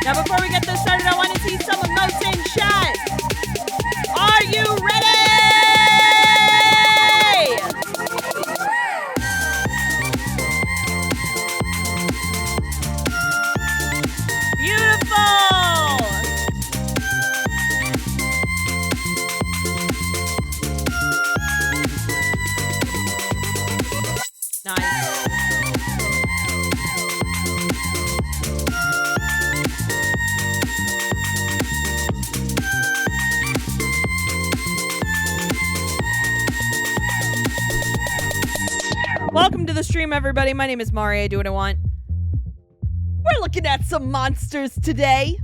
Now, before we get this started, I want to see some emotes in chat. Are you ready? Beautiful. Nice. Welcome to the stream, everybody. My name is Mari. I do what I want. We're looking at some monsters today.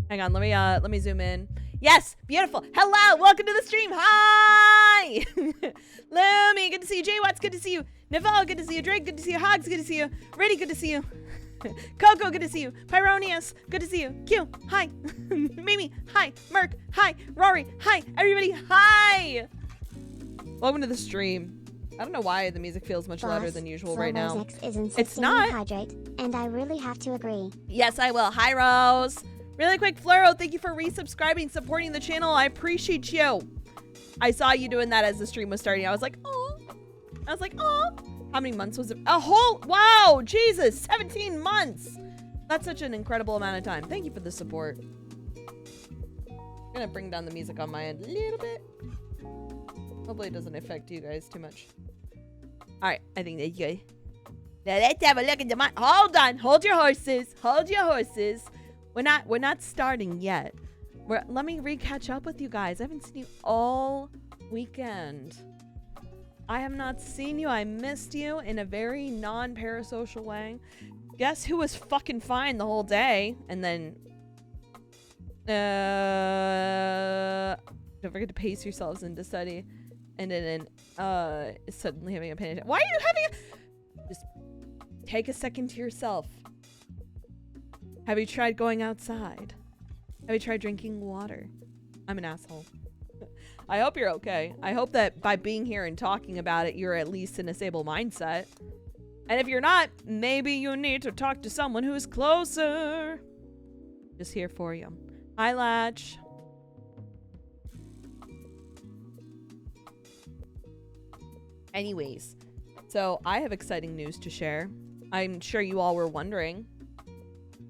Hang on, let me zoom in. Yes, beautiful. Hello, welcome to the stream. Hi. Lumi, good to see you. Jay Watts, good to see you. Naval, good to see you. Drake, good to see you. Hogs, good to see you. Riddy, good to see you. Coco, good to see you. Pyronius, good to see you. Q, hi. Mimi, hi. Merc, hi. Rory, hi. Everybody, hi. Welcome to the stream. I don't know why the music feels much louder than usual right now. It's not. Hydrate, and I really have to agree. Yes, I will. Hi, Rose. Really quick, Floro, thank you for resubscribing, supporting the channel. I appreciate you. I saw you doing that as the stream was starting. I was like, oh. How many months was it? A whole, wow, Jesus, 17 months. That's such an incredible amount of time. Thank you for the support. I'm gonna bring down the music on my end a little bit. Hopefully it doesn't affect you guys too much. All right, I think that's good. Now let's have a look at the hold on, hold your horses, hold your horses. We're not starting yet. Let me catch up with you guys. I haven't seen you all weekend. I have not seen you. I missed you in a very non-parasocial way. Guess who was fucking fine the whole day? And then, don't forget to pace yourselves into study. And then, suddenly having a panic attack. Why are you having a... Just take a second to yourself. Have you tried going outside? Have you tried drinking water? I'm an asshole. I hope you're okay. I hope that by being here and talking about it, you're at least in a stable mindset. And if you're not, maybe you need to talk to someone who's closer. Just here for you. Hi, Latch. Anyways, so I have exciting news to share. I'm sure you all were wondering.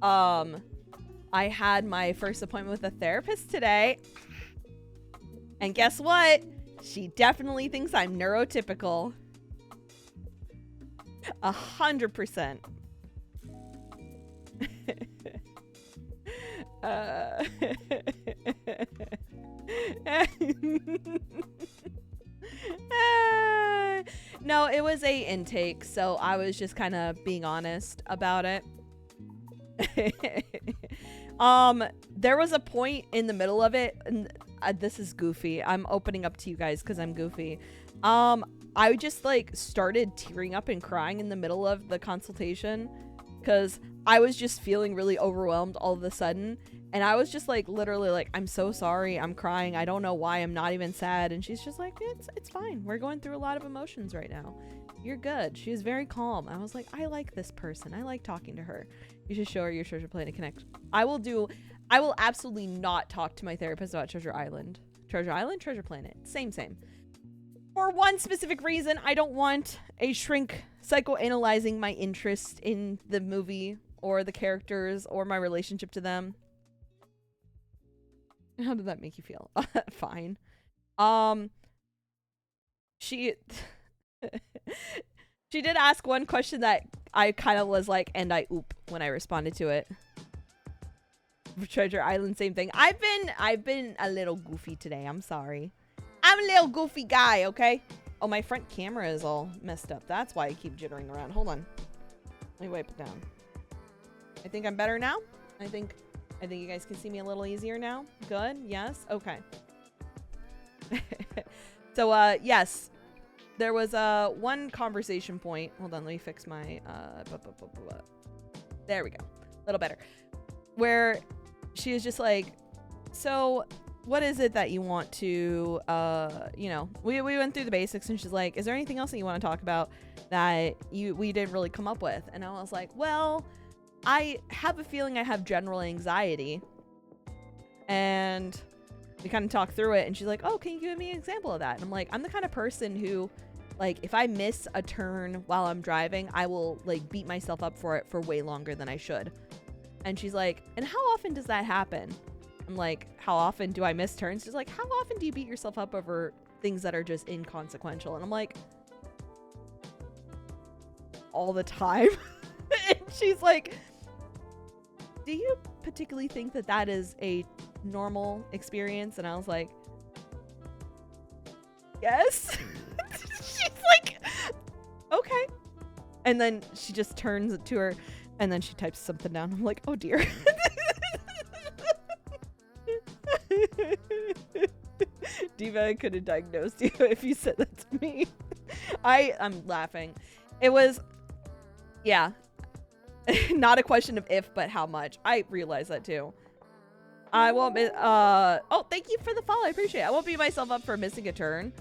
I had my first appointment with a therapist today. And guess what? She definitely thinks I'm neurotypical. 100%. No, it was a intake, so I was just kind of being honest about it. There was a point in the middle of it, and this is goofy. I'm opening up to you guys because I'm goofy. I just like started tearing up and crying in the middle of the consultation because I was just feeling really overwhelmed all of a sudden. And I was just like, literally like, I'm so sorry. I'm crying. I don't know why. I'm not even sad. And she's just like, it's fine. We're going through a lot of emotions right now. You're good. She was very calm. I was like, I like this person. I like talking to her. You should show her your Treasure Planet Connect. I will absolutely not talk to my therapist about Treasure Island. Treasure Island, Treasure Planet. Same. For one specific reason, I don't want a shrink psychoanalyzing my interest in the movie or the characters or my relationship to them. How did that make you feel? Fine. She did ask one question that I kind of was like, and I oop when I responded to it. For Treasure Island, same thing. I've been a little goofy today. I'm sorry. I'm a little goofy guy, okay? Oh, my front camera is all messed up. That's why I keep jittering around. Hold on. Let me wipe it down. I think I'm better now. I think you guys can see me a little easier now. Good. Yes. Okay. So, yes. There was one conversation point. Hold on. Let me fix my... There we go. A little better. Where she was just like, so what is it that you want to, you know, we went through the basics, and she's like, is there anything else that you want to talk about that we didn't really come up with? And I was like, well, I have a feeling I have general anxiety. And we kind of talk through it, and she's like, oh, can you give me an example of that? And I'm like, I'm the kind of person who, like, if I miss a turn while I'm driving, I will, like, beat myself up for it for way longer than I should. And she's like, and how often does that happen? I'm like, how often do I miss turns? She's like, how often do you beat yourself up over things that are just inconsequential? And I'm like, all the time. And she's like, do you particularly think that that is a normal experience? And I was like, yes. She's like, okay. And then she just turns to her, and then she types something down. I'm like, oh dear. Diva, I could have diagnosed you if you said that to me. I'm laughing. It was, yeah. Not a question of if, but how much. I realize that too. I won't be, oh, thank you for the follow. I appreciate it. I won't beat myself up for missing a turn,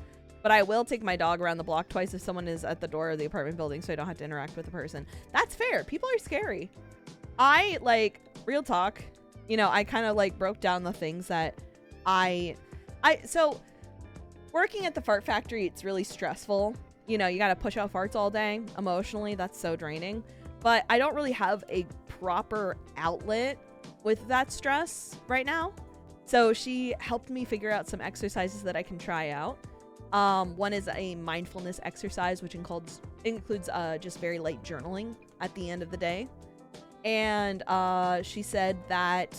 but I will take my dog around the block twice if someone is at the door of the apartment building so I don't have to interact with the person. That's fair. People are scary. I, like, real talk, you know, I kind of, like, broke down the things that so working at the fart factory, it's really stressful. You know, you got to push out farts all day. Emotionally, that's so draining. But I don't really have a proper outlet with that stress right now. So she helped me figure out some exercises that I can try out. One is a mindfulness exercise, which includes just very light journaling at the end of the day. And she said that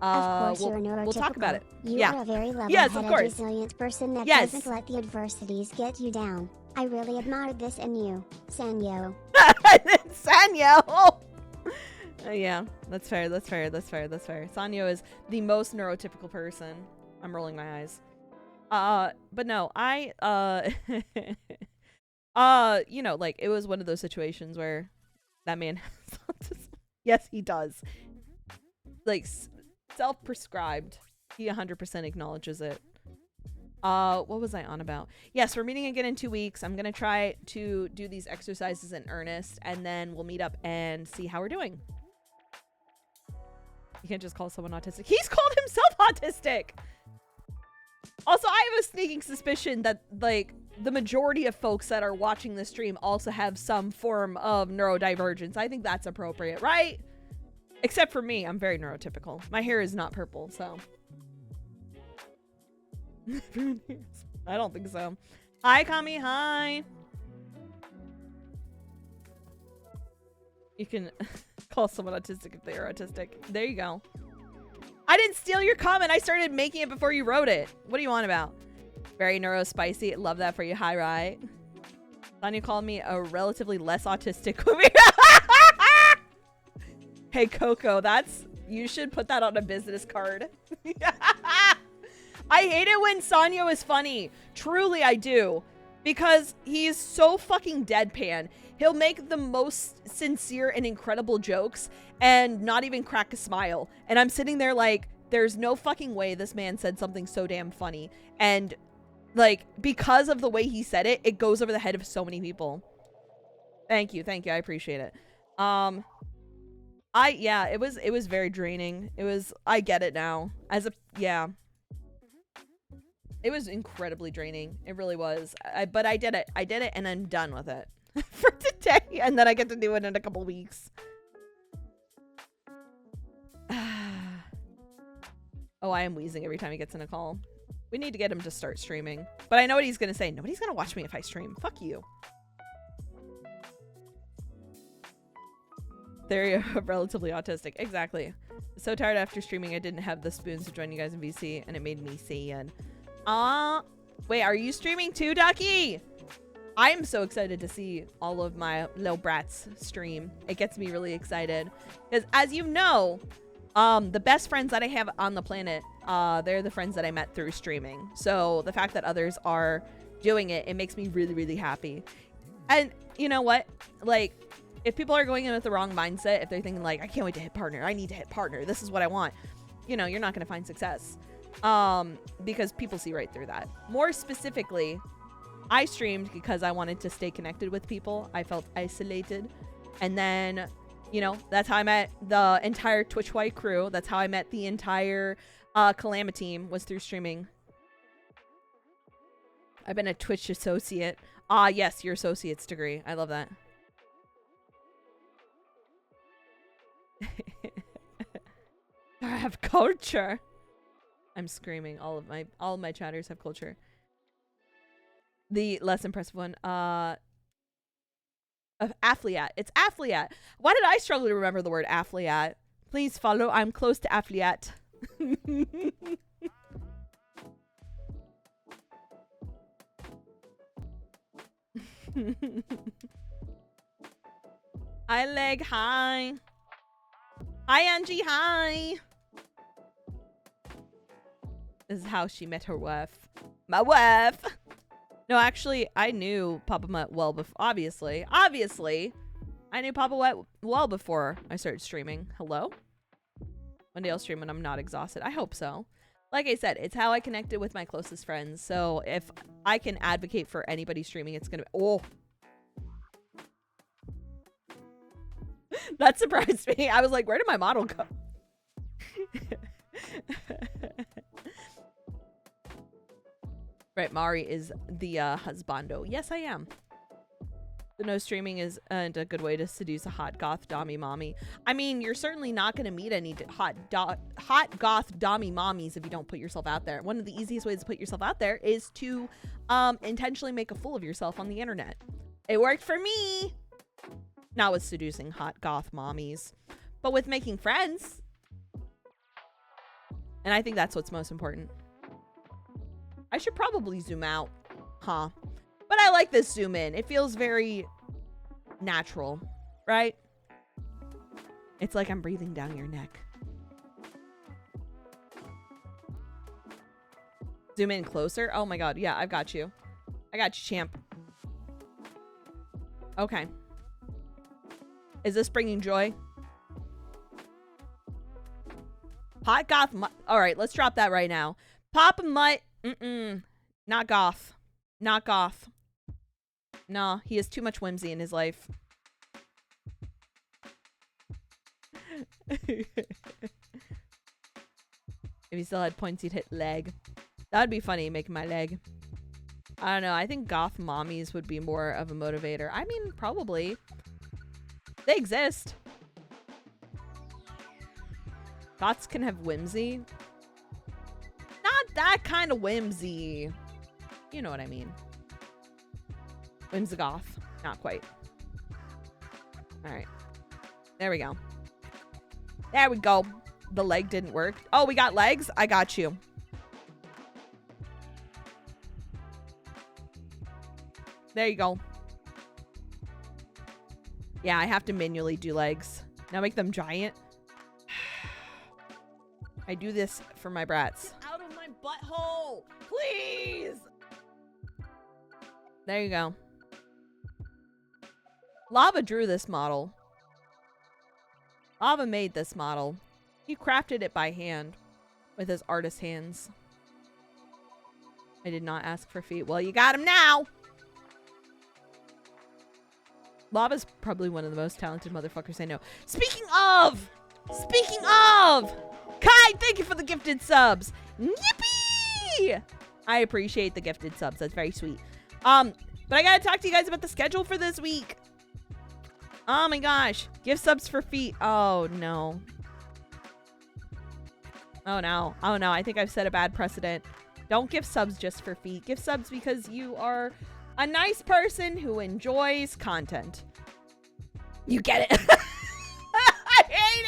of course, you're neurotypical. we'll talk about it. You Yeah. are a very Yes, of level-headed, course. resilient person that Yes. doesn't let the adversities get you down. I really admired this in you, Sanyo. Sanyo! Yeah, that's fair. Sanyo is the most neurotypical person. I'm rolling my eyes. But no, you know, like, it was one of those situations where that man has autism. Yes, he does. Like, self-prescribed. He 100% acknowledges it. What was I on about? Yes, we're meeting again in 2 weeks. I'm gonna try to do these exercises in earnest, and then we'll meet up and see how we're doing. You can't just call someone autistic. He's called himself autistic! Also, I have a sneaking suspicion that, like, the majority of folks that are watching this stream also have some form of neurodivergence. I think that's appropriate, right? Except for me, I'm very neurotypical. My hair is not purple, so. I don't think so. Hi, Kami, hi. You can call someone autistic if they are autistic. There you go. I didn't steal your comment. I started making it before you wrote it. What do you want about? Very neurospicy. Love that for you. Hi, right? Sonia called me a relatively less autistic woman. Hey, Coco, you should put that on a business card. I hate it when Sanyo is funny. Truly, I do. Because he's so fucking deadpan. He'll make the most sincere and incredible jokes and not even crack a smile. And I'm sitting there like, there's no fucking way this man said something so damn funny. And, like, because of the way he said it, it goes over the head of so many people. Thank you. I appreciate it. Yeah, it was very draining. I get it now. Yeah. It was incredibly draining. It really was. But I did it. And I'm done with it for today. And then I get to do it in a couple weeks. Oh, I am wheezing every time he gets in a call. We need to get him to start streaming. But I know what he's going to say. Nobody's going to watch me if I stream. Fuck you. They're relatively autistic. Exactly. So tired after streaming, I didn't have the spoons to join you guys in VC, and it made me sad. Wait, are you streaming too, Ducky? I am so excited to see all of my little brats stream. It gets me really excited. Because as you know, the best friends that I have on the planet, they're the friends that I met through streaming. So the fact that others are doing it, it makes me really, really happy. And you know what? Like, if people are going in with the wrong mindset, if they're thinking like, I can't wait to hit partner, I need to hit partner, this is what I want, you know, you're not going to find success. Because people see right through that. More specifically, I streamed because I wanted to stay connected with people. I felt isolated. And then You know, that's how I met the entire Twitch White crew. That's how I met the entire Kalama team, was through streaming. I've been a Twitch associate. Ah, yes, your associate's degree. I love that. I have culture. I'm screaming. All of my chatters have culture. The less impressive one, of Affliat. It's Affliat. Why did I struggle to remember the word Affliat? Please follow. I'm close to Affliat. Hi, Leg. Hi. Hi, Angie. Hi. This is how she met her wife. My wife. No, actually, I knew Papa Mutt well before. Obviously, I knew Papa Mutt well before I started streaming. Hello? One day I'll stream when I'm not exhausted. I hope so. Like I said, it's how I connected with my closest friends. So if I can advocate for anybody streaming, it's gonna be— oh. That surprised me. I was like, where did my model go? Right, Mari is the husbando. Yes, I am. The no streaming is a good way to seduce a hot goth dommy mommy. I mean, you're certainly not going to meet any hot goth dommy mommies if you don't put yourself out there. One of the easiest ways to put yourself out there is to intentionally make a fool of yourself on the internet. It worked for me. Not with seducing hot goth mommies, but with making friends. And I think that's what's most important. I should probably zoom out, huh? But I like this zoom in. It feels very natural, right? It's like I'm breathing down your neck. Zoom in closer. Oh my God. Yeah, I've got you. I got you, champ. Okay. Is this bringing joy? Hot goth. All right, let's drop that right now. Papa Mutt. Not goth. Not goth. No, he has too much whimsy in his life. If he still had points, he'd hit leg. That would be funny, making my leg. I don't know. I think goth mommies would be more of a motivator. I mean, probably. They exist. Goths can have whimsy. Not that kind of whimsy. You know what I mean. Whimsigoth. Not quite. Alright. There we go. There we go. The leg didn't work. Oh, we got legs? I got you. There you go. Yeah, I have to manually do legs. Now make them giant. I do this for my brats. Get out of my butthole! Please! There you go. Lava drew this model. Lava made this model. He crafted it by hand with his artist hands. I did not ask for feet. Well, you got him now! Lava's probably one of the most talented motherfuckers I know. Speaking of! Kai, thank you for the gifted subs. Yippee! I appreciate the gifted subs. That's very sweet. But I gotta talk to you guys about the schedule for this week. Oh my gosh. Gift subs for feet. Oh no. Oh no. Oh no. I think I've set a bad precedent. Don't give subs just for feet. Give subs because you are a nice person who enjoys content. You get it. I hate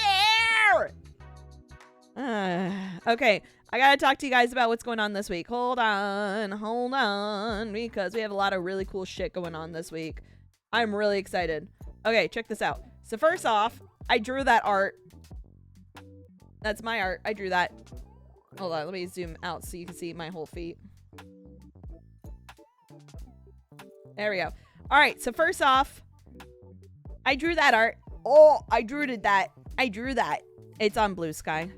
it. Okay. I gotta talk to you guys about what's going on this week. Hold on, because we have a lot of really cool shit going on this week. I'm really excited. Okay, check this out. So first off, I drew that art. That's my art. I drew that. Hold on, let me zoom out so you can see my whole feet. There we go. All right, so first off, I drew that art. Oh, I drew that. It's on Blue Sky.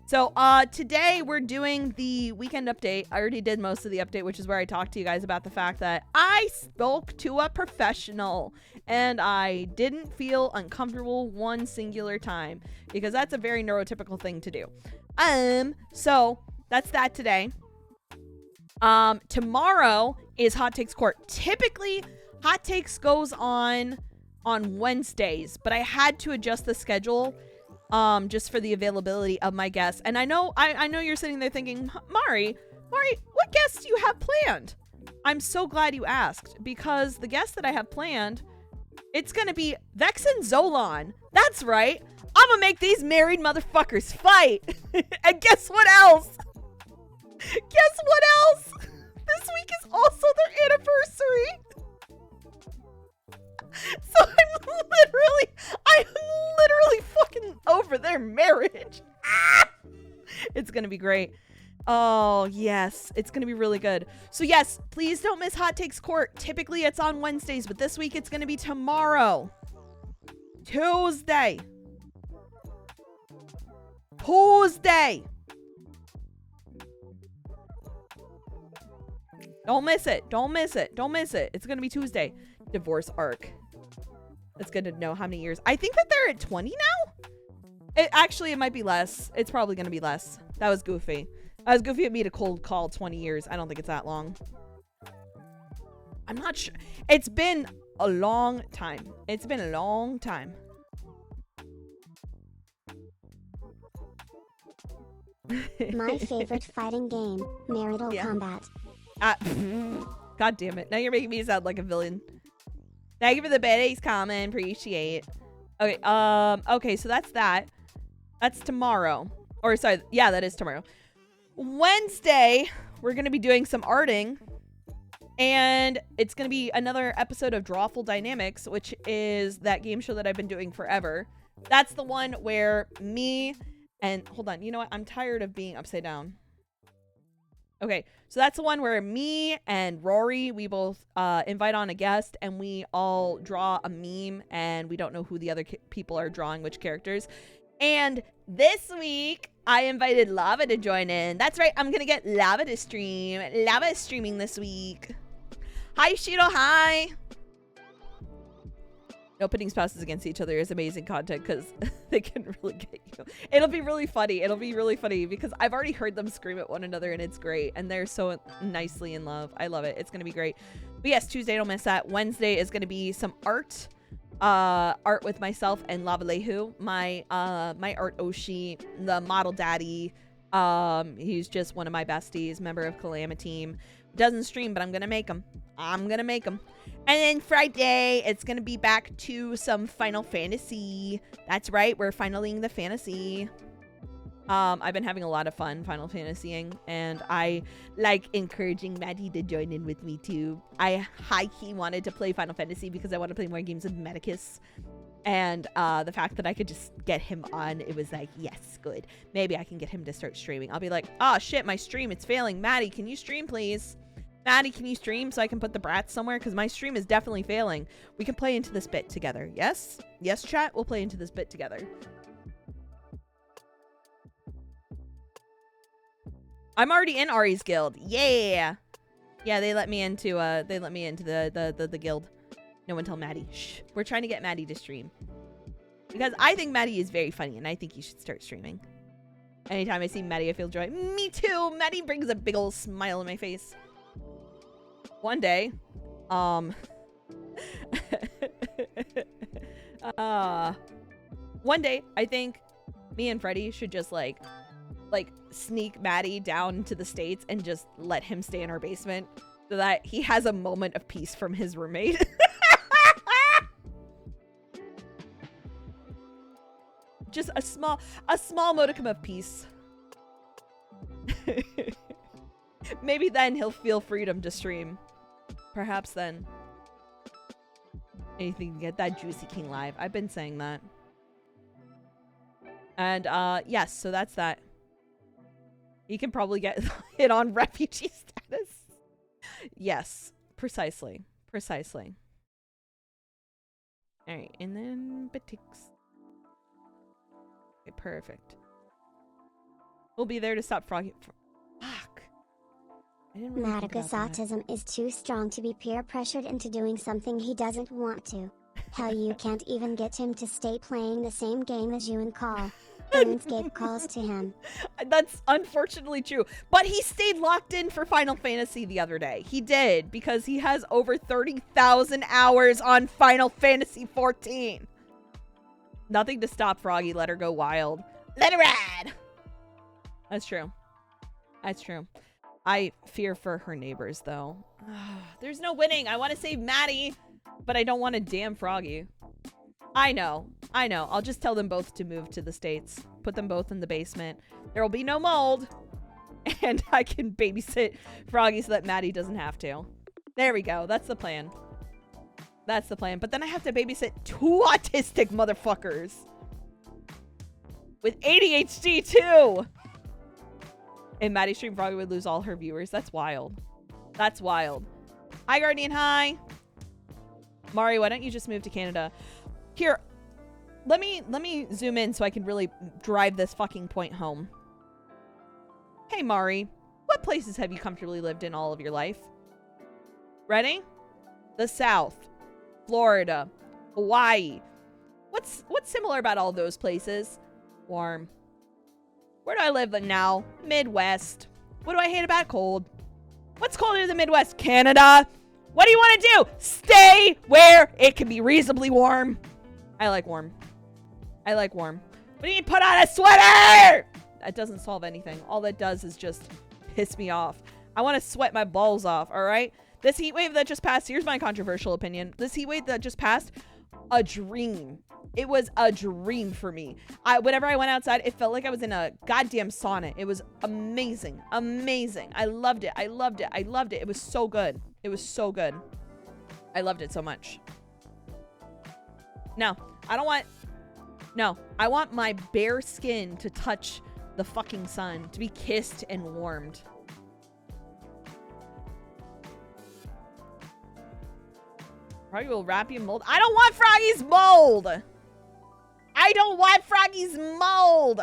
So today we're doing the weekend update. I already did most of the update, which is where I talked to you guys about the fact that I spoke to a professional and I didn't feel uncomfortable one singular time, because that's a very neurotypical thing to do. So that's that today. Tomorrow is Hot Takes Court. Typically, Hot Takes goes on Wednesdays, but I had to adjust the schedule just for the availability of my guests. And I know you're sitting there thinking, Mari, what guests do you have planned? I'm so glad you asked, because the guest that I have planned, it's gonna be Vex and Zolan. That's right. I'm gonna make these married motherfuckers fight. And guess what else? Guess what else? This week is also their anniversary. So I'm literally fucking over their marriage. It's gonna be great. Oh, yes. It's gonna be really good. So yes, please don't miss Hot Takes Court. Typically it's on Wednesdays, but this week it's gonna be tomorrow. Tuesday. Don't miss it. Don't miss it. Don't miss it. It's gonna be Tuesday. Divorce arc. It's good to know how many years. I think that they're at 20 now. It might be less. It's probably gonna be less. That was goofy. That was goofy of me to cold call 20 years. I don't think it's that long. I'm not sure. It's been a long time. It's been a long time. My favorite fighting game, Marital Combat. God damn it. Now you're making me sound like a villain. Thank you for the badass comment. Appreciate. Okay, okay, so that's that. That's tomorrow. Or sorry, yeah, that is tomorrow. Wednesday, we're gonna be doing some arting. And it's gonna be another episode of Drawful Dynamics, which is that game show that I've been doing forever. That's the one where me and hold on, you know what? I'm tired of being upside down. Okay, so that's the one where me and Rory, we both invite on a guest and we all draw a meme and we don't know who the other people are drawing which characters. And this week, I invited Lava to join in. That's right, I'm gonna get Lava to stream. Lava is streaming this week. Hi, Shido, hi! No, pitting spouses against each other is amazing content because they can really get you. It'll be really funny. It'll be really funny because I've already heard them scream at one another and it's great. And they're so nicely in love. I love it. It's going to be great. But yes, Tuesday, don't miss that. Wednesday is going to be some art. Art with myself and Lavalehu. My art Oshi, the model daddy. He's just one of my besties, member of Kalama team. Doesn't stream, but I'm going to make him. I'm going to make him. And then Friday, it's going to be back to some Final Fantasy. That's right. We're finaling the fantasy. I've been having a lot of fun Final Fantasying, and I like encouraging Maddie to join in with me too. I high-key wanted to play Final Fantasy because I want to play more games with Medicus. And the fact that I could just get him on, it was like, yes, good. Maybe I can get him to start streaming. I'll be like, oh shit, my stream, it's failing. Maddie, can you stream, please? Maddie, can you stream so I can put the brats somewhere? Because my stream is definitely failing. We can play into this bit together. Yes? Yes, chat? We'll play into this bit together. I'm already in Ari's guild. Yeah. Yeah, they let me into the guild. No one tell Maddie. Shh. We're trying to get Maddie to stream. Because I think Maddie is very funny and I think you should start streaming. Anytime I see Maddie, I feel joy. Me too. Maddie brings a big old smile on my face. One day, one day, I think me and Freddie should just like sneak Maddie down to the States and just let him stay in our basement so that he has a moment of peace from his roommate. Just a small modicum of peace. Maybe then he'll feel freedom to stream. Perhaps then. Anything to get that Juicy King live. I've been saying that. And yes, so that's that. He can probably get hit on refugee status. Yes, precisely. Precisely. Alright, and then Batix. Okay, perfect. We'll be there to stop Froggy. Fuck. I didn't really think Maricus' about that. autism is too strong to be peer pressured into doing something he doesn't want to. Hell, you can't even get him to stay playing the same game as you and call. RuneScape calls to him. That's unfortunately true. But he stayed locked in for Final Fantasy the other day. He did, because he has over 30,000 hours on Final Fantasy 14. Nothing to stop Froggy. Let her go wild. Let her ride! That's true. That's true. I fear for her neighbors, though. There's no winning. I want to save Maddie, but I don't want to damn Froggy. I know. I'll just tell them both to move to the States. Put them both in the basement. There will be no mold. And I can babysit Froggy so that Maddie doesn't have to. There we go. That's the plan. That's the plan. But then I have to babysit 2 autistic motherfuckers. With ADHD, too. And Maddie stream Froggy would lose all her viewers. That's wild. That's wild. Hi, Guardian. Hi. Mari, why don't you just move to Canada? Here, let me zoom in so I can really drive this fucking point home. Hey, Mari, what places have you comfortably lived in all of your life? Ready? The South, Florida, Hawaii. What's similar about all those places? Warm. Where do I live now? Midwest. What do I hate about cold? What's colder than the Midwest? Canada. What do you want to do? Stay where it can be reasonably warm. I like warm. I like warm. What do you mean put on a sweater? That doesn't solve anything. All that does is just piss me off. I want to sweat my balls off, all right? This heat wave that just passed, here's my controversial opinion. This heat wave that just passed, a dream. It was a dream for me. Whenever I went outside, it felt like I was in a goddamn sauna. It was amazing. Amazing. I loved it. I loved it. I loved it. It was so good. It was so good. I loved it so much. No, I don't want... No, I want my bare skin to touch the fucking sun, to be kissed and warmed. Froggy will wrap you in mold. I don't want Froggy's mold! I don't want Froggy's mold!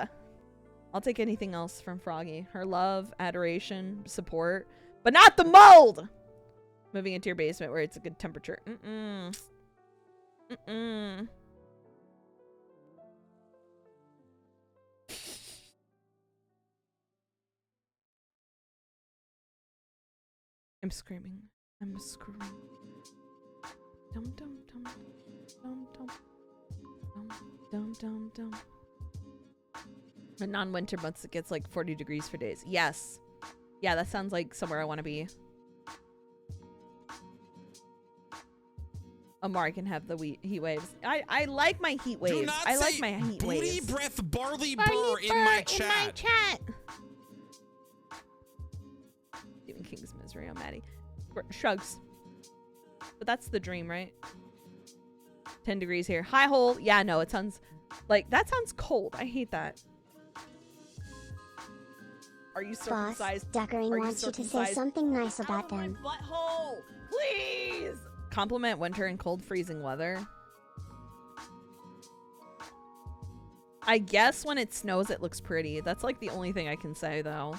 I'll take anything else from Froggy. Her love, adoration, support, but not the mold! Moving into your basement where it's a good temperature. Mm-mm. Mm-mm. I'm screaming. I'm screaming. Dum dum dum dum dum dum dum dum. The non-winter months it gets like 40 degrees for days. Yes. Yeah, that sounds like somewhere I want to be. Amari can have the heat waves. I like my heat waves. I like my heat waves. Booty breath barley burr in my chat. Stephen King's Misery on Maddie. Shrugs. But that's the dream, right? 10 degrees here. High hole. Yeah, no, it sounds like that sounds cold. I hate that. Are you circumcised? Boss, Duckering wants you to say something nice about them. My butthole, please. Compliment winter and cold freezing weather. I guess when it snows, it looks pretty. That's like the only thing I can say, though.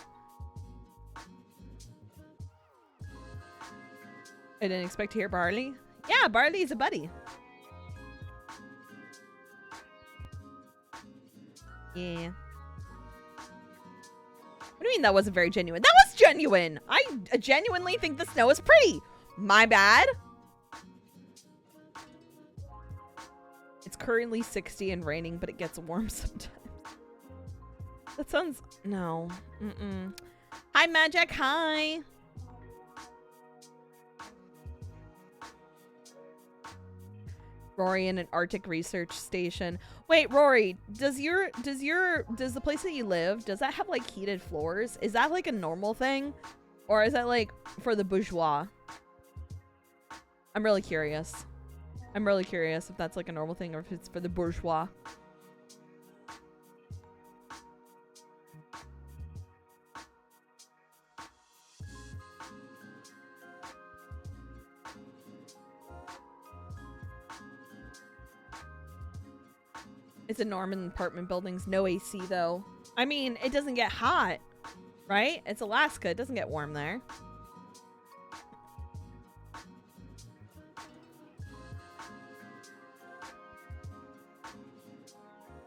I didn't expect to hear Barley. Yeah, Barley's a buddy. Yeah. What do you mean that wasn't very genuine? That was genuine! I genuinely think the snow is pretty. My bad. It's currently 60 and raining, but it gets warm sometimes. That sounds... No. Mm-mm. Hi, Magic. Hi. Rory in an Arctic research station. Wait, Rory, does the place that you live, does that have like heated floors? Is that like a normal thing? Or is that like for the bourgeois? I'm really curious. I'm really curious if that's like a normal thing or if it's for the bourgeois. It's a Norman apartment buildings. No AC, though. I mean, it doesn't get hot, right? It's Alaska. It doesn't get warm there.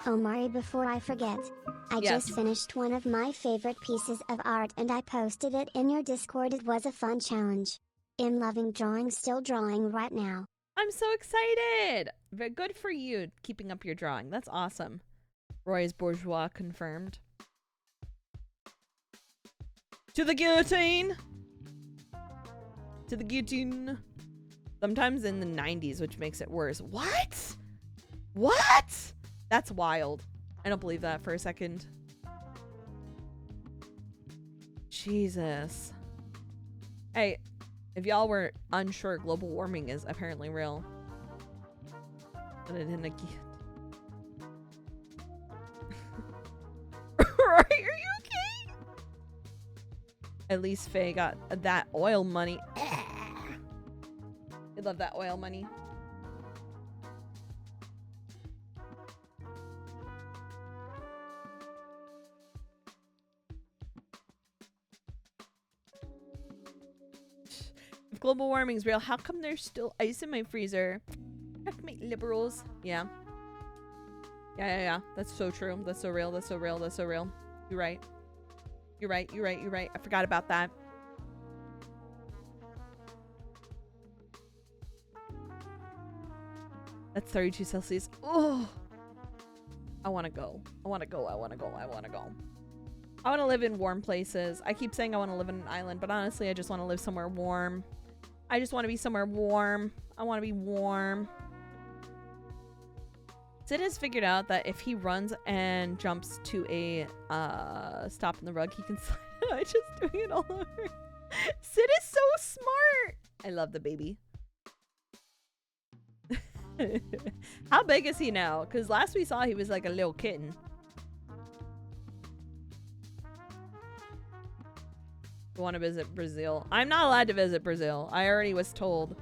Oh, Mari, before I forget, I Yes. just finished one of my favorite pieces of art and I posted it in your Discord. It was a fun challenge. I'm loving drawing, still drawing right now. I'm so excited. Very good for you, keeping up your drawing. That's awesome. Roy's bourgeois confirmed. To the guillotine! To the guillotine. Sometimes in the 90s, which makes it worse. What? What? That's wild. I don't believe that for a second. Jesus. Hey, if y'all were unsure, global warming is apparently real. Put it in a Right, are you okay? At least Faye got that oil money. I love that oil money. If global warming's real, how come there's still ice in my freezer? Checkmate liberals. Yeah. Yeah. That's so true. That's so real. That's so real. That's so real. You're right. You're right. You're right. You're right. I forgot about that. That's 32 Celsius. Oh, I want to go. I want to go. I want to go. I want to go. I want to live in warm places. I keep saying I want to live in an island, but honestly, I just want to live somewhere warm. I just want to be somewhere warm. I want to be warm. Sid has figured out that if he runs and jumps to a stop in the rug, he can slide. I just doing it all over. Sid is so smart. I love the baby. How big is he now? Because last we saw he was like a little kitten. I want to visit Brazil. I'm not allowed to visit Brazil. I already was told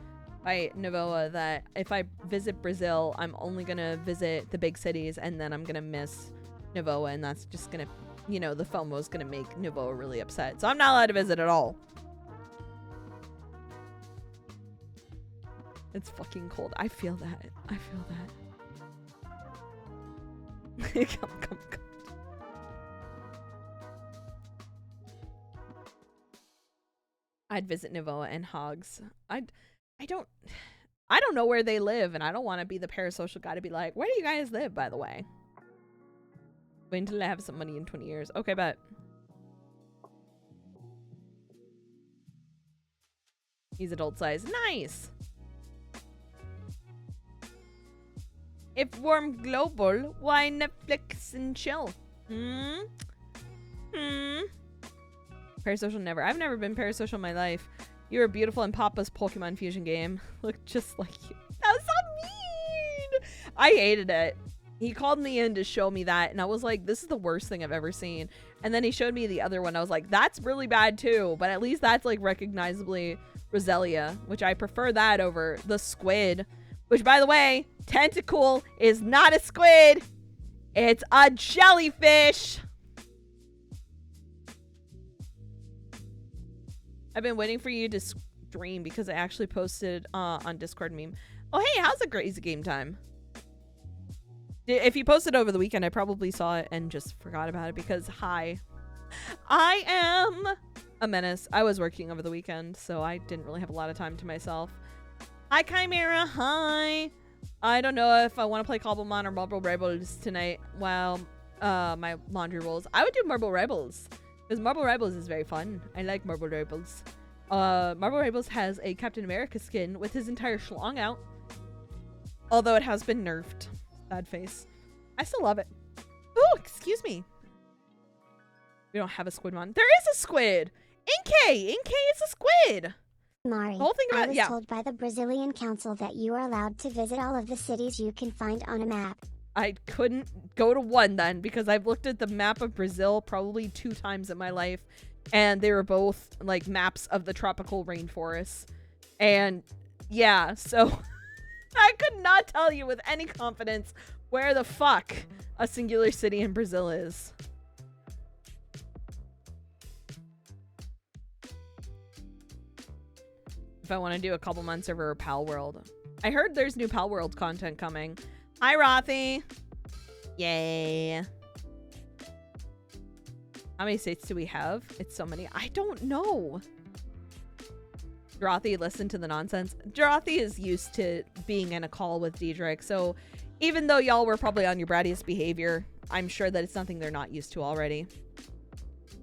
by Novoa that if I visit Brazil, I'm only going to visit the big cities and then I'm going to miss Novoa, and that's just going to, you know, the FOMO is going to make Novoa really upset. So I'm not allowed to visit at all. It's fucking cold. I feel that. I feel that. Come. I'd visit Novoa and Hogs. I don't know where they live, and I don't want to be the parasocial guy to be like, where do you guys live, by the way? Wait until I have some money in 20 years. Okay, bet. He's adult size. Nice. If warm global, why Netflix and chill? Parasocial never. I've never been parasocial in my life. You're beautiful in Papa's Pokemon Fusion game. Look just like you. That was so mean. I hated it. He called me in to show me that, and I was like, this is the worst thing I've ever seen. And then he showed me the other one. I was like, that's really bad too, but at least that's like recognizably Roselia, which I prefer that over the squid, which, by the way, Tentacool is not a squid. It's a jellyfish. I've been waiting for you to stream because I actually posted on Discord meme. Oh, hey, how's a crazy game time? If you posted over the weekend, I probably saw it and just forgot about it because, hi, I am a menace. I was working over the weekend, so I didn't really have a lot of time to myself. Hi, Chimera. Hi. I don't know if I want to play Cobblemon or Marble Rebels tonight while my laundry rolls. I would do Marble Rebels because Marble Rebels is very fun. I like Marble Rebels. Marble Rebels has a Captain America skin with his entire schlong out, although it has been nerfed. Sad face. I still love it. Oh, excuse me. We don't have a Squidmon. There is a squid. Inkay, it's a squid. Mari, The whole thing about I was told by the Brazilian council that you are allowed to visit all of the cities you can find on a map. I couldn't go to one then because I've looked at the map of Brazil probably 2 times in my life, and they were both like maps of the tropical rainforests. And yeah, so I could not tell you with any confidence where the fuck a singular city in Brazil is. If I want to do a couple months over Pal World. I heard there's new Pal World content coming. Hi, Rothy. Yay. How many states do we have? It's so many. I don't know. Dorothy, listen to the nonsense. Dorothy is used to being in a call with Diedrich, so even though y'all were probably on your brattiest behavior, I'm sure that it's something they're not used to already.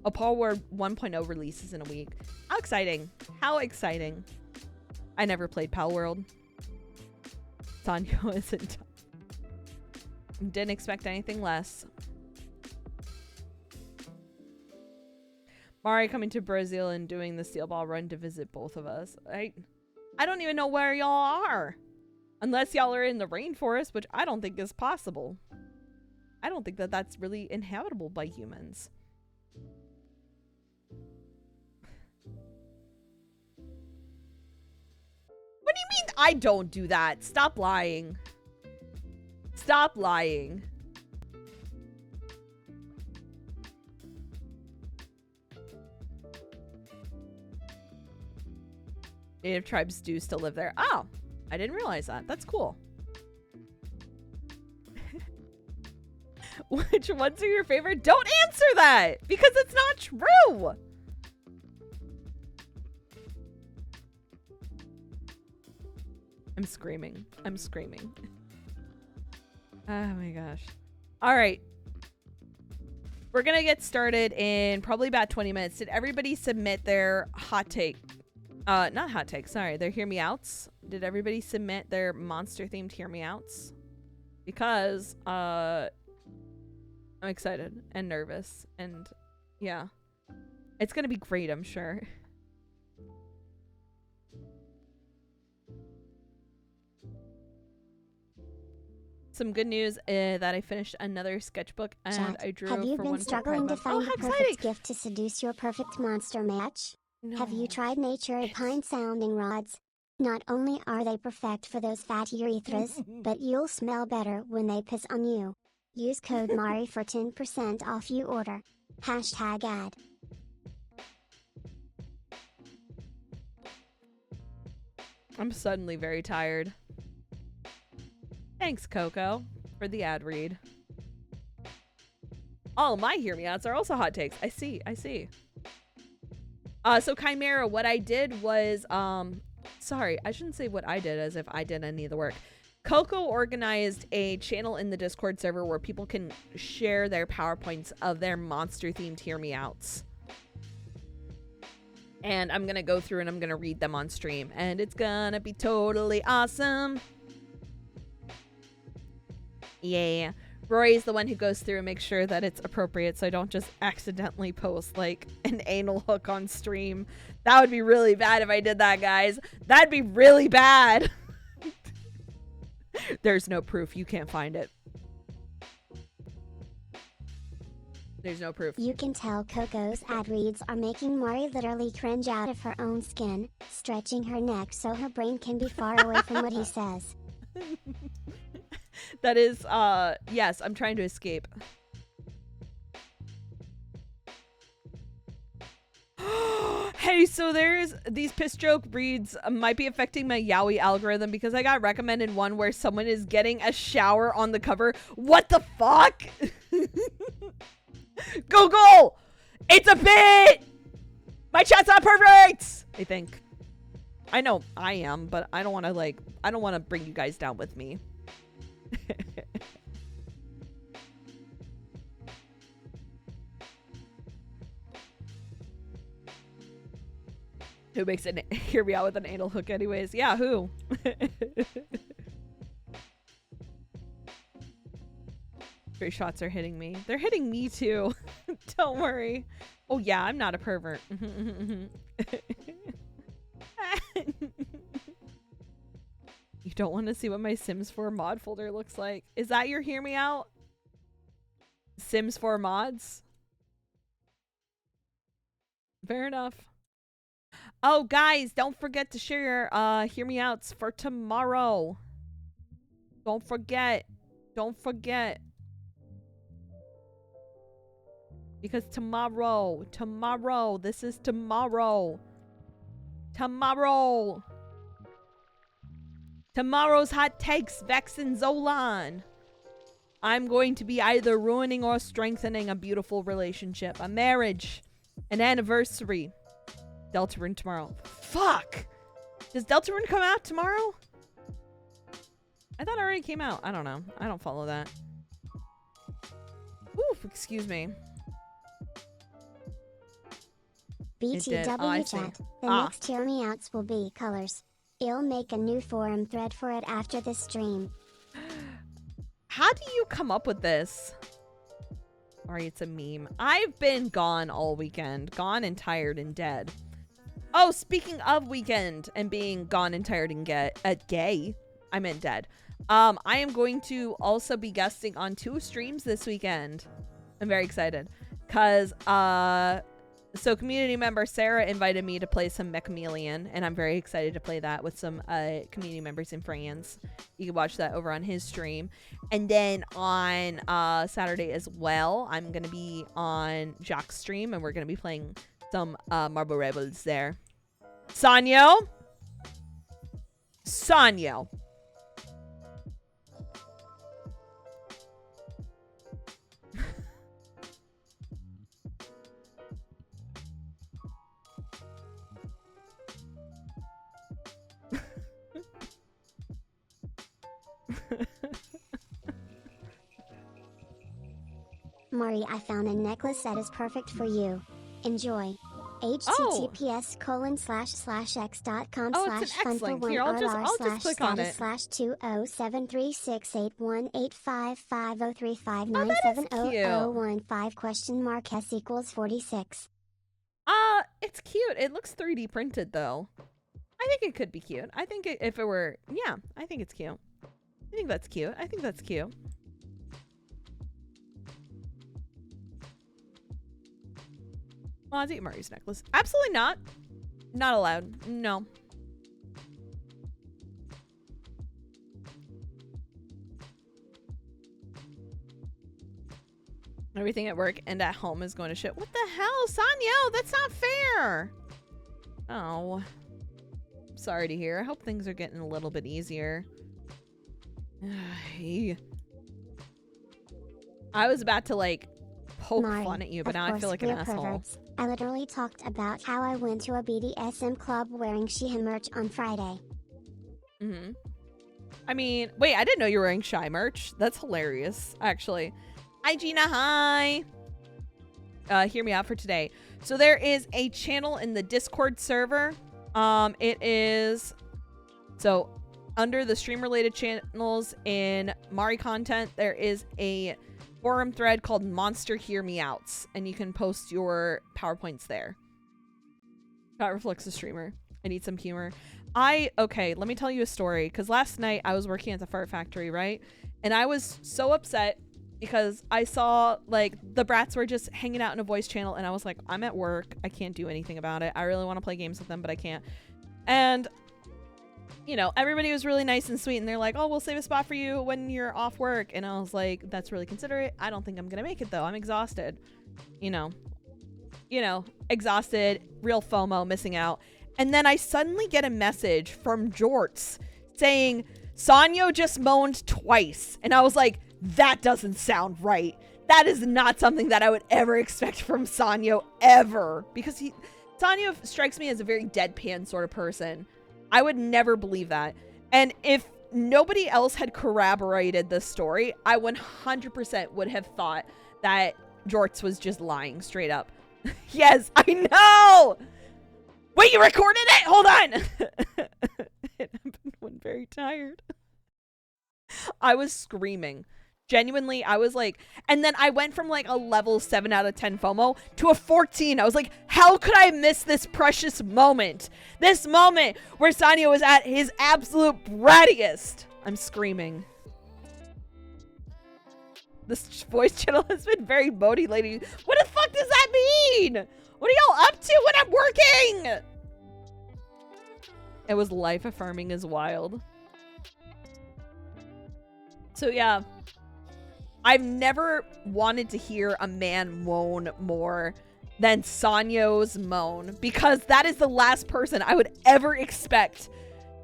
A Pal World 1.0 releases in a week. How exciting. How exciting. I never played Pal World. Sanyo isn't. Didn't expect anything less. Mari coming to Brazil and doing the steel ball run to visit both of us. I don't even know where y'all are. Unless y'all are in the rainforest, which I don't think is possible. I don't think that that's really inhabitable by humans. What do you mean I don't do that? Stop lying. Stop lying. Native tribes do still live there. Oh, I didn't realize that. That's cool. Which ones are your favorite? Don't answer that because it's not true. I'm screaming. I'm screaming. Oh my gosh. All right. We're going to get started in probably about 20 minutes. Did everybody submit their hot take? Not hot take, sorry. Their hear me outs. Did everybody submit their monster themed hear me outs? Because I'm excited and nervous and yeah. It's gonna be great, I'm sure. Some good news that I finished another sketchbook and Chat, I drew have you for been one struggling to find the perfect gift to seduce your perfect monster match? No. Have you tried Nature Pine sounding rods? Not only are they perfect for those fat urethras, but you'll smell better when they piss on you. Use code MARI for 10% off you order. #ad. I'm suddenly very tired. Thanks, Coco, for the ad read. All my hear me outs are also hot takes. I see. So Chimera, what I did was, sorry, I shouldn't say what I did as if I did any of the work. Coco organized a channel in the Discord server where people can share their PowerPoints of their monster-themed hear me outs. And I'm going to go through and I'm going to read them on stream. And it's going to be totally awesome. Yeah. Rory's the one who goes through and makes sure that it's appropriate so I don't just accidentally post like an anal hook on stream. That would be really bad if I did that, guys. That'd be really bad. There's no proof. You can't find it. There's no proof. You can tell Coco's ad reads are making Mari literally cringe out of her own skin, stretching her neck so her brain can be far away from what he says. That is, yes, I'm trying to escape. Hey, so there's these piss joke reads might be affecting my Yowie algorithm because I got recommended one where someone is getting a shower on the cover. What the fuck? Google! It's a bit! My chat's not perfect! I think. I know I am, but I don't want to I don't want to bring you guys down with me. Who makes it hear me out with an anal hook anyways? Yeah, who? Three shots are hitting me. They're hitting me too. Don't worry. Oh yeah, I'm not a pervert. You don't want to see what my Sims 4 mod folder looks like. Is that your hear me out? Sims 4 mods? Fair enough. Oh, guys, don't forget to share your hear me outs for tomorrow. Don't forget. Don't forget. Because tomorrow, this is tomorrow. Tomorrow's hot takes, Vex and Zolan. I'm going to be either ruining or strengthening a beautiful relationship, a marriage, an anniversary. Deltarune tomorrow. Fuck! Does Deltarune come out tomorrow? I thought it already came out. I don't know. I don't follow that. Oof, excuse me. BTW chat. The next Hear Me Outs will be colors. I'll make a new forum thread for it after this stream. How do you come up with this? Sorry, it's a meme. I've been gone all weekend. Gone and tired and dead. Oh, speaking of weekend and being gone and tired and gay. I meant dead. I am going to also be guesting on 2 streams this weekend. I'm very excited. Because, so community member Sarah invited me to play some Mechameleon, and I'm very excited to play that with some community members and friends. You can watch that over on his stream. And then on Saturday as well, I'm going to be on Jack's stream, and we're going to be playing some Marble Rebels there. Sanyo? Sanyo. Mari, I found a necklace that is perfect for you. Enjoy. https://x.com/fun4r//1385681855035970015 It's cute. It looks 3D printed though. I think it could be cute. I think if it were, yeah, I think it's cute. I think that's cute. I think that's cute. Well, I'll eat Mari's necklace. Absolutely not. Not allowed. No. Everything at work and at home is going to shit. What the hell, Sanyo? That's not fair. Oh. Sorry to hear. I hope things are getting a little bit easier. I was about to like poke fun at you, but now I feel like an asshole. Perverts. I literally talked about how I went to a BDSM club wearing Shy merch on Friday. Mm-hmm. I mean, wait, I didn't know you were wearing Shy merch. That's hilarious, actually. Hi, Gina. Hi. Hear me out for today. So there is a channel in the Discord server. It is so under the stream related channels in Mari content, there is a forum thread called Monster Hear Me Outs, and you can post your PowerPoints there. That reflects the streamer. I need some humor. Okay, let me tell you a story, because last night I was working at the fart factory, right? And I was so upset because I saw like the brats were just hanging out in a voice channel, and I was like, I'm at work. I can't do anything about it. I really want to play games with them, but I can't. And you know, everybody was really nice and sweet, and they're like, oh, we'll save a spot for you when you're off work. And I was like, that's really considerate. I don't think I'm gonna make it though. I'm exhausted. You know, exhausted, real FOMO, missing out. And then I suddenly get a message from Jorts saying, Sanyo just moaned twice. And I was like, that doesn't sound right. That is not something that I would ever expect from Sanyo, ever. Because Sanyo strikes me as a very deadpan sort of person. I would never believe that. And if nobody else had corroborated this story, I 100% would have thought that Jorts was just lying straight up. Yes, I know! Wait, you recorded it? Hold on! It happened when very tired. I was screaming. Genuinely, I was like, and then I went from like a level 7 out of 10 FOMO to a 14. I was like, how could I miss this precious moment? This moment where Sanyo was at his absolute brattiest. I'm screaming. This voice channel has been very moody lately. What the fuck does that mean? What are y'all up to when I'm working? It was life affirming as wild. So yeah. I've never wanted to hear a man moan more than Sanyo's moan, because that is the last person I would ever expect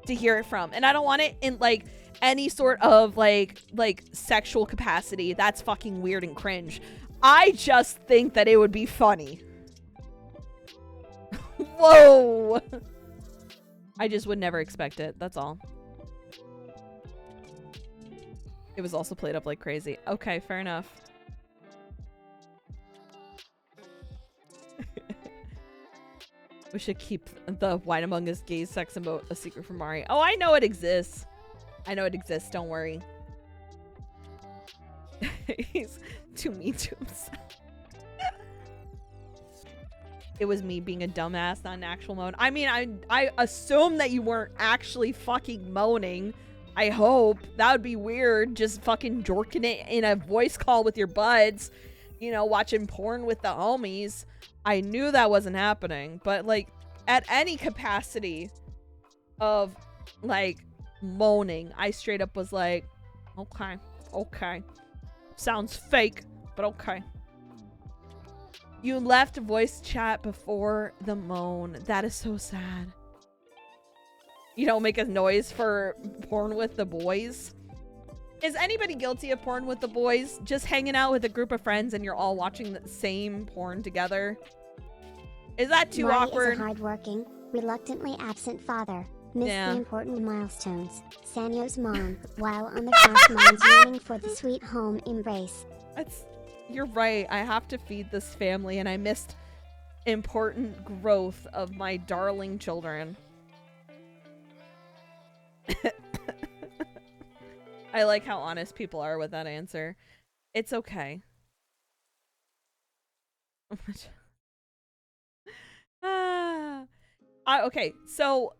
to hear it from. And I don't want it in like any sort of like sexual capacity. That's fucking weird and cringe. I just think that it would be funny. Whoa. I just would never expect it. That's all. It was also played up like crazy. Okay, fair enough. We should keep the Wine Among Us gay sex emote a secret from Mari. Oh, I know it exists. I know it exists. Don't worry. He's too mean to himself. It was me being a dumbass, not an actual moan. I mean, I assume that you weren't actually fucking moaning. I hope. That would be weird. Just fucking jorking it in a voice call with your buds. You know, watching porn with the homies. I knew that wasn't happening. But, like, at any capacity of, like, moaning, I straight up was like, okay, okay. Sounds fake, but okay. You left voice chat before the moan. That is so sad. You don't make a noise for porn with the boys. Is anybody guilty of porn with the boys? Just hanging out with a group of friends and you're all watching the same porn together? Is that too awkward? Is a hardworking, reluctantly absent father. Missed the important milestones. Sanyo's mom, while on the cross minds yearning for the sweet home embrace. You're right. I have to feed this family and I missed important growth of my darling children. I like how honest people are with that answer. It's okay. Okay, so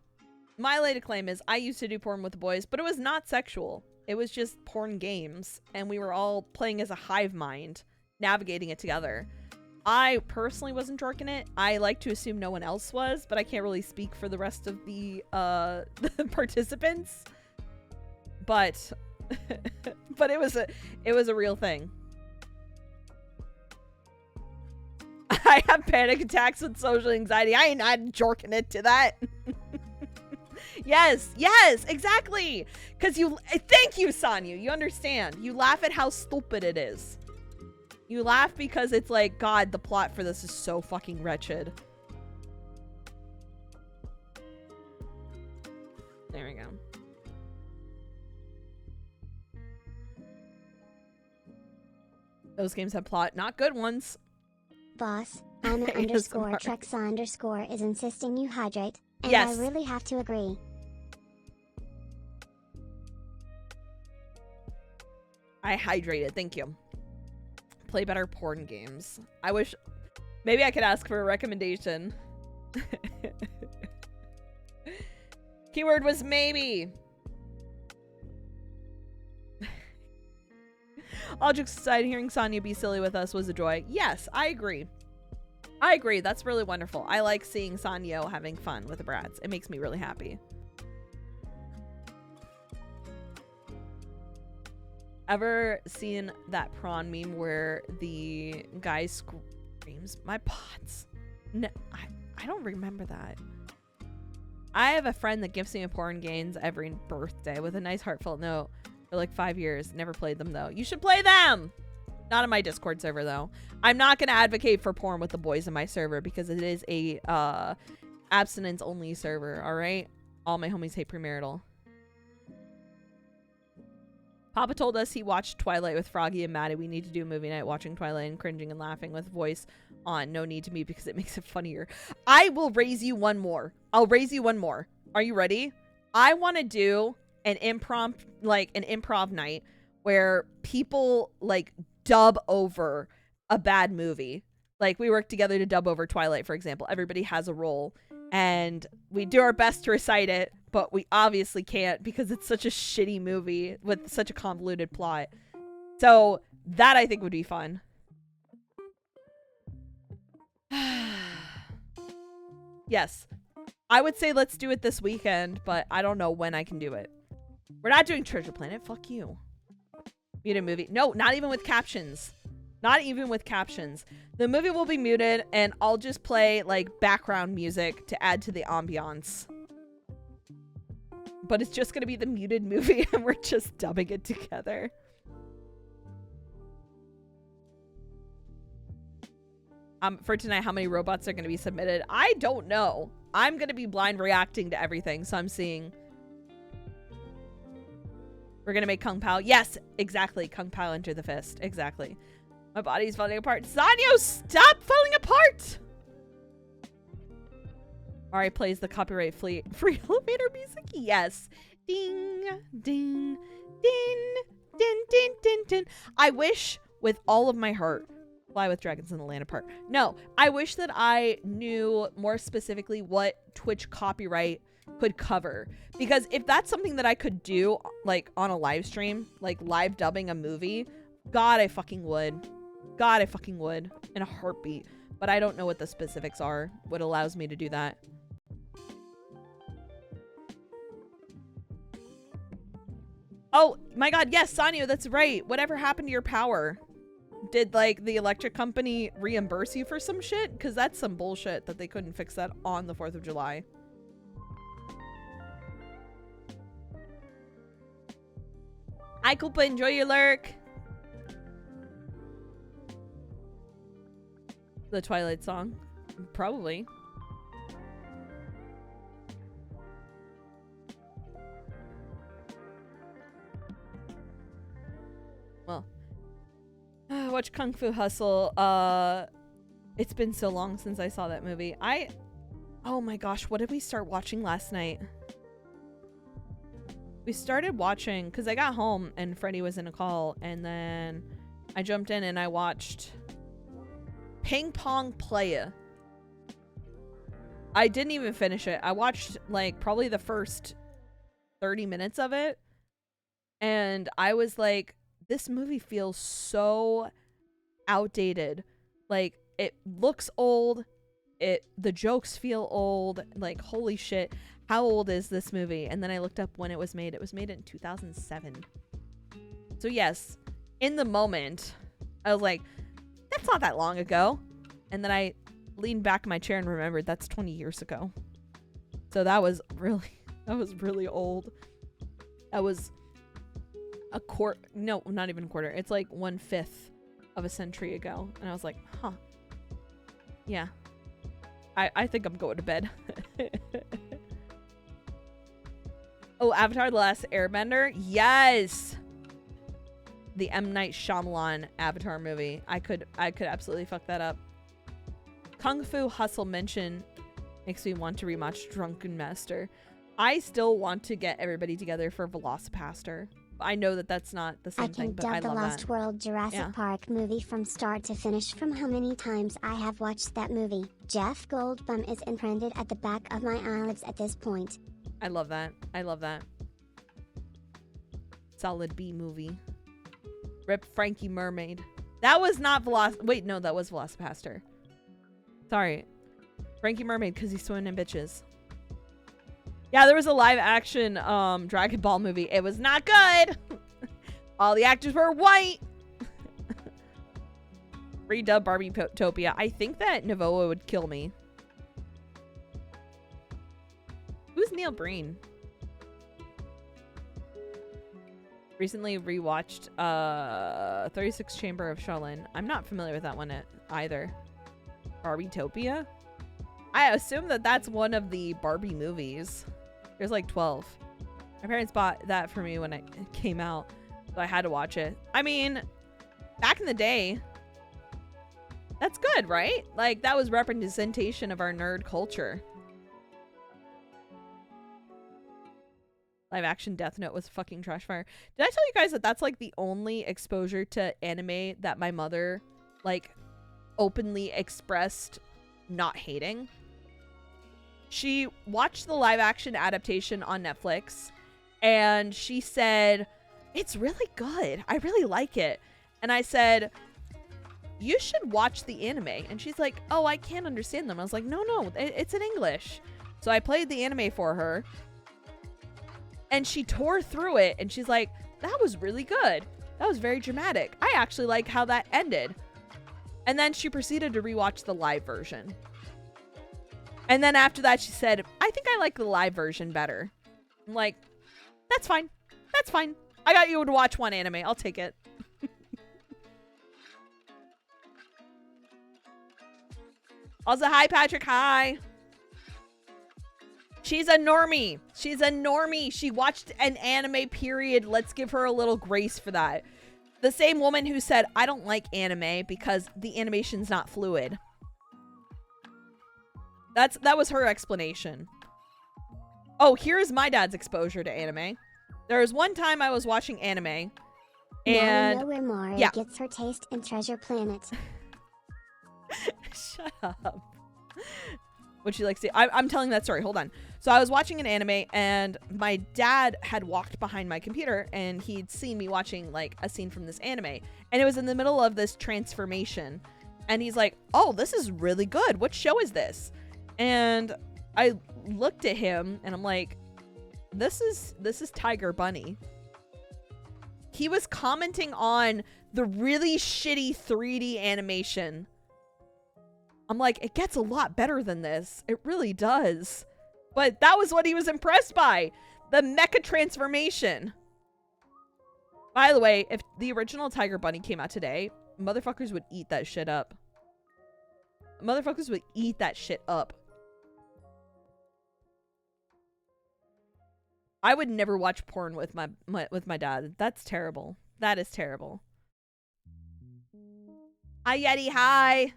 my latest claim is I used to do porn with the boys, but it was not sexual. It was just porn games, and we were all playing as a hive mind, navigating it together. I personally wasn't jerking it. I like to assume no one else was, but I can't really speak for the rest of the participants. But but it was a real thing. I have panic attacks with social anxiety. I ain't not jerking it to that. Yes, exactly. Because thank you, Sanyu. You understand. You laugh at how stupid it is. You laugh because it's like, God, the plot for this is so fucking wretched. There we go. Those games have plot, not good ones. Boss, Anna underscore Trexa underscore is insisting you hydrate, and yes. I really have to agree. I hydrated, thank you. Play better porn games. I wish, maybe I could ask for a recommendation. Keyword was maybe. All jokes aside, hearing Sonya be silly with us was a joy. Yes, I agree. I agree. That's really wonderful. I like seeing Sanyo having fun with the brats. It makes me really happy. Ever seen that prawn meme where the guy screams, "My pots"? No, I don't remember that. I have a friend that gifts me a porn games every birthday with a nice heartfelt note for like 5 years. Never played them though. You should play them! Not in my Discord server though. I'm not going to advocate for porn with the boys in my server because it is a abstinence only server, alright? All my homies hate premarital. Papa told us he watched Twilight with Froggy and Maddie. We need to do a movie night watching Twilight and cringing and laughing with voice on. No need to me because it makes it funnier. I will raise you one more. I'll raise you one more. Are you ready? I want to do an improv night where people like dub over a bad movie. Like we work together to dub over Twilight, for example. Everybody has a role and we do our best to recite it, but we obviously can't because it's such a shitty movie with such a convoluted plot. So that I think would be fun. Yes. I would say let's do it this weekend, but I don't know when I can do it. We're not doing Treasure Planet. Fuck you. Muted movie. No, not even with captions. Not even with captions. The movie will be muted, and I'll just play, like, background music to add to the ambiance. But it's just gonna be the muted movie, and we're just dubbing it together. For tonight, how many robots are gonna be submitted? I don't know. I'm gonna be blind reacting to everything, so I'm seeing... We're gonna make Kung Pao. Yes, exactly. Kung Pao enter the fist. Exactly. My body's falling apart. Sanyo, stop falling apart! Mari plays the copyright free elevator music. Yes. Ding, ding, ding, ding, ding, ding, ding. I wish with all of my heart, Fly with Dragons in the Land Apart. No, I wish that I knew more specifically what Twitch copyright could cover, because if that's something that I could do, like on a live stream, like live dubbing a movie, God, I fucking would. God, I fucking would in a heartbeat. But I don't know what the specifics are, what allows me to do that. Oh my God, yes, Sanyo, that's right. Whatever happened to your power? Did like the electric company reimburse you for some shit? Because that's some bullshit that they couldn't fix that on the 4th of July. Hi, Koopa, enjoy your lurk. The Twilight song. Probably. Well. Watch Kung Fu Hustle. It's been so long since I saw that movie. Oh my gosh, what did we start watching last night? We started watching, because I got home and Freddie was in a call, and then I jumped in and I watched Ping Pong Playa. I didn't even finish it. I watched like probably the first 30 minutes of it, and I was like, this movie feels so outdated. Like, it looks old. The jokes feel old. Like, holy shit. How old is this movie? And then I looked up when it was made. It was made in 2007. So yes, in the moment, I was like, that's not that long ago. And then I leaned back in my chair and remembered that's 20 years ago. So that was really old. That was a quarter. No, not even a quarter. It's like 1/5 of a century ago. And I was like, huh. Yeah. I think I'm going to bed. Oh, Avatar: The Last Airbender? Yes! The M. Night Shyamalan Avatar movie. I could absolutely fuck that up. Kung Fu Hustle mention makes me want to rewatch Drunken Master. I still want to get everybody together for Velocipaster. I know that that's not the same thing, but I love that. I can dub the Lost World Jurassic Park movie from start to finish from how many times I have watched that movie. Jeff Goldblum is imprinted at the back of my eyelids at this point. I love that. I love that. Solid B movie. Rip Frankie Mermaid. That was not Wait, no, that was Velocipaster. Sorry. Frankie Mermaid, because he's swimming in bitches. Yeah, there was a live action Dragon Ball movie. It was not good. All the actors were white. Redub Barbie-topia. I think that Navoa would kill me. Who's Neil Breen? Recently rewatched 36 Chamber of Shaolin. I'm not familiar with that one either. Barbie-topia? I assume that that's one of the Barbie movies. There's like 12. My parents bought that for me when it came out, so I had to watch it. I mean, back in the day, that's good, right? Like, that was representation of our nerd culture. Live action Death Note was fucking trash fire. Did I tell you guys that that's like the only exposure to anime that my mother like openly expressed not hating? She watched the live action adaptation on Netflix and she said, it's really good. I really like it. And I said, you should watch the anime. And she's like, oh, I can't understand them. I was like, no, it's in English. So I played the anime for her. And she tore through it and she's like, that was really good. That was very dramatic. I actually like how that ended. And then she proceeded to rewatch the live version. And then after that, she said, I think I like the live version better. I'm like, that's fine. That's fine. I got you to watch one anime. I'll take it. Also, hi, Patrick. Hi. She's a normie. She's a normie. She watched an anime, period. Let's give her a little grace for that. The same woman who said, I don't like anime because the animation's not fluid. That was her explanation. Oh, here's my dad's exposure to anime. There was one time I was watching anime, and now we know where Mari yeah. gets her taste in Treasure Planet. Shut up. Would she like to see? I'm telling that story. Hold on. So I was watching an anime, and my dad had walked behind my computer, and he'd seen me watching like a scene from this anime, and it was in the middle of this transformation, and he's like, "Oh, this is really good. What show is this?" And I looked at him, and I'm like, This is Tiger Bunny. He was commenting on the really shitty 3D animation. I'm like, it gets a lot better than this. It really does. But that was what he was impressed by. The mecha transformation. By the way, if the original Tiger Bunny came out today, motherfuckers would eat that shit up. Motherfuckers would eat that shit up. I would never watch porn with my dad. That's terrible. That is terrible. Hi, Yeti. Hi.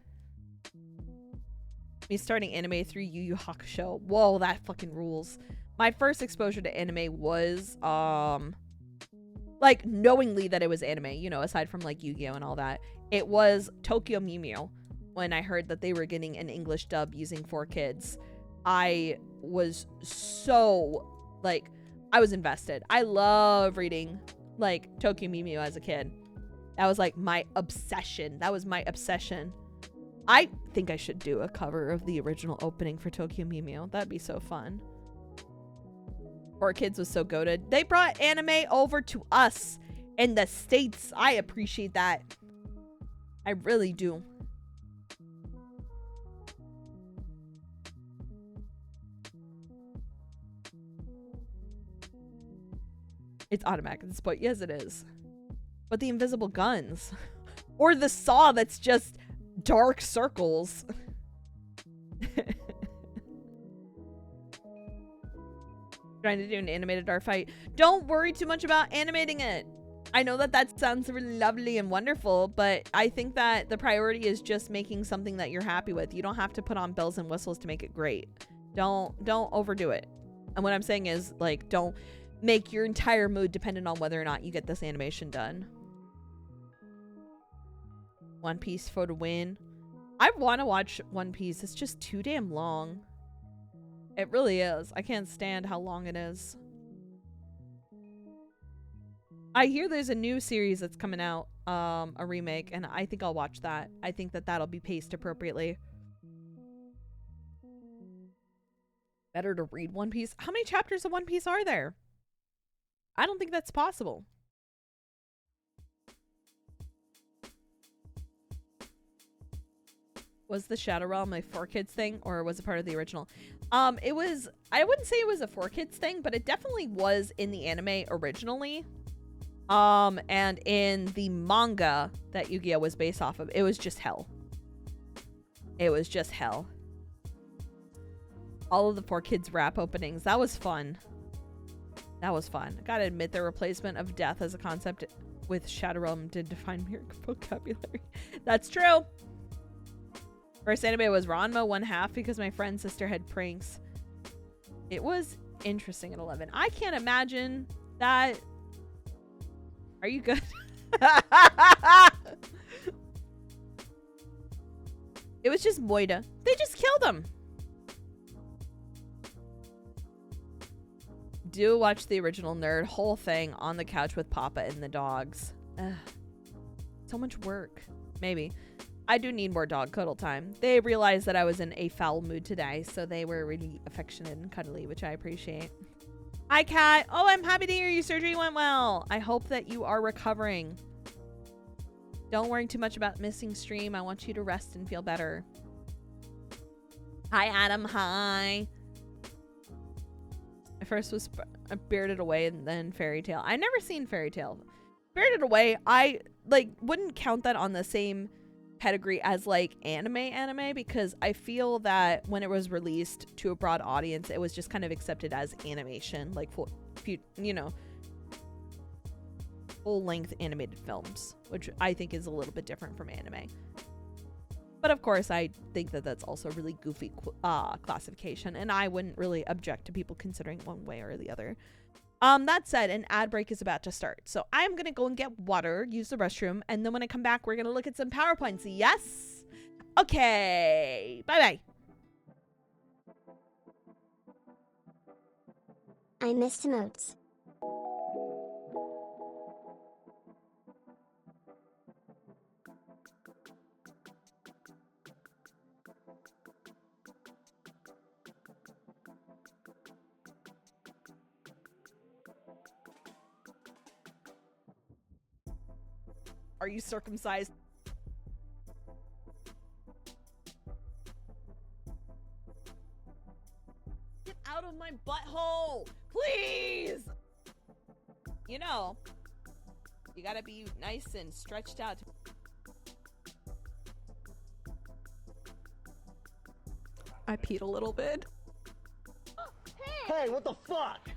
Me starting anime through Yu Yu Hakusho. Whoa, that fucking rules. My first exposure to anime was, like, knowingly that it was anime, you know, aside from, like, Yu-Gi-Oh! And all that. It was Tokyo Mew Mew. When I heard that they were getting an English dub using 4Kids, I was so, like, I was invested. I love reading, like, Tokyo Mew Mew as a kid. That was, like, my obsession. That was my obsession. I think I should do a cover of the original opening for Tokyo Mew Mew. That'd be so fun. 4Kids was so goated. They brought anime over to us in the States. I appreciate that. I really do. It's automatic at this point. Yes, it is. But the invisible guns. Or the saw that's just dark circles. Trying to do an animated art fight. Don't worry too much about animating it. I know that that sounds really lovely and wonderful, but I think that the priority is just making something that you're happy with. You don't have to put on bells and whistles to make it great. Don't overdo it. And what I'm saying is, like, don't make your entire mood dependent on whether or not you get this animation done. One Piece for the win. I want to watch One Piece. It's just too damn long. It really is. I can't stand how long it is. I hear there's a new series that's coming out, a remake, and I think I'll watch that. I think that that'll be paced appropriately. Better to read One Piece. How many chapters of One Piece are there? I don't think that's possible. Was the Shadow Realm a 4Kids thing, or was it part of the original? It was, I wouldn't say it was a 4Kids thing, but it definitely was in the anime originally. And in the manga that Yu-Gi-Oh! Was based off of, it was just hell. It was just hell. All of the 4Kids rap openings. That was fun. That was fun. I gotta admit, the replacement of death as a concept with Shadow Realm did define mere vocabulary. That's true. First anime was Ranma 1/2 because my friend's sister had pranks. It was interesting at 11. I can't imagine that. Are you good? It was just Moida. They just killed him. Do watch the original Nerd whole thing on the couch with Papa and the dogs. Ugh. So much work. Maybe. I do need more dog cuddle time. They realized that I was in a foul mood today, so they were really affectionate and cuddly, which I appreciate. Hi, Kat. Oh, I'm happy to hear your surgery went well. I hope that you are recovering. Don't worry too much about missing stream. I want you to rest and feel better. Hi, Adam. Hi. I first was Spirited Away and then Fairy Tale. I never seen Fairy Tale. Spirited Away, I like wouldn't count that on the same pedigree as like anime because I feel that when it was released to a broad audience, it was just kind of accepted as animation, like full, you know, full-length animated films, which I think is a little bit different from anime. But of course, I think that that's also a really goofy classification, and I wouldn't really object to people considering one way or the other. That said, an ad break is about to start, so I'm gonna go and get water, use the restroom, and then when I come back, we're gonna look at some PowerPoints. Yes? Okay. Bye-bye. I missed emotes. Are you circumcised? Get out of my butthole, please. You know, you gotta be nice and stretched out. I peed a little bit. Hey, what the fuck?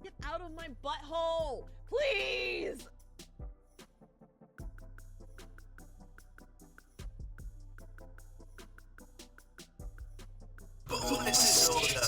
Get out of my butthole, please. Bonus soda.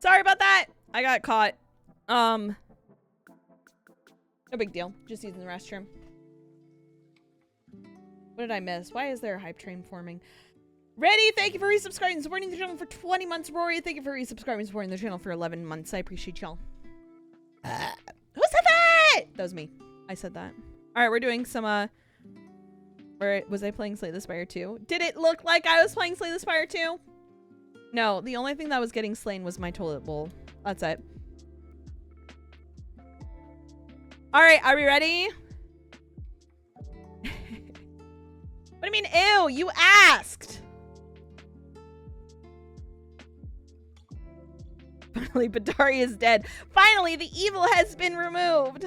Sorry about that. I got caught. No big deal. Just using the restroom. What did I miss? Why is there a hype train forming? Ready, thank you for resubscribing and supporting the channel for 20 months. Rory, thank you for resubscribing and supporting the channel for 11 months. I appreciate y'all. Who said that? That was me. I said that. All right, we're doing some, or was I playing Slay the Spire 2? Did it look like I was playing Slay the Spire 2? No, the only thing that was getting slain was my toilet bowl. That's it. All right, are we ready? What do you mean, ew? You asked. Finally, Badari is dead. Finally, the evil has been removed.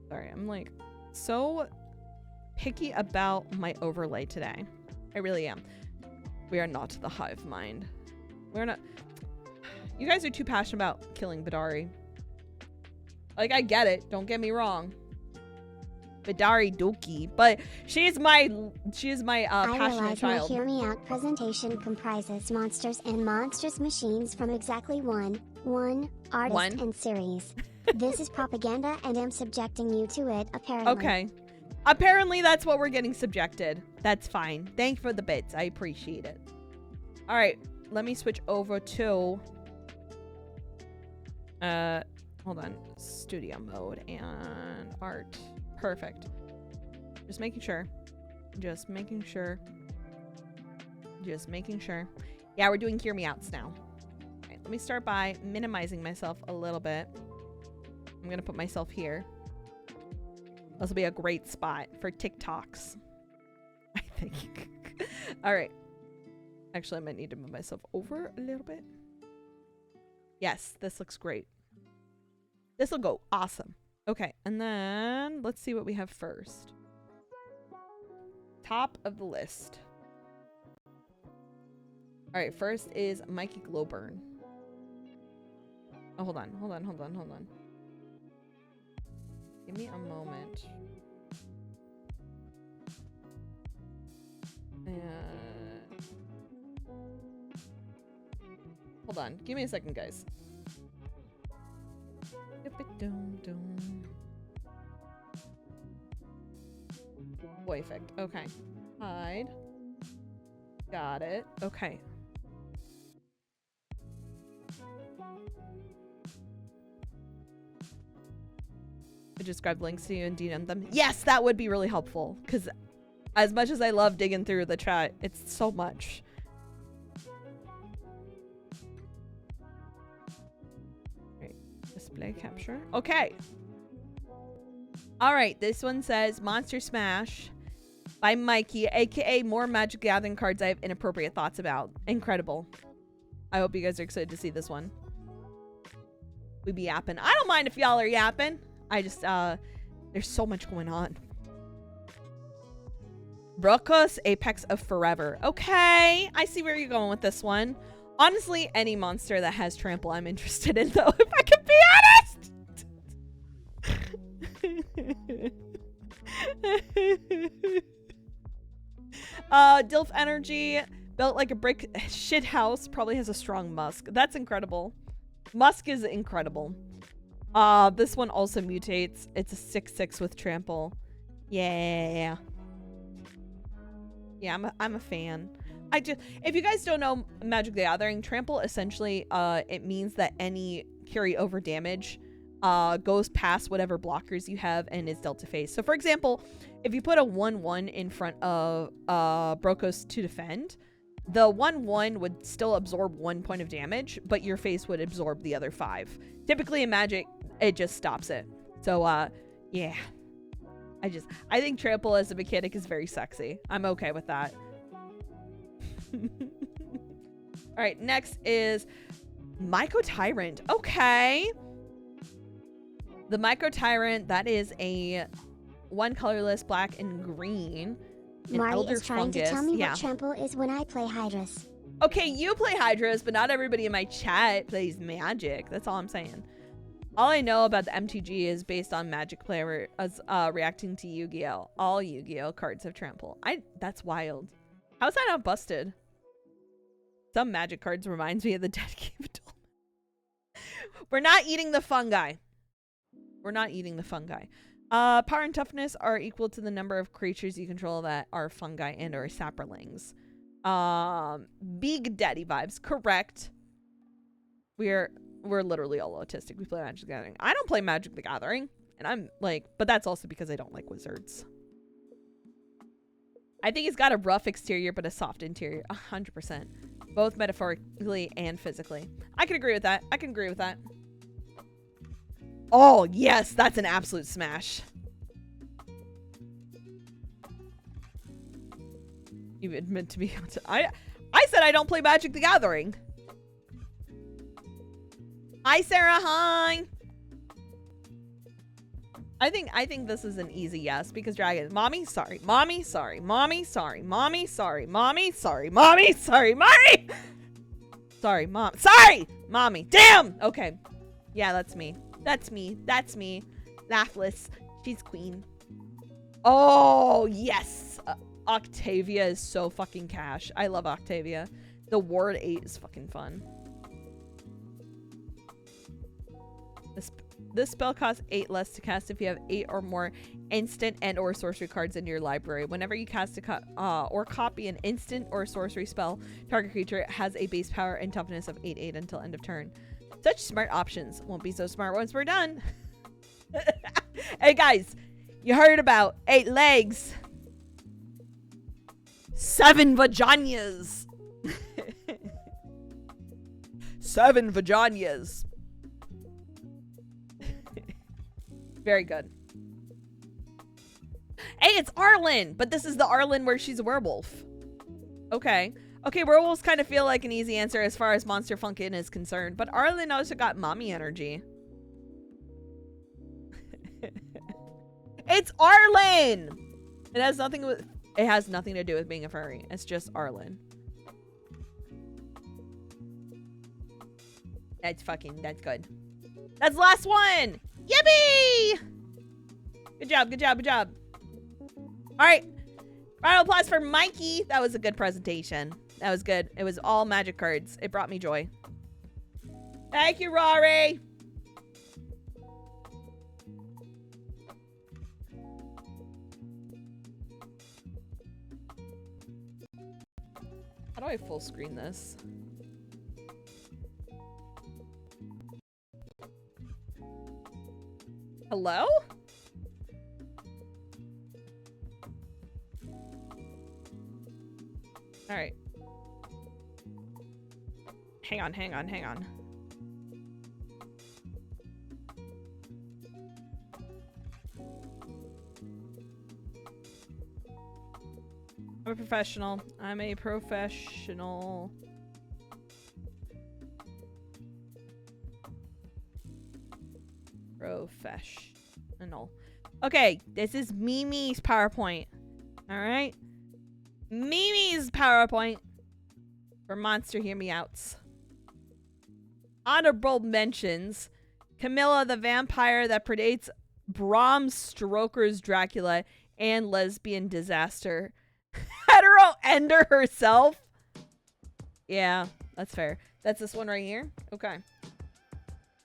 Sorry, I'm like so picky about my overlay today. I really am. We are not the hive mind. We're not. You guys are too passionate about killing Badari. Like, I get it. Don't get me wrong. Badari Doki, but she's my passionate child. My Hear Me Out presentation comprises monsters and monstrous machines from exactly one artist and series. This is propaganda and I'm subjecting you to it, apparently. Okay. Apparently that's what we're getting subjected. That's fine. Thank you for the bits. I appreciate it. All right. Let me switch over to hold on. Studio mode and art. Perfect. Just making sure. Just making sure. Just making sure. Yeah, we're doing Hear Me Outs now. All right, let me start by minimizing myself a little bit. I'm gonna put myself here. This will be a great spot for TikToks, I think. All right. Actually, I might need to move myself over a little bit. Yes, this looks great. This will go awesome. Okay, and then let's see what we have first. Top of the list. All right, first is Mikey Glowburn. Oh, hold on. Give me a moment. Hold on. Give me a second, guys. Boy effect. Okay. Hide. Got it. Okay. I just grabbed links to you and DM them. Yes, that would be really helpful. Because as much as I love digging through the chat, it's so much. Right. Display capture. Okay. All right. This one says Monster Smash by Mikey, aka more Magic the Gathering cards I have inappropriate thoughts about. Incredible. I hope you guys are excited to see this one. We be yapping. I don't mind if y'all are yapping. I just, there's so much going on. Brokos, Apex of Forever. Okay, I see where you're going with this one. Honestly, any monster that has trample I'm interested in, though, if I can be honest. Dilf Energy, built like a brick shit house, probably has a strong musk. That's incredible. Musk is incredible. This one also mutates. It's a 6/6 with trample. Yeah. Yeah, I'm a fan. If you guys don't know Magic the Gathering, trample essentially it means that any carryover damage goes past whatever blockers you have and is dealt to face. So for example, if you put a 1/1 in front of Brokos to defend, the 1/1 would still absorb 1 point of damage, but your face would absorb the other 5. Typically in Magic, it just stops it. So yeah. I think trample as a mechanic is very sexy. I'm okay with that. All right, next is Myco Tyrant. Okay. The Myco Tyrant, that is a 1 colorless, black and green. Mari is trying to tell me what trample is when I play Hydras. Okay, you play Hydras, but not everybody in my chat plays Magic. That's all I'm saying. All I know about the MTG is based on Magic player reacting to Yu-Gi-Oh! All Yu-Gi-Oh! Cards have trample. That's wild. How is that not busted? Some Magic cards reminds me of the Dead Cave. We're not eating the fungi. We're not eating the fungi. Power and toughness are equal to the number of creatures you control that are fungi and or saprolings. Big Daddy vibes. Correct. We're literally all autistic. We play Magic the Gathering. I don't play Magic the Gathering. And I'm like, but that's also because I don't like wizards. I think it's got a rough exterior, but a soft interior. 100%. Both metaphorically and physically. I can agree with that. I can agree with that. Oh, yes. That's an absolute smash. You admit to me. I said I don't play Magic the Gathering. Hi, Sarah. Hi. I think this is an easy yes because dragon. Mommy, sorry. Mommy, sorry. Mommy, sorry. Mommy, sorry. Mommy, sorry. Mommy, sorry. Mommy. Sorry, mom. Sorry, mommy. Damn. Okay. Yeah, that's me. That's me. That's me. Laughless. She's queen. Oh, yes. Octavia is so fucking cash. I love Octavia. The Ward 8 is fucking fun. This spell costs 8 less to cast if you have 8 or more instant and or sorcery cards in your library. Whenever you cast or copy an instant or sorcery spell, target creature has a base power and toughness of 8/8 until end of turn. Such smart options. Won't be so smart once we're done. Hey guys, you heard about 8 legs. 7 vaginas. 7 vaginas. Very good. Hey, it's Arlen, but this is the Arlen where she's a werewolf. Okay. Okay, werewolves kind of feel like an easy answer as far as Monster Funkin' is concerned, but Arlen also got mommy energy. It's Arlen! It has nothing to do with being a furry. It's just Arlen. That's good. That's the last one! Yippee! Good job, good job, good job. All right. Round of applause for Mikey. That was a good presentation. That was good. It was all magic cards. It brought me joy. Thank you, Rory. How do I full screen this? Hello? All right. Hang on. I'm a professional. Professional. Okay, this is Mimi's PowerPoint. All right. Mimi's PowerPoint for Monster Hear Me Outs. Honorable mentions: Camilla the vampire that predates Bram Stoker's Dracula and lesbian disaster. Hetero ender herself. Yeah, that's fair. That's this one right here. Okay.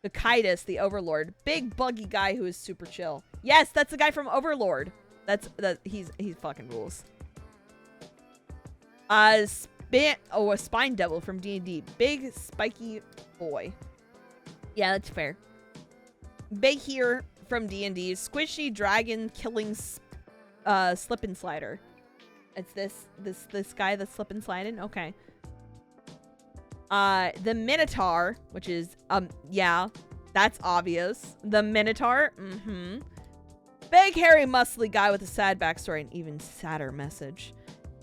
The Kaitis, the Overlord. Big buggy guy who is super chill. Yes, that's the guy from Overlord. He's fucking rules. A spine devil from D&D. Big spiky boy. Yeah, that's fair. Big here from D&D. Squishy dragon killing slip and slider. It's this guy that's slip and sliding. Okay. The Minotaur, which is yeah, that's obvious. The Minotaur. Big hairy muscly guy with a sad backstory and even sadder message.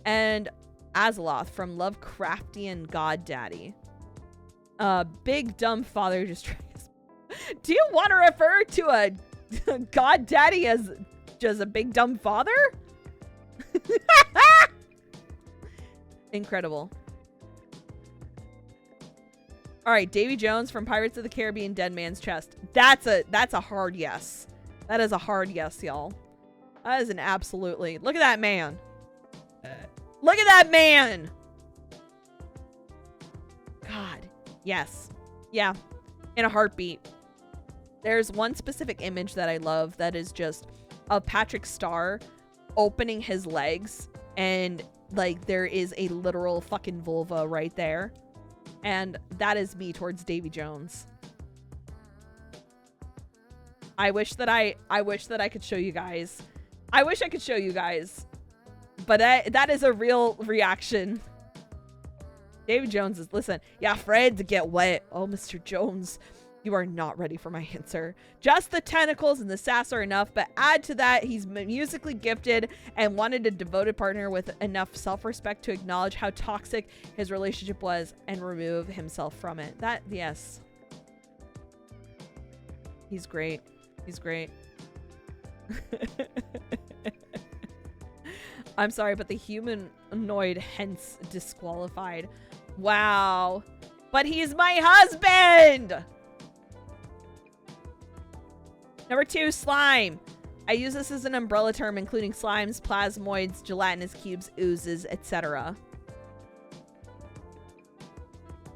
And Azeloth from Lovecraftian God Daddy. Big dumb father just do you want to refer to a God Daddy as just a big dumb father? Incredible. All right, Davy Jones from Pirates of the Caribbean, Dead Man's Chest. That's a hard yes. That is a hard yes, y'all. That is an absolutely. Look at that man. Look at that man. God. Yes. Yeah. In a heartbeat. There's one specific image that I love that is just of Patrick Star opening his legs, and like there is a literal fucking vulva right there. And that is me towards Davy Jones. I wish that I could show you guys. I wish I could show you guys. But that is a real reaction. Davy Jones is, listen, yeah, afraid to get wet. Oh, Mr. Jones, you are not ready for my answer. Just the tentacles and the sass are enough, but add to that, he's musically gifted and wanted a devoted partner with enough self-respect to acknowledge how toxic his relationship was and remove himself from it. That, yes. He's great. He's great. I'm sorry, but the humanoid hence disqualified. Wow. But he's my husband! Number 2, slime. I use this as an umbrella term, including slimes, plasmoids, gelatinous cubes, oozes, etc.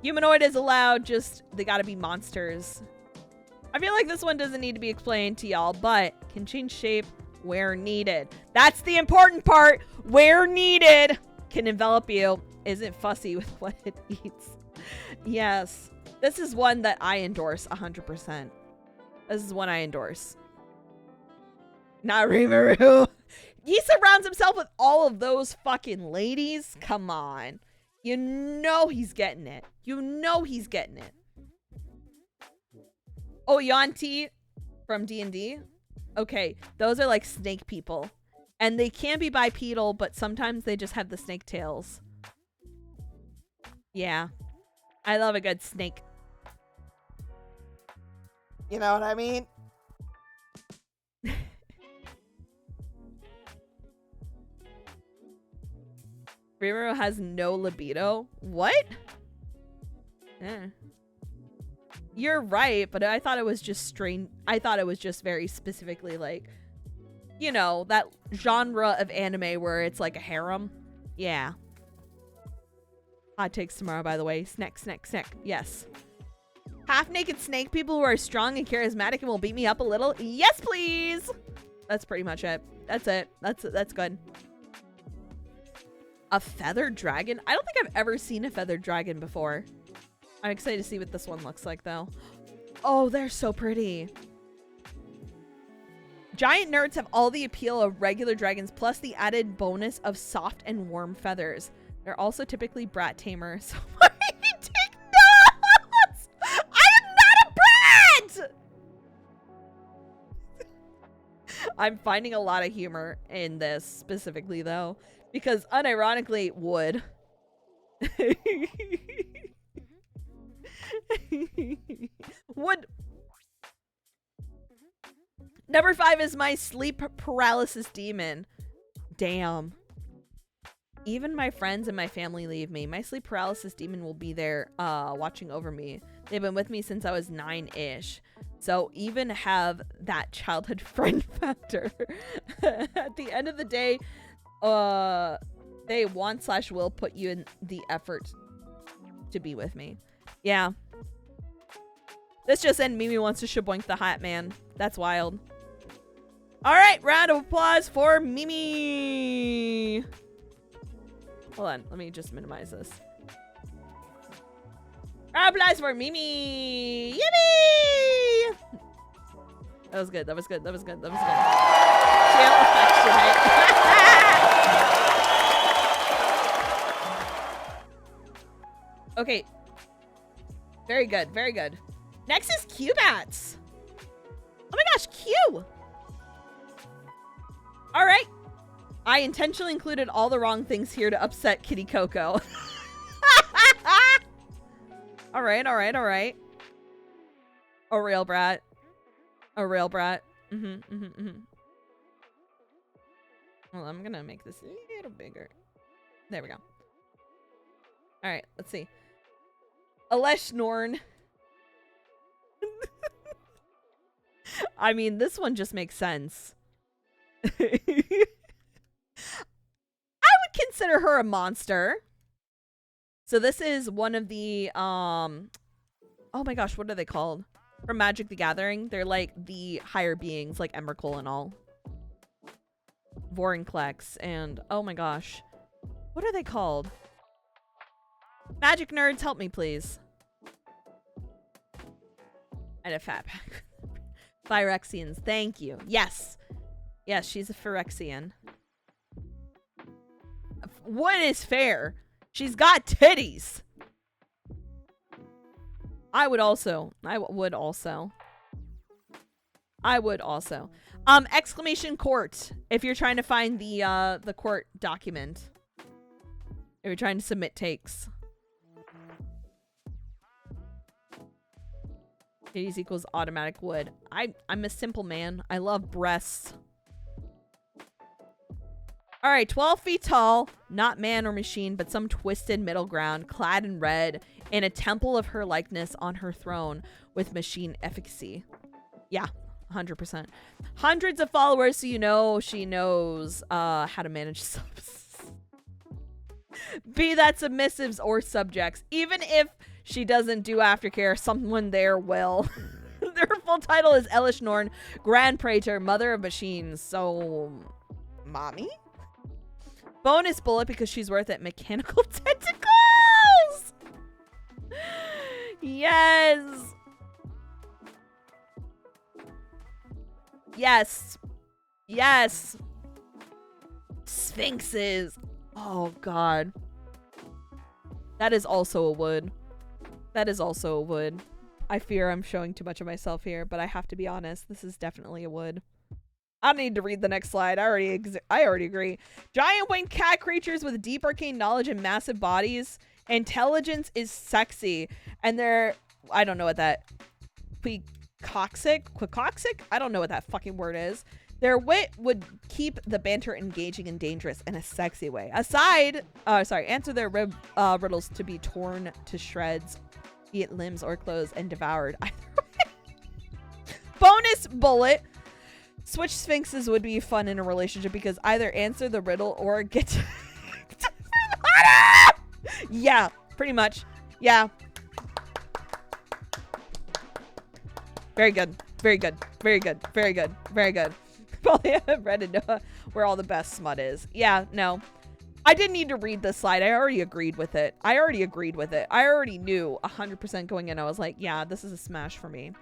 Humanoid is allowed, just they gotta be monsters. I feel like this one doesn't need to be explained to y'all, but can change shape where needed. That's the important part. Where needed. Can envelop you. Isn't fussy with what it eats. Yes. This is one that I endorse 100%. This is one I endorse. Not Rimuru. He surrounds himself with all of those fucking ladies. Come on. You know he's getting it. You know he's getting it. Oh, Yanti from D&D. Okay, those are like snake people. And they can be bipedal, but sometimes they just have the snake tails. Yeah. I love a good snake. You know what I mean? Rimuru has no libido. What? You're right, but I thought it was just strange. I thought it was just very specifically like, you know, that genre of anime where it's like a harem. Yeah. Hot takes tomorrow, by the way. Snack, snack, snack. Yes. Half-naked snake people who are strong and charismatic and will beat me up a little. Yes, please. That's pretty much it. That's it. That's good. A feathered dragon? I don't think I've ever seen a feathered dragon before. I'm excited to see what this one looks like, though. Oh, they're so pretty. Giant nerds have all the appeal of regular dragons, plus the added bonus of soft and warm feathers. They're also typically brat tamer, so why did you take notes? I am not a brat! I'm finding a lot of humor in this specifically, though, because unironically, would. Would. Number 5 is my sleep paralysis demon. Damn. Even my friends and my family leave me. My sleep paralysis demon will be there watching over me. They've been with me since I was 9-ish. So even have that childhood friend factor. At the end of the day, they want/will put you in the effort to be with me. Yeah. This just in, Mimi wants to shaboink the hat man. That's wild. All right, round of applause for Mimi. Hold on, let me just minimize this. Round of applause for Mimi. Yippee! That was good. That was good. That was good. That was good. Okay. Very good. Very good. Next is Q-Bats. Oh my gosh, Q! All right. I intentionally included all the wrong things here to upset Kitty Coco. All right, all right, all right. A real brat. A real brat. Well, I'm gonna make this a little bigger. There we go. All right, let's see. Norn. I mean, this one just makes sense. I would consider her a monster. So this is one of the oh my gosh, what are they called? From Magic the Gathering. They're like the higher beings, like Emrakul and all. Vorinclex and oh my gosh. What are they called? Magic nerds, help me please. And a fat pack. Phyrexians, thank you. Yes. Yes, she's a Phyrexian. What is fair? She's got titties. I would also. Exclamation court. If you're trying to find the court document. If you're trying to submit takes. Titties equals automatic wood. I'm a simple man. I love breasts. All right, 12 feet tall, not man or machine, but some twisted middle ground, clad in red, in a temple of her likeness on her throne with machine efficacy. Yeah, 100%. Hundreds of followers, so you know she knows how to manage subs. Be that submissives or subjects. Even if she doesn't do aftercare, someone there will. Their full title is Elish Norn, Grand Praetor, Mother of Machines. So, mommy? Bonus bullet because she's worth it. Mechanical tentacles! Yes! Yes! Yes! Sphinxes! Oh, God. That is also a wood. That is also a wood. I fear I'm showing too much of myself here, but I have to be honest. This is definitely a wood. I don't need to read the next slide. I already agree. Giant winged cat creatures with deep arcane knowledge and massive bodies. Intelligence is sexy. And they're... I don't know what that... Quickoxic? I don't know what that fucking word is. Their wit would keep the banter engaging and dangerous in a sexy way. Answer their riddles to be torn to shreds, be it limbs or clothes, and devoured either way. Bonus bullet. Switch sphinxes would be fun in a relationship because either answer the riddle or get to yeah, pretty much. Yeah. Very good. Very good. Very good. Very good. Very good. Probably have read and know where all the best smut is. Yeah, no. I didn't need to read this slide. I already agreed with it. I already knew 100% going in. I was like, yeah, this is a smash for me.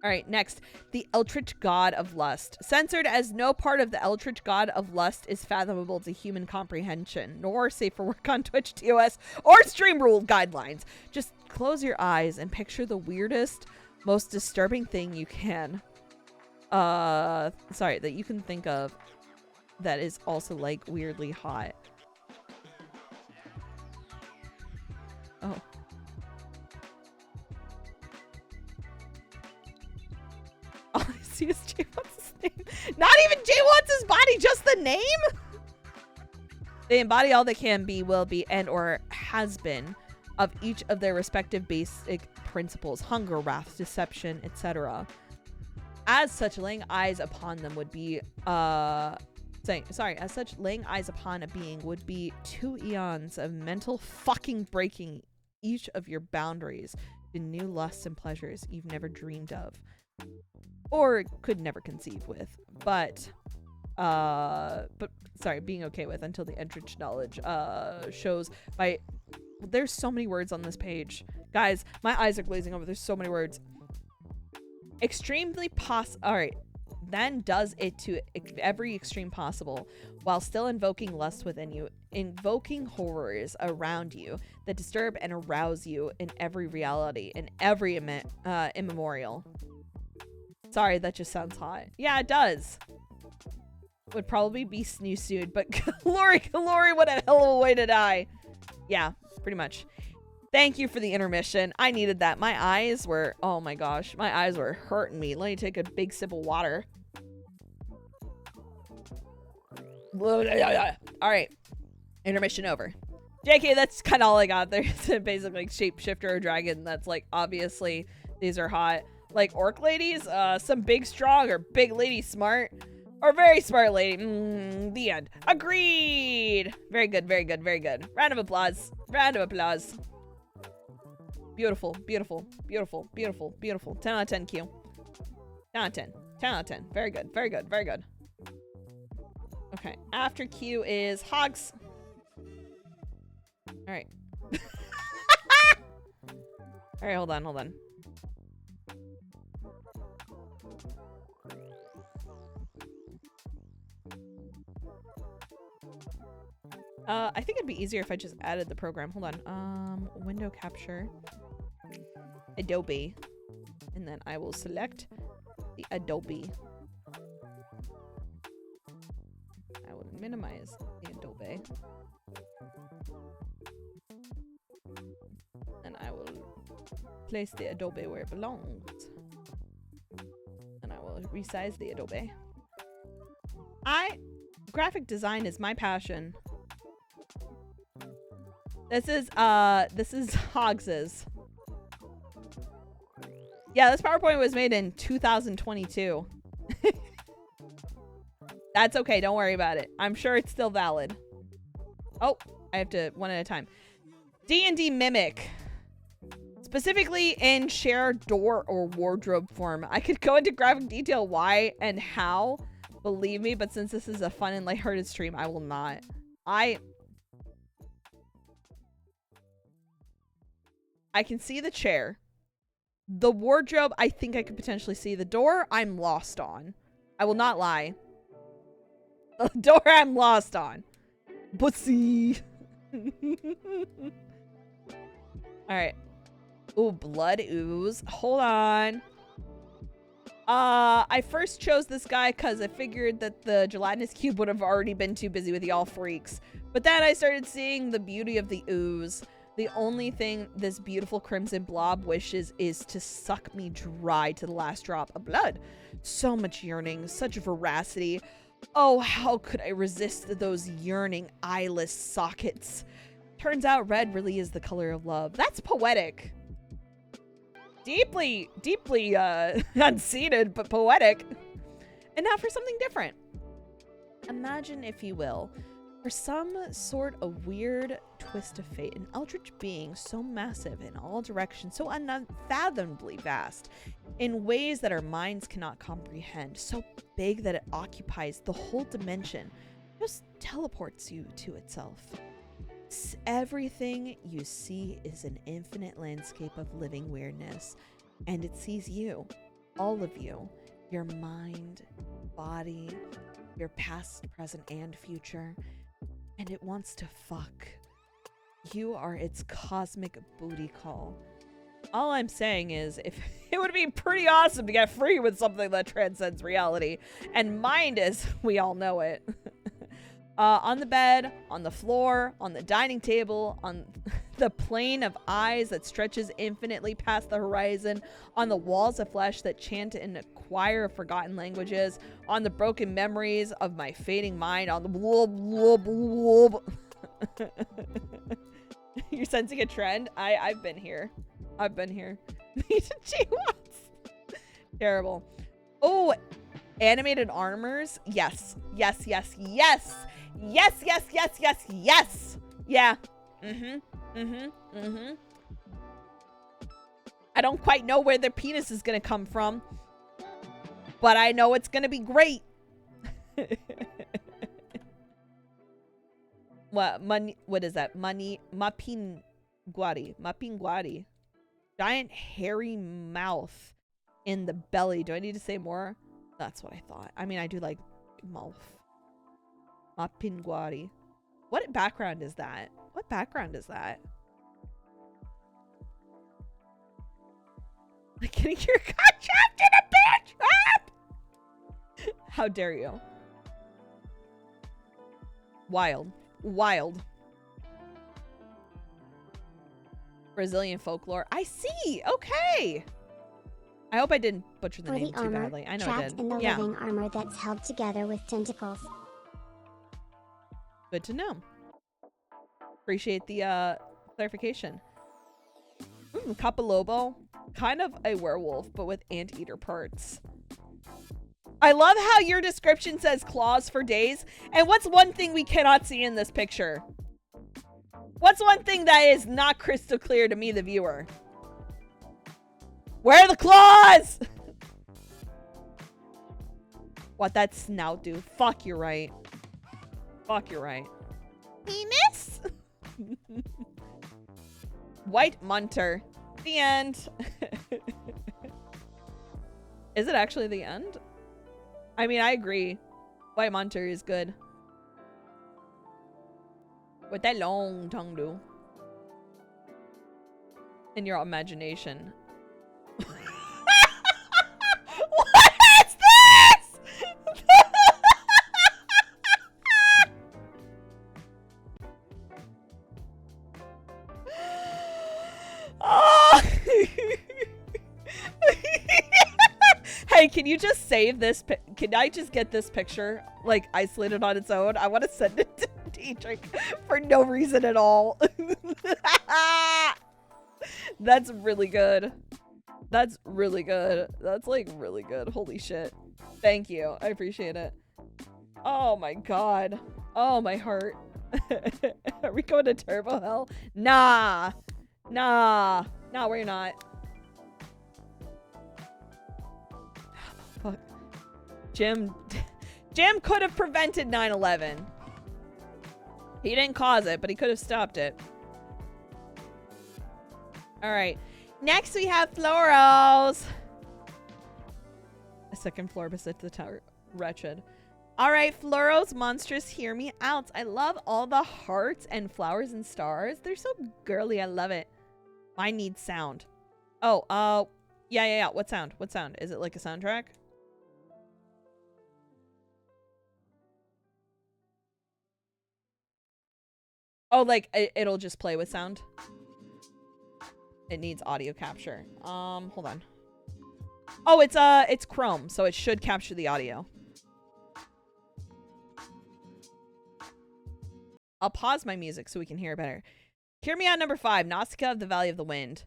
All right, next. The Eldritch God of Lust. Censored as no part of the Eldritch God of Lust is fathomable to human comprehension, nor safe for work on Twitch, TOS, or stream rule guidelines. Just close your eyes and picture the weirdest, most disturbing thing you can. That you can think of that is also, like, weirdly hot. Oh. All I see is Jay wants his name. Not even Jay wants his body, just the name? They embody all they can be, will be, and or has been of each of their respective basic principles. Hunger, wrath, deception, etc. As such, laying eyes upon them would be, as such, laying eyes upon a being would be 2 eons of mental fucking breaking each of your boundaries to new lusts and pleasures you've never dreamed of. Or could never conceive with, being okay with until the entrance knowledge shows by. There's so many words on this page, guys. My eyes are glazing over. There's so many words. Extremely all right, then does it to every extreme possible, while still invoking lust within you, invoking horrors around you that disturb and arouse you in every reality, in every immemorial. Sorry, that just sounds hot. Yeah, it does. Would probably be snoo-sued, but glory, what a hell of a way to die. Yeah, pretty much. Thank you for the intermission. I needed that. My eyes were, oh my gosh, my eyes were hurting me. Let me take a big sip of water. All right, intermission over. JK, that's kind of all I got there. It's basically shapeshifter or dragon. That's like, obviously, these are hot. Like orc ladies, some big strong or big lady smart or very smart lady. The end. Agreed. Very good, very good, very good. Round of applause. Round of applause. Beautiful, beautiful, beautiful, beautiful, beautiful. 10 out of 10 Q. 10 out of 10. 10 out of 10. Very good, very good, very good. Okay, after Q is hogs. All right. All right, hold on, hold on. I think it'd be easier if I just added the program. Hold on. Window capture. Adobe. And then I will select the Adobe. I will minimize the Adobe. And I will place the Adobe where it belongs. And I will resize the Adobe. Graphic design is my passion. This is Hogs's. Yeah, this PowerPoint was made in 2022. That's okay, don't worry about it. I'm sure it's still valid. Oh, I have to one at a time. D&D Mimic. Specifically in share door or wardrobe form. I could go into graphic detail why and how, believe me, but since this is a fun and lighthearted stream, I will not. I can see the chair. The wardrobe, I think I could potentially see. The door, I'm lost on. I will not lie. The door, I'm lost on. Pussy. Alright. Ooh, blood ooze. Hold on. I first chose this guy because I figured that the gelatinous cube would have already been too busy with y'all freaks. But then I started seeing the beauty of the ooze. The only thing this beautiful crimson blob wishes is to suck me dry to the last drop of blood. So much yearning, such veracity. Oh, how could I resist those yearning eyeless sockets? Turns out red really is the color of love. That's poetic. Deeply unseated, but poetic. And now for something different. Imagine, if you will, for some sort of weird twist of fate, an eldritch being so massive in all directions, so unfathomably vast, in ways that our minds cannot comprehend, so big that it occupies the whole dimension, just teleports you to itself. Everything you see is an infinite landscape of living weirdness, and it sees you, all of you, your mind, body, your past, present, and future, and it wants to fuck. You are its cosmic booty call. All I'm saying is, if it would be pretty awesome to get free with something that transcends reality, and mind as we all know it. On the bed, on the floor, on the dining table, on the plane of eyes that stretches infinitely past the horizon, on the walls of flesh that chant in a choir of forgotten languages, on the broken memories of my fading mind, on the blub, blub, blub. You're sensing a trend? I've been here. I've been here. Terrible. Oh, animated armors? Yes. Yes, yes, yes. Yes, yes, yes, yes, yes. Yeah. I don't quite know where their penis is gonna come from, but I know it's gonna be great. What is that? Mapinguari. Giant hairy mouth in the belly. Do I need to say more? That's what I thought. I mean, I do like mouth. Mapinguari. What background is that? What background is that? Like getting your cut trapped in a bear trap! How dare you? Wild. Wild. Brazilian folklore. I see. Okay. I hope I didn't butcher the name too badly. I know I did. In the living armor that's held together with tentacles. Good to know. Appreciate the clarification. Capolobo, kind of a werewolf, but with anteater parts. I love how your description says claws for days. And what's one thing we cannot see in this picture? What's one thing that is not crystal clear to me, the viewer? Where are the claws? What that snout do? Fuck, you're right. Fuck, you're right. Penis? White Munter. The end. Is it actually the end? I mean, I agree. White Munter is good. What that long tongue do? In your imagination. What is this? Oh. Hey, can you just save this? Can I just get this picture, like, isolated on its own? I want to send it to Dietrich for no reason at all. That's really good. That's really good. That's, like, really good. Holy shit. Thank you. I appreciate it. Oh, my God. Oh, my heart. Are we going to Turbo Hell? Nah. Nah. Nah, we're not. Fuck. Jim could have prevented 9/11. He didn't cause it, but he could have stopped it. All right. Next we have Floros. A second floor beside the tower. Wretched. All right, Floros Monstrous, hear me out. I love all the hearts and flowers and stars. They're so girly. I love it. Mine needs sound. Oh, yeah. What sound? What sound? Is it like a soundtrack? Oh, like it'll just play with sound. It needs audio capture. Hold on. Oh, it's Chrome, so it should capture the audio. I'll pause my music so we can hear better. Hear me out, number 5, Nausicaa of the Valley of the Wind.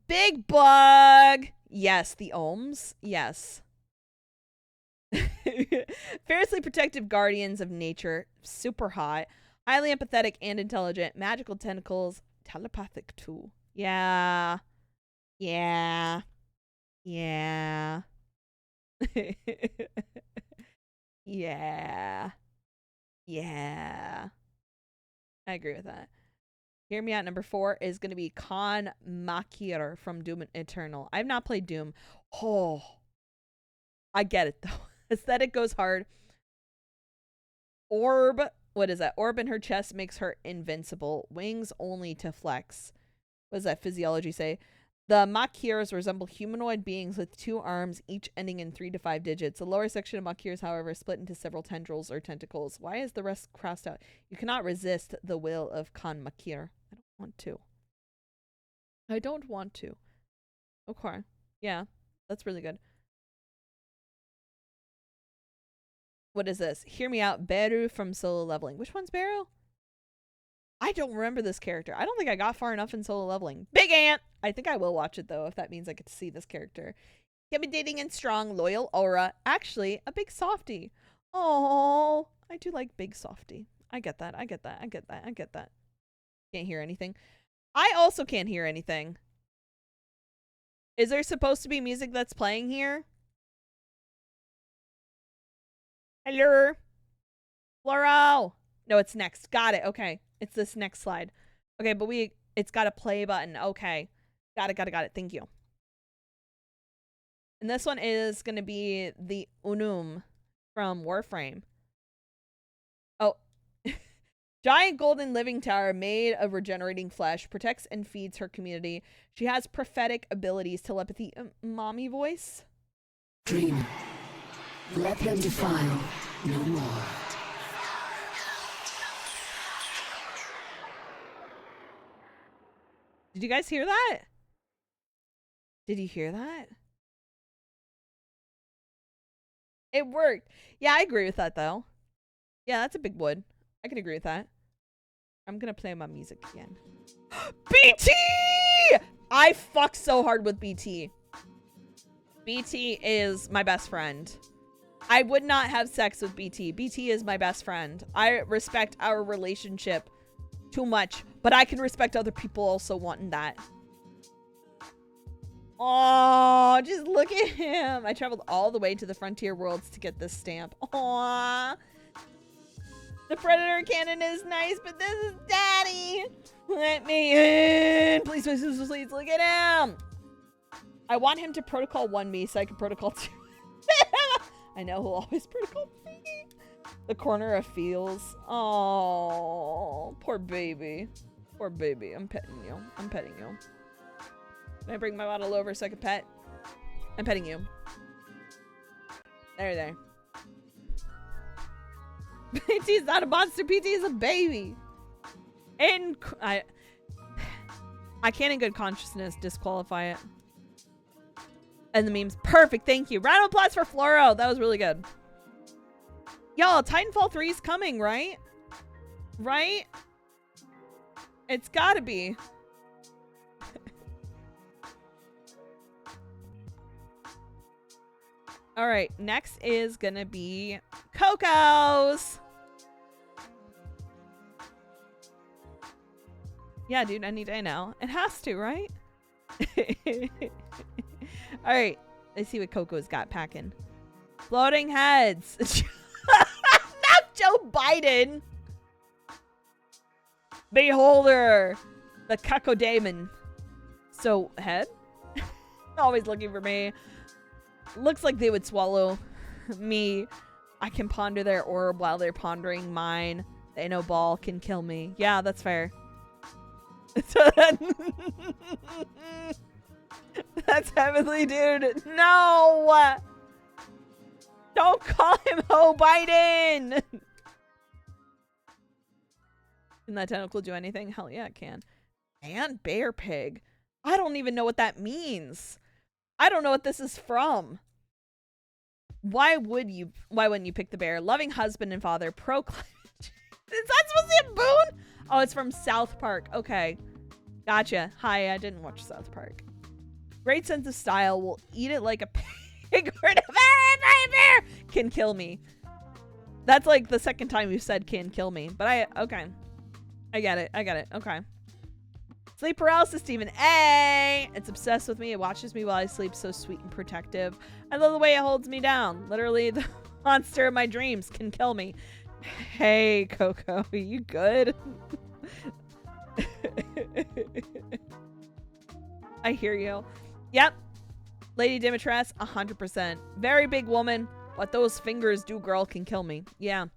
Big Bug! Yes, the Ohms. Yes. Fiercely protective guardians of nature. Super hot. Highly empathetic and intelligent. Magical tentacles. Telepathic too. Yeah. Yeah. Yeah. Yeah. Yeah. I agree with that. Hear me out. Number 4 is going to be Khan Makir from Doom Eternal. I've not played Doom. Oh. I get it, though. Aesthetic goes hard. Orb. What is that? Orb in her chest makes her invincible. Wings only to flex. What does that physiology say? The Makirs resemble humanoid beings with 2 arms, each ending in 3 to 5 digits. The lower section of Makirs, however, is split into several tendrils or tentacles. Why is the rest crossed out? You cannot resist the will of Khan Makir. I don't want to. I don't want to. Okay. Yeah, that's really good. What is this? Hear me out. Beru from Solo Leveling. Which one's Beru? I don't remember this character. I don't think I got far enough in Solo Leveling. Big Ant! I think I will watch it, though, if that means I get to see this character. Intimidating and strong, loyal aura. Actually, a big softie. Oh, I do like big softie. I get that. I get that. I get that. I get that. Can't hear anything. I also can't hear anything. Is there supposed to be music that's playing here? Hello? Floro! No, it's next. Got it. Okay. It's this next slide. Okay, but it's got a play button. Okay. Got it. Thank you. And this one is going to be the Unum from Warframe. Oh. Giant golden living tower made of regenerating flesh. Protects and feeds her community. She has prophetic abilities. Telepathy. Mommy voice? Dream. Let them defile no more. Did you guys hear that? Did you hear that? It worked. Yeah, I agree with that, though. Yeah, that's a big wood. I can agree with that. I'm gonna play my music again. BT! I fucked so hard with BT. BT is my best friend. I would not have sex with BT. BT is my best friend. I respect our relationship too much, but I can respect other people also wanting that. Oh, just look at him. I traveled all the way to the Frontier Worlds to get this stamp. Aww. The Predator cannon is nice, but this is Daddy. Let me in. Please, please, please, please, look at him. I want him to Protocol 1 me so I can Protocol 2. I know he'll always Protocol 3. The corner of feels. Oh, poor baby. Poor baby. I'm petting you. I'm petting you. Can I bring my bottle over so I can pet? I'm petting you. There. PT is not a monster. PT is a baby. And I can't in good consciousness disqualify it. And the meme's perfect. Thank you. Round of applause for Floro. That was really good. Y'all, Titanfall 3 is coming, right? Right? It's gotta be. All right, next is gonna be Coco's. Yeah, dude, any day now. It has to, right? All right, let's see what Coco's got packing. Floating heads. Not Joe Biden. Beholder. The Cacodemon. So, head? Always looking for me. Looks like they would swallow me. I can ponder their orb while they're pondering mine. They know ball can kill me. Yeah, that's fair. That's heavenly, dude. No! Don't call him Ho Biden! Can that tentacle do anything? Hell yeah, it can. And bear pig. I don't even know what that means. I don't know what this is from. Why wouldn't you pick the bear? Loving husband and father. Proclaim. Is that supposed to be a boon? Oh, it's from South Park. Okay. Gotcha. Hi, I didn't watch South Park. Great sense of style. Will eat it like a pig or a bear can kill me. That's like the second time you said can kill me. But okay. I get it. Okay. Sleep paralysis, Steven. Hey! It's obsessed with me. It watches me while I sleep. So sweet and protective. I love the way it holds me down. Literally, the monster of my dreams can kill me. Hey, Coco. Are you good? I hear you. Yep. Lady Dimitress, 100%. Very big woman. What those fingers do, girl, can kill me. Yeah.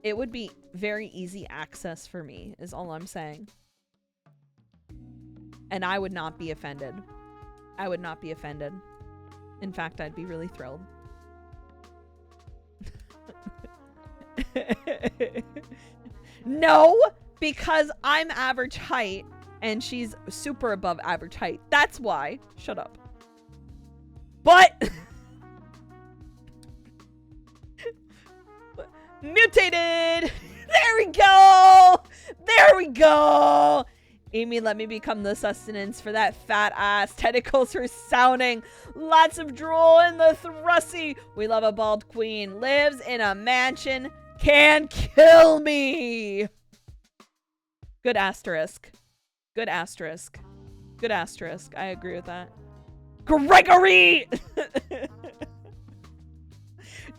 It would be very easy access for me, is all I'm saying. And I would not be offended. I would not be offended. In fact, I'd be really thrilled. No, because I'm average height and she's super above average height. That's why. Shut up. But... mutated! There we go! There we go! Amy, let me become the sustenance for that fat ass. Tentacles are sounding. Lots of drool in the thrusty. We love a bald queen. Lives in a mansion. Can kill me. Good asterisk. Good asterisk. Good asterisk. I agree with that. Gregory!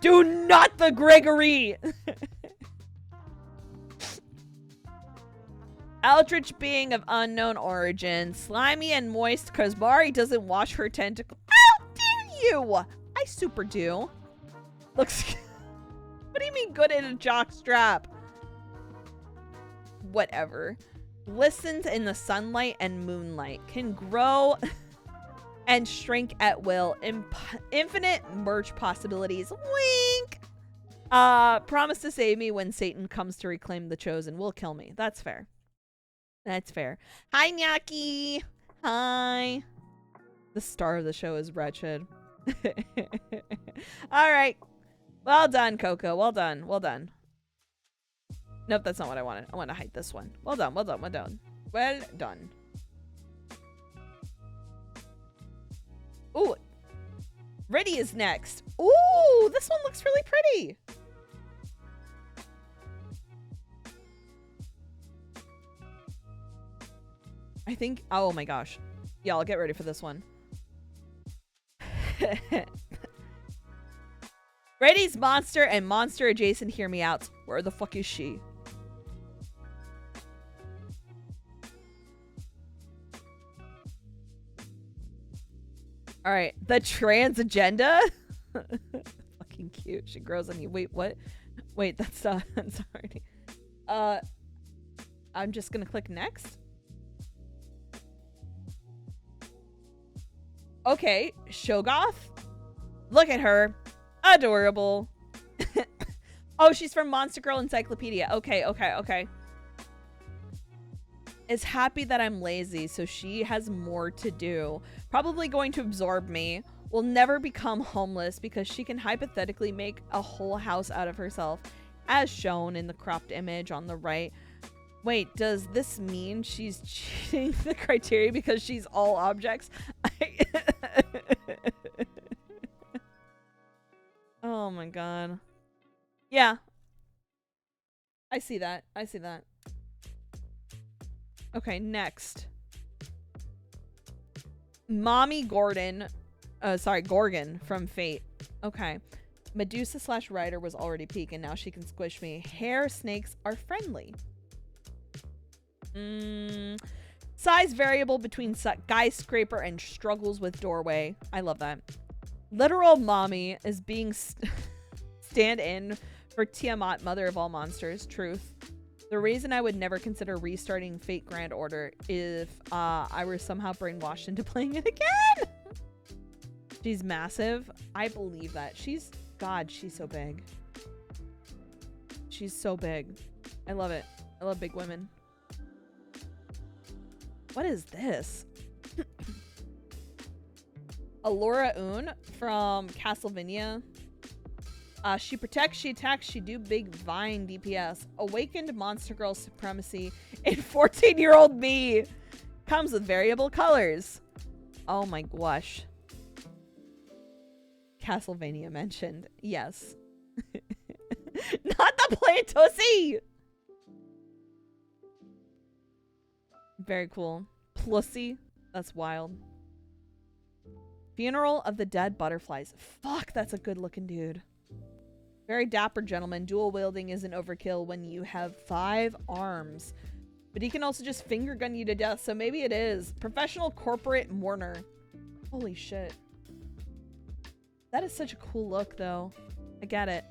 Do not the Gregory! Eldritch being of unknown origin. Slimy and moist because Mari doesn't wash her tentacle. How dare you! I super do. Looks... What do you mean good at a jock strap? Whatever. Glistens in the sunlight and moonlight. Can grow... and shrink at will. Infinite merch possibilities. Wink! Promise to save me when Satan comes to reclaim the chosen. Will kill me. That's fair. That's fair. Hi, Nyaki. Hi. The star of the show is wretched. All right. Well done, Coco. Well done. Well done. Nope, that's not what I wanted. I want to hide this one. Well done, well done, well done. Well done. Ooh. Ready is next. Ooh, this one looks really pretty. I think, oh my gosh. Yeah, I'll get ready for this one. Ready's monster and monster adjacent hear me out. Where the fuck is she? All right, the trans agenda. Fucking cute. She grows on you. Wait, what? Wait, that's not. I'm sorry. I'm just gonna click next. Okay, Shogoth. Look at her. Adorable. Oh, she's from Monster Girl Encyclopedia. Okay, okay, okay. Is happy that I'm lazy, so she has more to do. Probably going to absorb me. Will never become homeless because she can hypothetically make a whole house out of herself, as shown in the cropped image on the right. Wait, does this mean she's cheating the criteria because she's all objects? Oh my god. Yeah. I see that. I see that. Okay, next. Mommy Gordon. Sorry, Gorgon from Fate. Okay. Medusa / Rider was already peak and now she can squish me. Hair snakes are friendly. Size variable between skyscraper and struggles with doorway. I love that. Literal mommy is being stand-in for Tiamat, mother of all monsters. Truth. The reason I would never consider restarting Fate Grand Order if I were somehow brainwashed into playing it again. She's massive. I believe that. God, she's so big. She's so big. I love it. I love big women. What is this? Alora Un from Castlevania. She protects, she attacks, she do big vine DPS. Awakened Monster Girl supremacy in 14-year-old me. Comes with variable colors. Oh my gosh. Castlevania mentioned. Yes. Not the Plantosi! Very cool. Plussy. That's wild. Funeral of the Dead Butterflies. Fuck, that's a good looking dude. Very dapper gentleman. Dual wielding isn't overkill when you have 5 arms. But he can also just finger gun you to death, so maybe it is. Professional corporate mourner. Holy shit. That is such a cool look, though. I get it.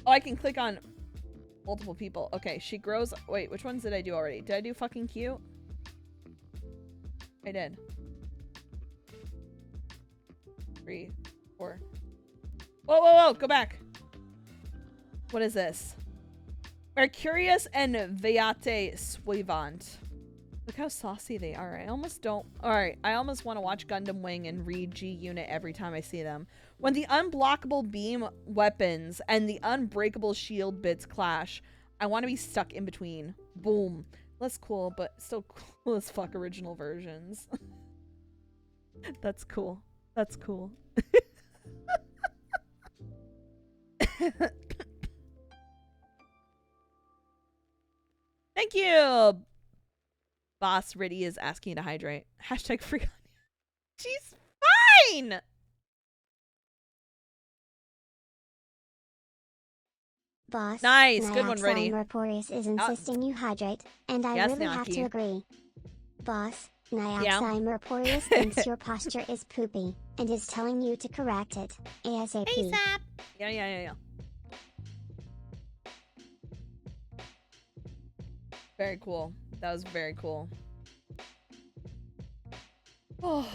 Oh, I can click on multiple people. Okay, she grows. Wait, which ones did I do already? Did I do fucking cute? I did. 3, 4. Whoa, whoa, whoa! Go back. What is this? Mercurius and Veate Suivant. Look how saucy they are. I almost don't. Alright, I almost want to watch Gundam Wing and read G-Unit every time I see them. When the unblockable beam weapons and the unbreakable shield bits clash, I want to be stuck in between. Boom. Less cool, but still cool as fuck original versions. That's cool. That's cool. Thank you. Boss Riddy is asking to hydrate. Hashtag free. She's fine. Boss. Nice. Good one, Riddy. Raporius is insisting you hydrate, and I Yes, really have Naki. to agree. Boss, Nyaxime Raporius thinks your posture is poopy, and is telling you to correct it, ASAP. ASAP. Yeah. Very cool. That was very cool. Oh.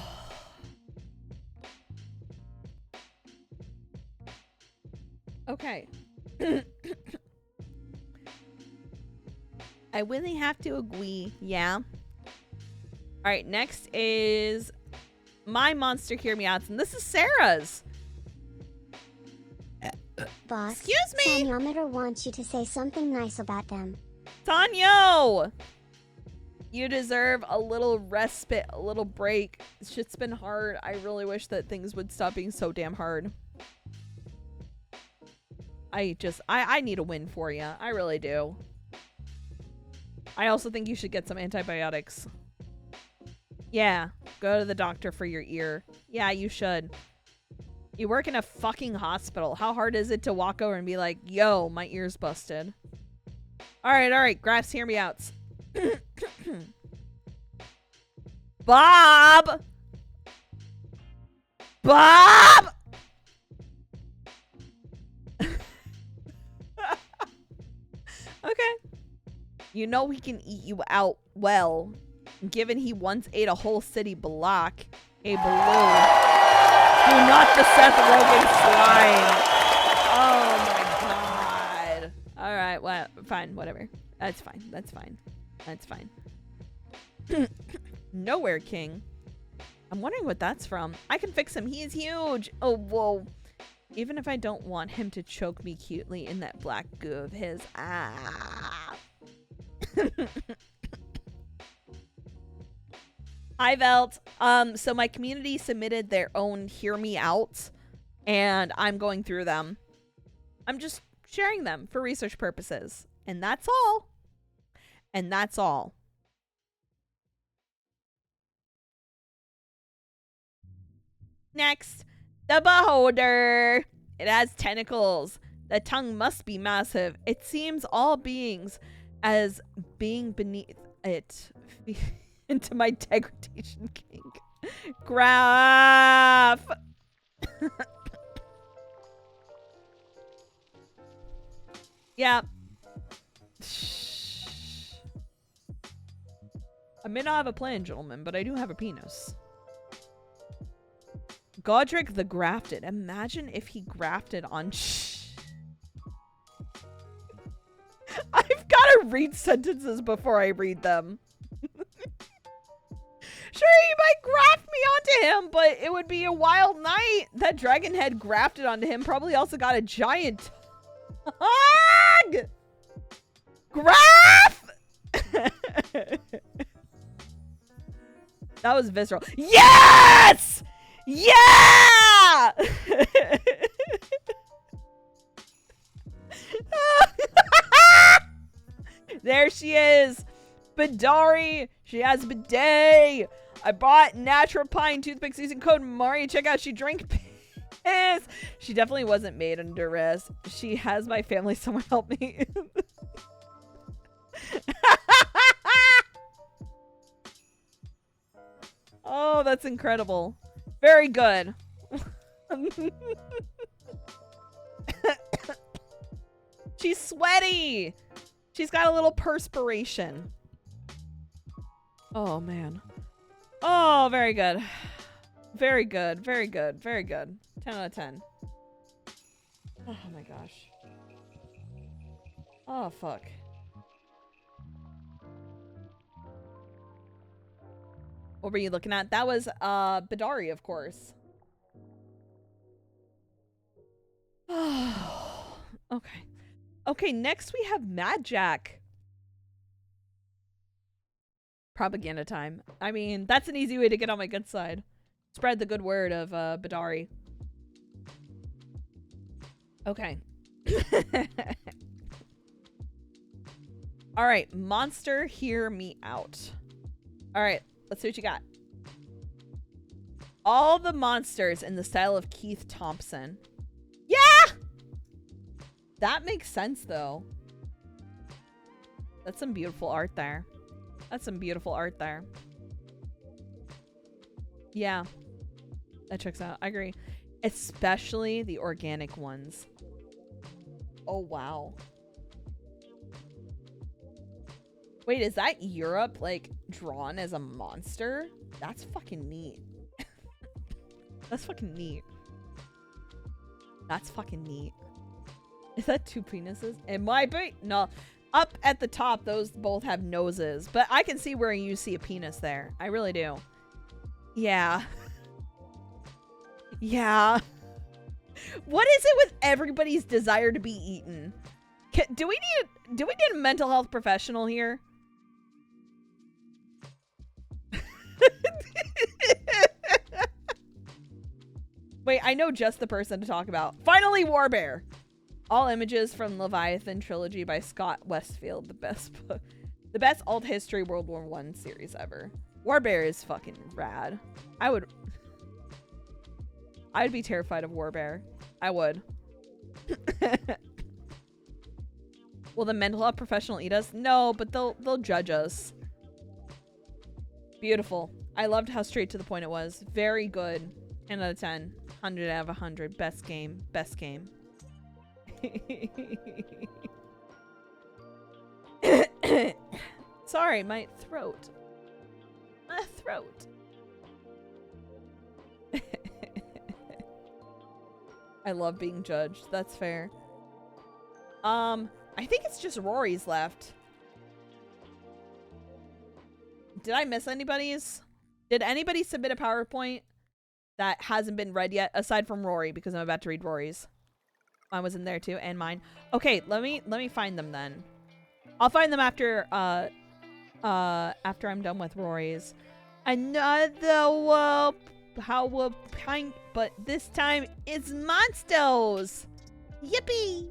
Okay. I really have to agree. Yeah. All right. Next is my monster hear me outs, and this is Sarah's. Boss, Excuse me? Tanyometer wants you to say something nice about them. Tanyo! You deserve a little respite, a little break. Shit's been hard. I really wish that things would stop being so damn hard. I need a win for you. I really do. I also think you should get some antibiotics. Yeah, go to the doctor for your ear. Yeah, you should. You work in a fucking hospital. How hard is it to walk over and be like, yo, my ear's busted? All right. Graphs, hear me out. Bob! Bob! Okay. You know he can eat you out well, given he once ate a whole city block. A balloon. Do not the Seth Rogen slime. Oh my god. Alright, well, fine, whatever. That's fine. That's fine. That's fine. Nowhere King. I'm wondering what that's from. I can fix him. He is huge. Oh, whoa. Even if I don't want him to choke me cutely in that black goo of his. Ah. Hi, Velt. So my community submitted their own Hear Me Out, and I'm going through them. I'm just sharing them for research purposes. And that's all. And that's all. Next, the beholder. It has tentacles. The tongue must be massive. It seems all beings as being beneath it into my degradation kink. Graph. Yeah. I may not have a plan, gentlemen, but I do have a penis. Godric the Grafted. Imagine if he grafted on I've got to read sentences before I read them. Sure, he might graft me onto him, but it would be a wild night. That dragon head grafted onto him probably also got a giant hug! Graph! That was visceral. Yes! Yeah! There she is. Bidari. She has bidet. I bought natural pine toothpicks using code Mari. Check out, she drank piss. She definitely wasn't made under duress. She has my family. Someone help me. Oh, that's incredible. Very good. She's sweaty. She's got a little perspiration. Oh, man. Oh, very good. Very good. Very good. Very good. 10 out of 10. Oh, my gosh. Oh, fuck. What were you looking at? That was Bidari, of course. Okay. Okay, next we have Mad Jack. Propaganda time. I mean, that's an easy way to get on my good side. Spread the good word of Bidari. Okay. All right, monster, hear me out. All right, let's see what you got. All the monsters in the style of Keith Thompson. Yeah! That makes sense, though. That's some beautiful art there. That's some beautiful art there. Yeah. That checks out. I agree. Especially the organic ones. Oh, wow. Wait, is that Europe, like, drawn as a monster? That's fucking neat. That's fucking neat. That's fucking neat. Is that two penises? It might be. No. Up at the top, those both have noses. But I can see where you see a penis there. I really do. Yeah. Yeah. What is it with everybody's desire to be eaten? Do we need a mental health professional here? Wait, I know just the person to talk about. Finally, Warbear. All images from Leviathan trilogy by Scott Westfield. The best alt history World War I series ever. Warbear is fucking rad. I'd be terrified of Warbear. I would. Will the mental health professional eat us? No, but they'll judge us. Beautiful. I loved how straight to the point it was. Very good. 10 out of 10. 100 out of 100. Best game. Best game. Sorry, my throat. My throat. I love being judged. That's fair. I think it's just Rory's left. Did I miss anybody's? Did anybody submit a PowerPoint that hasn't been read yet, aside from Rory, because I'm about to read Rory's? Mine was in there too, and mine. Okay, let me find them then. I'll find them after I'm done with Rory's. Another pint, but this time it's monsters. Yippee!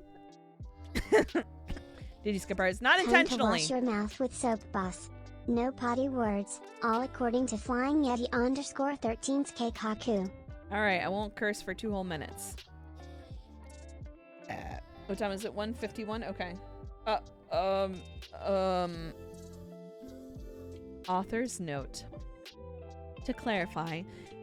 Did you skip ours? Not intentionally. Time to wash your mouth with soap, boss. No potty words, all according to Flying Yeti _13's Keikaku. Alright, I won't curse for 2 whole minutes. What time is it? 1:51? Okay. Author's note. To clarify,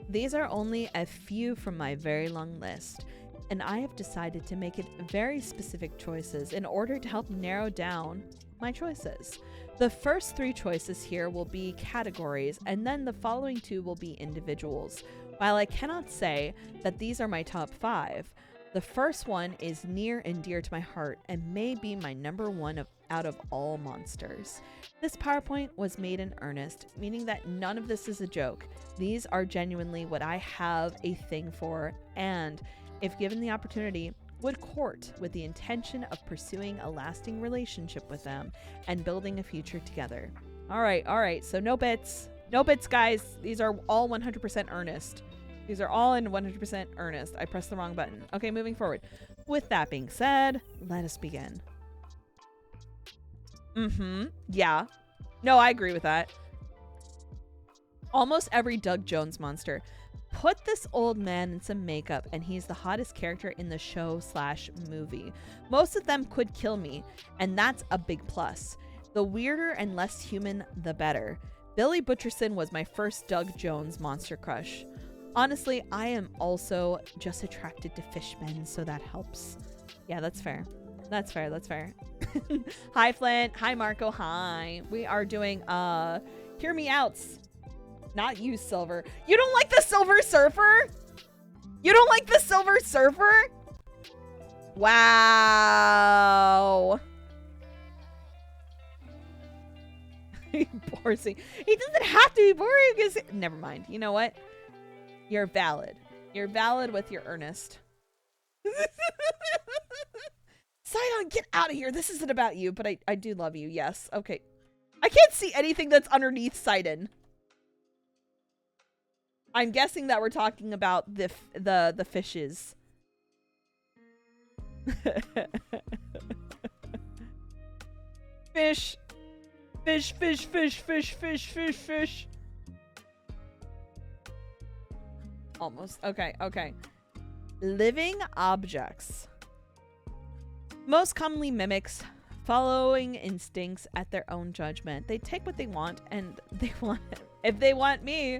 these are only a few from my very long list, and I have decided to make it very specific choices in order to help narrow down my choices. The first 3 choices here will be categories, and then the following 2 will be individuals. While I cannot say that these are my top 5, the first one is near and dear to my heart and may be my number 1 out of all monsters. This PowerPoint was made in earnest, meaning that none of this is a joke. These are genuinely what I have a thing for, and if given the opportunity, would court with the intention of pursuing a lasting relationship with them and building a future together. All right, so no bits, guys. These are all 100% earnest. These are all in 100% earnest. I pressed the wrong button. Okay, moving forward. With that being said, let us begin. Yeah. No, I agree with that. Almost every Doug Jones monster. Put this old man in some makeup and he's the hottest character in the show/movie. Most of them could kill me, and that's a big plus. The weirder and less human, the better. Billy Butcherson was my first Doug Jones monster crush. Honestly, I am also just attracted to fishmen, so that helps. Yeah, that's fair. That's fair. Hi, Flint. Hi, Marco. Hi. We are doing, Hear Me Outs. Not you, Silver. You don't like the Silver Surfer? You don't like the Silver Surfer? Wow. Boring. He doesn't have to be boring. Never mind. You know what? You're valid. You're valid with your earnest. Sidon, get out of here. This isn't about you, but I do love you. Yes. Okay. I can't see anything that's underneath Sidon. I'm guessing that we're talking about the fishes. Fish. Fish. Almost. Okay. Living objects. Most commonly mimics, following instincts at their own judgment. They take what they want and they want it. If they want me...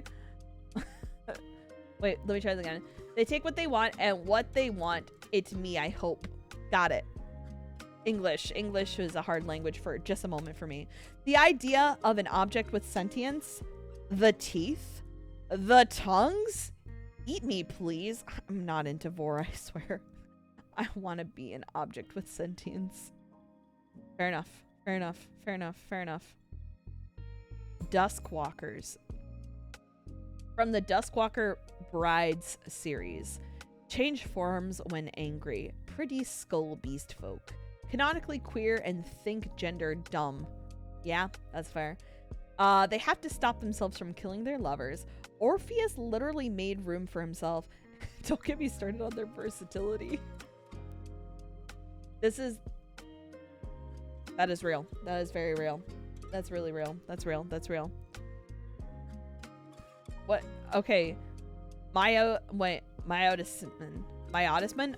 Wait, let me try this again. They take what they want and what they want, it's me, I hope. Got it. English is a hard language for just a moment for me. The idea of an object with sentience, the teeth, the tongues, eat me, please. I'm not into vor, I swear. I want to be an object with sentience. Fair enough. Duskwalkers. From the Duskwalker Brides series. Change forms when angry. Pretty skull beast folk. Canonically queer and think gender dumb. Yeah, that's fair. They have to stop themselves from killing their lovers. Orpheus literally made room for himself. Don't get me started on their versatility. That is real. That is very real. That's really real. That's real. That's real. What? Okay. Myotisman?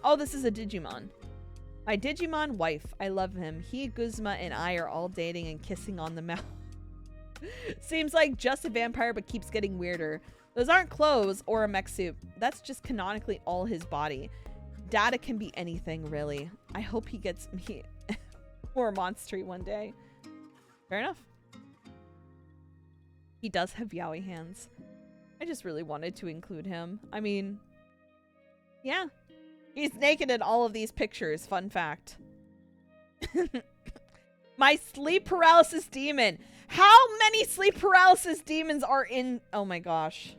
Oh, this is a Digimon. My Digimon wife. I love him. He, Guzma, and I are all dating and kissing on the mouth. Seems like just a vampire, but keeps getting weirder. Those aren't clothes or a mech suit. That's just canonically all his body. Data can be anything, really. I hope he gets me more monstery one day. Fair enough. He does have yaoi hands. I just really wanted to include him. I mean, yeah. He's naked in all of these pictures. Fun fact. My sleep paralysis demon. How many sleep paralysis demons are in? Oh my gosh.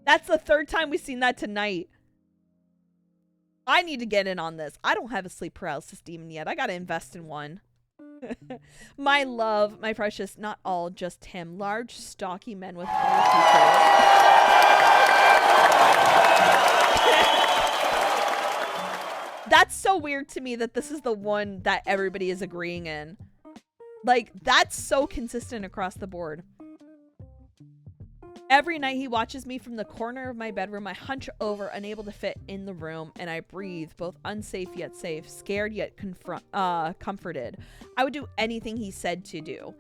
That's the third time we've seen that tonight. I need to get in on this. I don't have a sleep paralysis demon yet. I gotta invest in one. My love, my precious, not all, just him. Large, stocky men with funny features. That's so weird to me that this is the one that everybody is agreeing in. Like, that's so consistent across the board. Every night he watches me from the corner of my bedroom. I hunch over, unable to fit in the room, and I breathe, both unsafe yet safe, scared yet comforted. I would do anything he said to do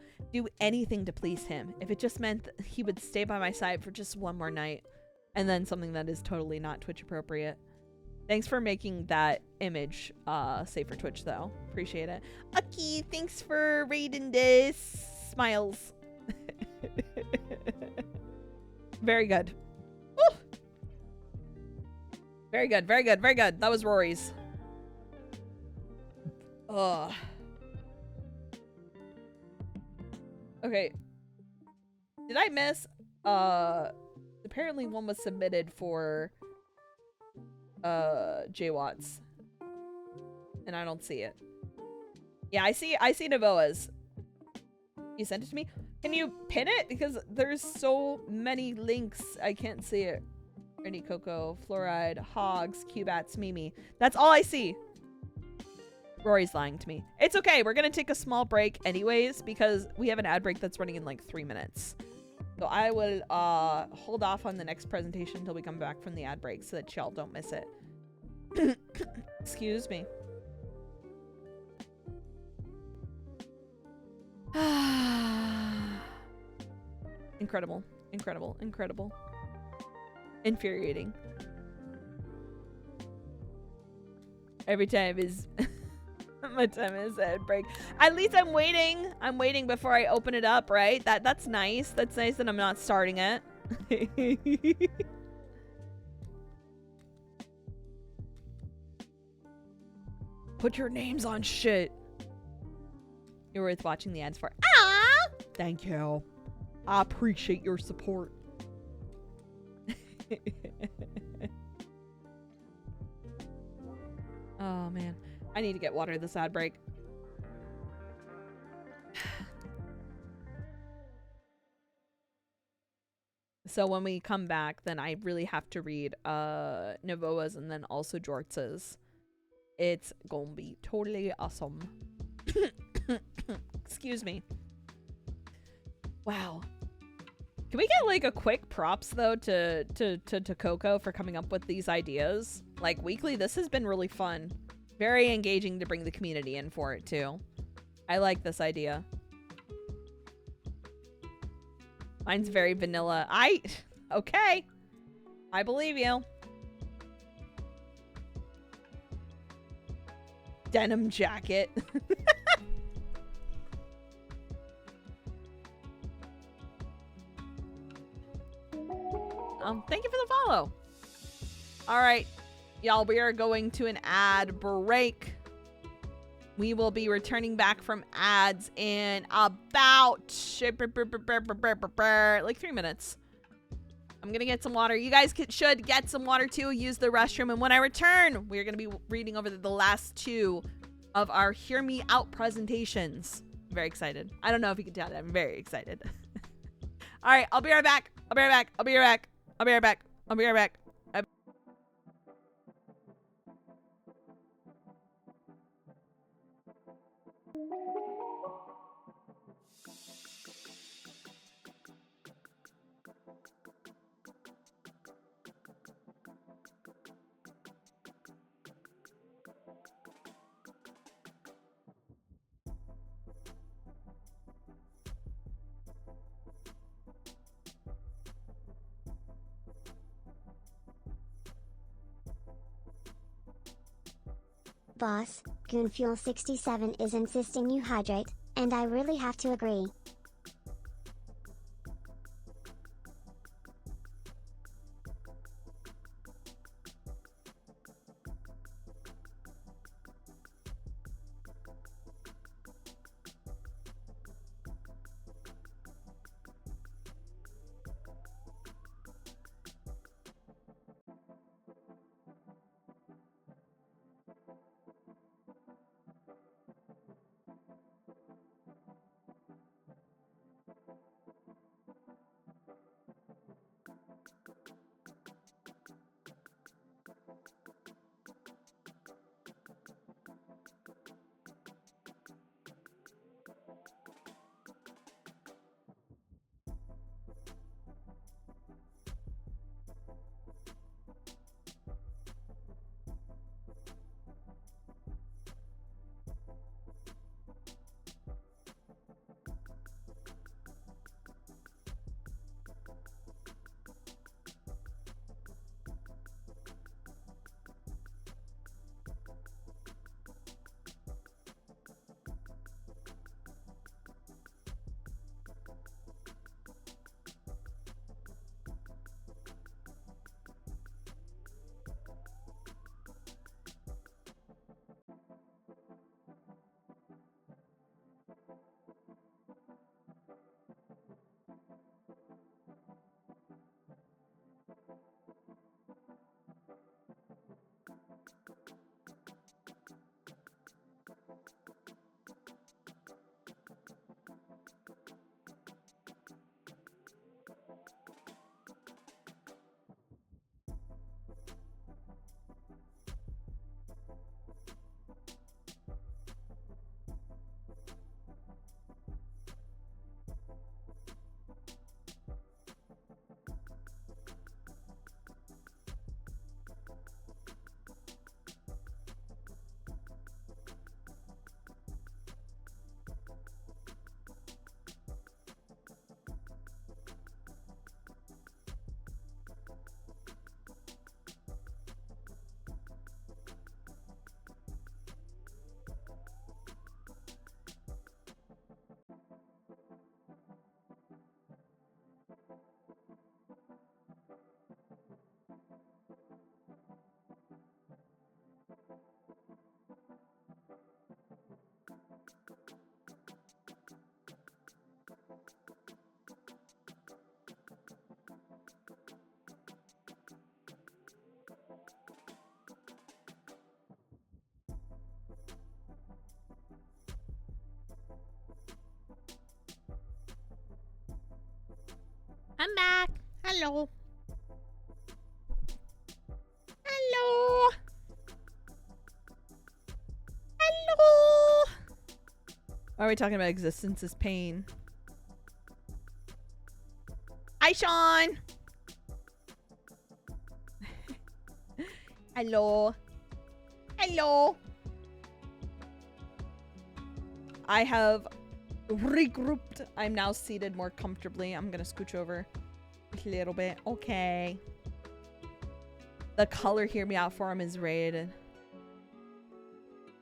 anything to please him. If it just meant that he would stay by my side for just one more night. And then something that is totally not Twitch appropriate. Thanks for making that image safe for Twitch, though. Appreciate it. Aki, thanks for raiding this. Smiles. Very good. Woo! Very good, very good, very good. That was Rory's. Ugh. Okay. Did I miss? Apparently one was submitted for J-Watts. And I don't see it. Yeah, I see Navoa's. You sent it to me? Can you pin it? Because there's so many links. I can't see it. Ernie Coco, Fluoride, Hogs, Cubats, Mimi. That's all I see. Rory's lying to me. It's okay. We're going to take a small break anyways because we have an ad break that's running in like 3 minutes. So I will hold off on the next presentation until we come back from the ad break so that y'all don't miss it. Excuse me. Incredible. Incredible. Incredible. Infuriating. Every time is my time is ad break. At least I'm waiting. I'm waiting before I open it up, right? That's nice. That's nice that I'm not starting it. Put your names on shit. You're worth watching the ads for. Ah! Thank you. I appreciate your support. Oh, man. I need to get water this ad break. So when we come back, then I really have to read Navoa's and then also Jortz's. It's gonna be totally awesome. Excuse me. Wow. Can we get like a quick props though to Coco for coming up with these ideas? Like weekly, this has been really fun. Very engaging to bring the community in for it too. I like this idea. Mine's very vanilla. Okay. I believe you. Denim jacket. Thank you for the follow. All right, y'all, we are going to an ad break. We will be returning back from ads in about like 3 minutes. I'm going to get some water. You guys should get some water too. Use the restroom. And when I return, we're going to be reading over the last 2 of our Hear Me Out presentations. I'm very excited. I don't know if you can tell that. I'm very excited. All right. I'll be right back. I'll be right back. I'll be right back. I'll be right back. I'll be right back. Boss, GoonFuel67 is insisting you hydrate, and I really have to agree. I'm back. Hello. Hello. Hello. Why are we talking about existence is pain? Hi, Sean. Hello. Hello. I have regrouped. I'm now seated more comfortably. I'm gonna scooch over a little bit. Okay. The color Hear Me Out forum is rated.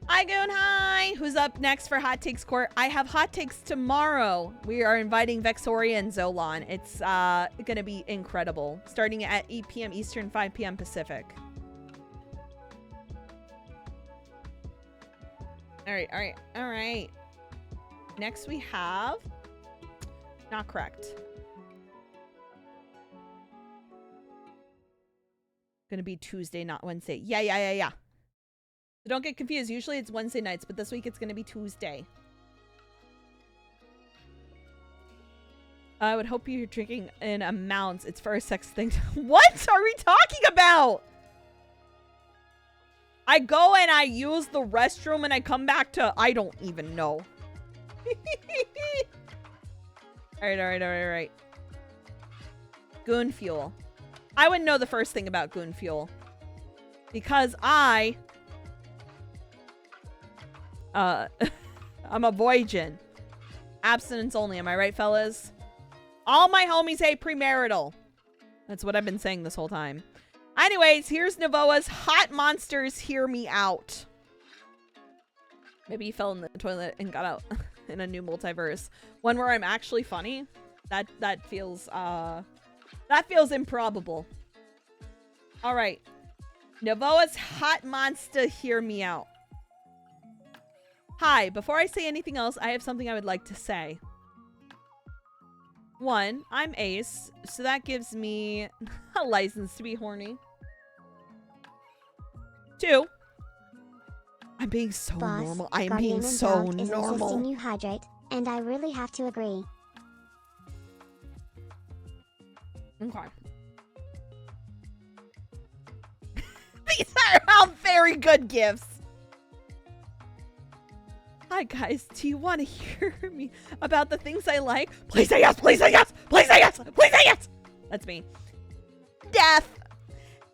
Hi, Goon. Hi. Who's up next for Hot Takes Court? I have Hot Takes tomorrow. We are inviting Vexoria and Zolan. It's gonna be incredible. Starting at 8 p.m. Eastern, 5 p.m. Pacific. All right, all right, all right. Next we have... Not correct. Gonna be Tuesday, not Wednesday. Yeah. So don't get confused. Usually it's Wednesday nights, but this week it's gonna be Tuesday. I would hope you're drinking in amounts. It's for a sex thing. What are we talking about? I go and I use the restroom and I come back to I don't even know. All right. Goon fuel. I wouldn't know the first thing about goon fuel because I'm a voyagin. Abstinence only. Am I right, fellas? All my homies hate premarital. That's what I've been saying this whole time. Anyways, here's Navoa's Hot Monsters Hear Me Out. Maybe he fell in the toilet and got out in a new multiverse. One where I'm actually funny. That feels improbable. All right. Navoa's Hot Monster Hear Me Out. Hi, before I say anything else, I have something I would like to say. 1, I'm ace, so that gives me a license to be horny. 2, I'm being so Boss, normal. I am Guardian being and so Dog is normal. insisting you hydrate, and I really have to agree. Okay. These are all very good gifts. Hi guys, do you want to hear me about the things I like? Please say yes, please say yes, please say yes, please say yes. That's me. Death.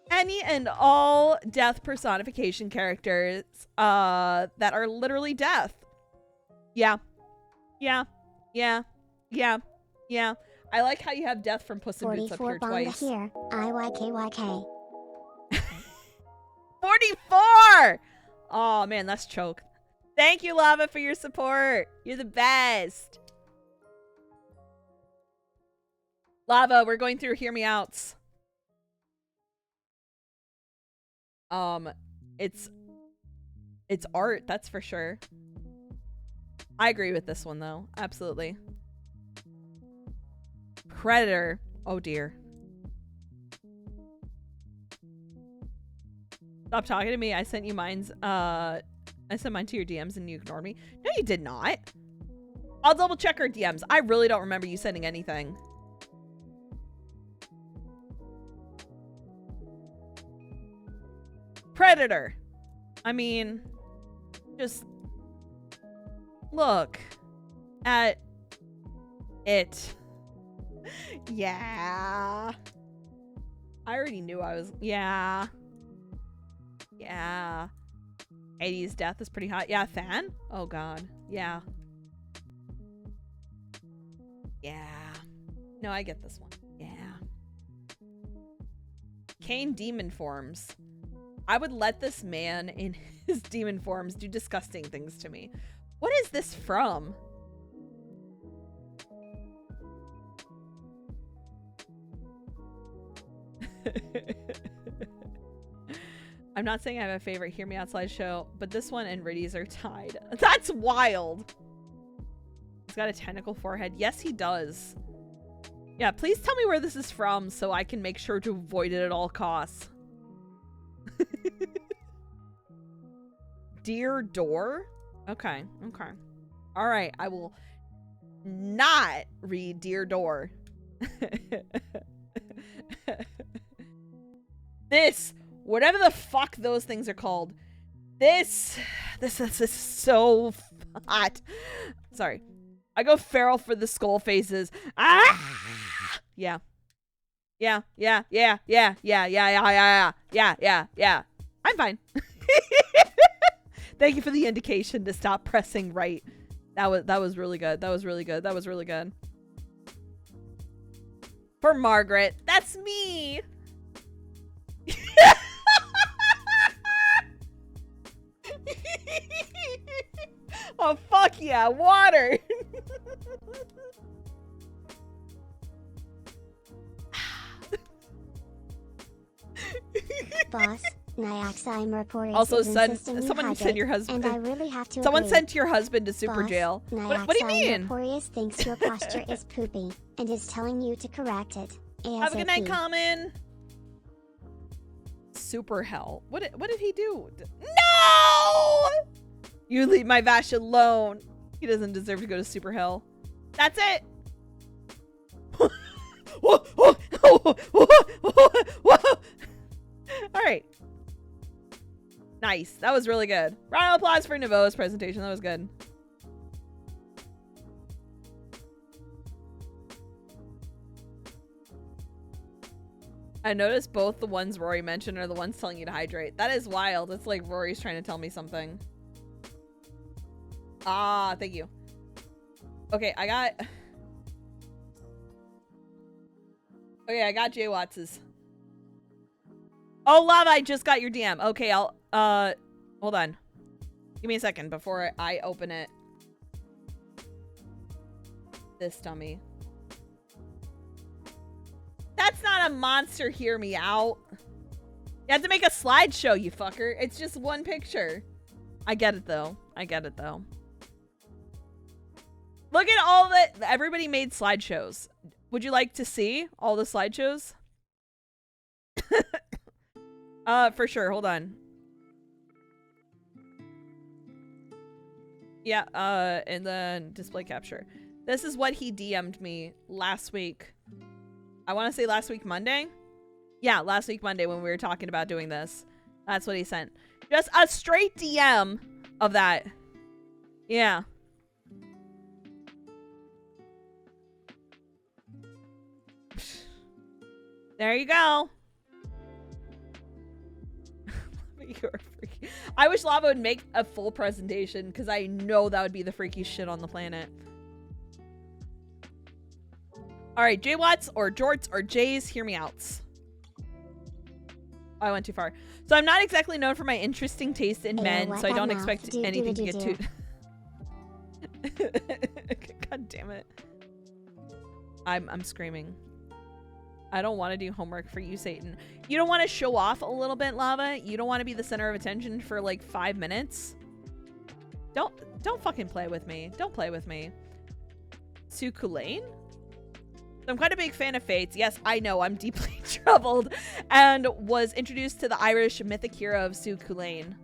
Any and all death personification characters that are literally death. Yeah. I like how you have death from Puss in Boots up here twice. Here. IYKYK. 44! Oh man, that's choke. Thank you, Lava, for your support. You're the best. Lava, we're going through Hear Me Outs. It's art, that's for sure. I agree with this one, though. Absolutely. Predator. Oh, dear. Stop talking to me. I sent you mine's, I sent mine to your DMs and you ignored me. No, you did not. I'll double check our DMs. I really don't remember you sending anything. Predator. I mean, just look at it. Yeah. I already knew I was, yeah. 80s death is pretty hot. Yeah, fan? Oh god. Yeah. No, I get this one. Yeah. Kane demon forms. I would let this man in his demon forms do disgusting things to me. What is this from? I'm not saying I have a favorite Hear Me Out slideshow, but this one and Riddy's are tied. That's wild. He's got a tentacle forehead. Yes, he does. Yeah, please tell me where this is from so I can make sure to avoid it at all costs. Dear Door? Okay. All right, I will not read Dear Door. This, whatever the fuck those things are called. This is so hot. Sorry. I go feral for the skull faces. Ah! Yeah. I'm fine. Thank you for the indication to stop pressing right. That was really good. That was really good. For Margaret. That's me. Oh, fuck yeah, water. Boss, Nyaxi also, someone sent your husband. And I really have to someone agree. sent your husband to super Boss, jail. What do you mean? Thinks your posture is poopy and is telling you to correct it. ASAP. Have a good night, Common. super hell. What did he do? No! You leave my Vash alone. He doesn't deserve to go to super hell. That's it. All right. Nice. That was really good. Round of applause for Navo's presentation. That was good. I noticed both the ones Rory mentioned are the ones telling you to hydrate. That is wild. It's like Rory's trying to tell me something. Ah, thank you. Okay, I got Jay Watts's. Oh, Lava, I just got your DM. Okay, I'll hold on. Give me a second before I open it. This dummy. That's not a monster, hear me out. You have to make a slideshow, you fucker. It's just one picture. I get it though. I get it though. Look at all the everybody made slideshows. Would you like to see all the slideshows? For sure. Hold on. Yeah, and then display capture. This is what he DM'd me last week. I want to say last week Monday. Yeah, last week Monday when we were talking about doing this. That's what he sent. Just a straight DM of that. Yeah. There you go. You're freaky. I wish Lava would make a full presentation because I know that would be the freakiest shit on the planet. All right, J Watts or Jorts or Jays, hear me out. I went too far. So I'm not exactly known for my interesting taste in men, so I don't expect anything to get too... God damn it. I'm screaming. I don't want to do homework for you, Satan. You don't want to show off a little bit, Lava? You don't want to be the center of attention for like 5 minutes? Don't fucking play with me. Don't play with me. Sue Kulane? I'm quite a big fan of Fates. Yes, I know. I'm deeply troubled. And was introduced to the Irish mythic hero of Sue Kulane.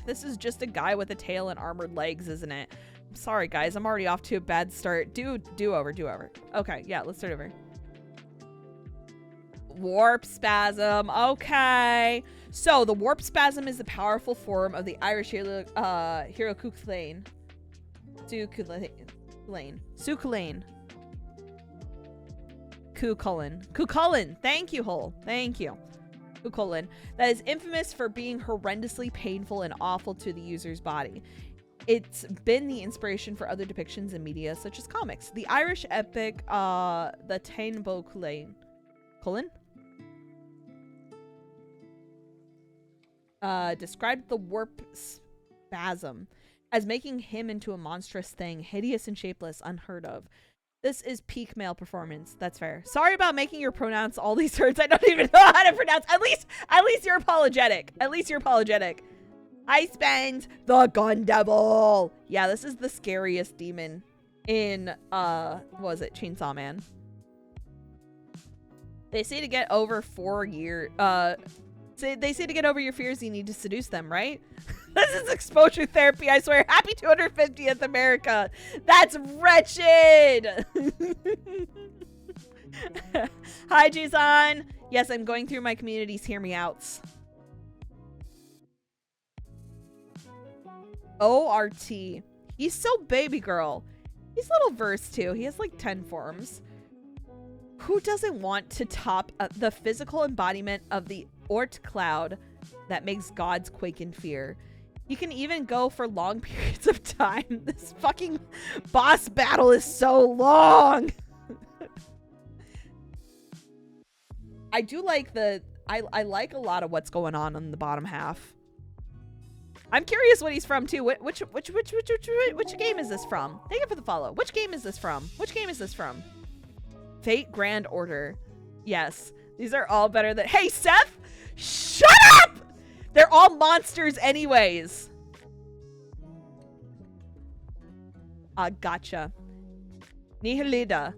This is just a guy with a tail and armored legs, isn't it? I'm sorry, guys. I'm already off to a bad start. Do over. Okay, yeah, let's start over. Warp spasm. Okay. So the warp spasm is the powerful form of the Irish hero Cuchulainn. Sue Kulane. Cuchulainn. Thank you, Hole. Thank you. Cuchulainn. That is infamous for being horrendously painful and awful to the user's body. It's been the inspiration for other depictions in media, such as comics. The Irish epic, the Táin Bó Cúailnge, described the warp spasm as making him into a monstrous thing, hideous and shapeless, unheard of. This is peak male performance. That's fair. Sorry about making your pronouns all these words I don't even know how to pronounce. At least you're apologetic. I spend the gun devil. Yeah, this is the scariest demon in what was it, Chainsaw Man. They say to get over they say to get over your fears you need to seduce them, right? This is exposure therapy, I swear. Happy 250th America. That's wretched. Hi, Jason. Yes, I'm going through my community's hear me outs. ORT. He's so baby girl. He's a little verse too. He has like 10 forms. Who doesn't want to top the physical embodiment of the Ort cloud that makes gods quake in fear? You can even go for long periods of time. This fucking boss battle is so long. I do like I like a lot of what's going on in the bottom half. I'm curious what he's from too. Which game is this from? Thank you for the follow. Which game is this from? Fate Grand Order. Yes. These are all better than... Hey, Seth! Shut up! They're all monsters anyways. Gotcha. Nihilida.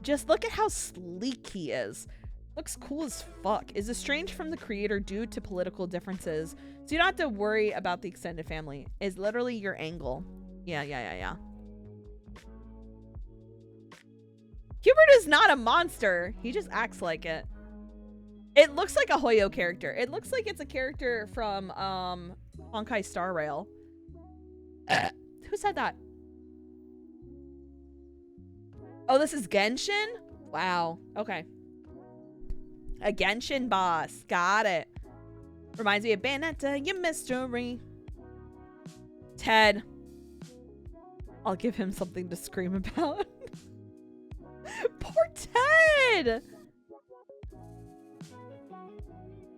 Just look at how sleek he is. Looks cool as fuck. Is estranged from the creator due to political differences. So you don't have to worry about the extended family. Is literally your angle. Yeah. Hubert is not a monster. He just acts like it. It looks like a Hoyo character. It looks like it's a character from Honkai Star Rail. Who said that? Oh, this is Genshin? Wow. Okay. A Genshin boss. Got it. Reminds me of Bayonetta, your mystery. Ted. I'll give him something to scream about. Poor Ted.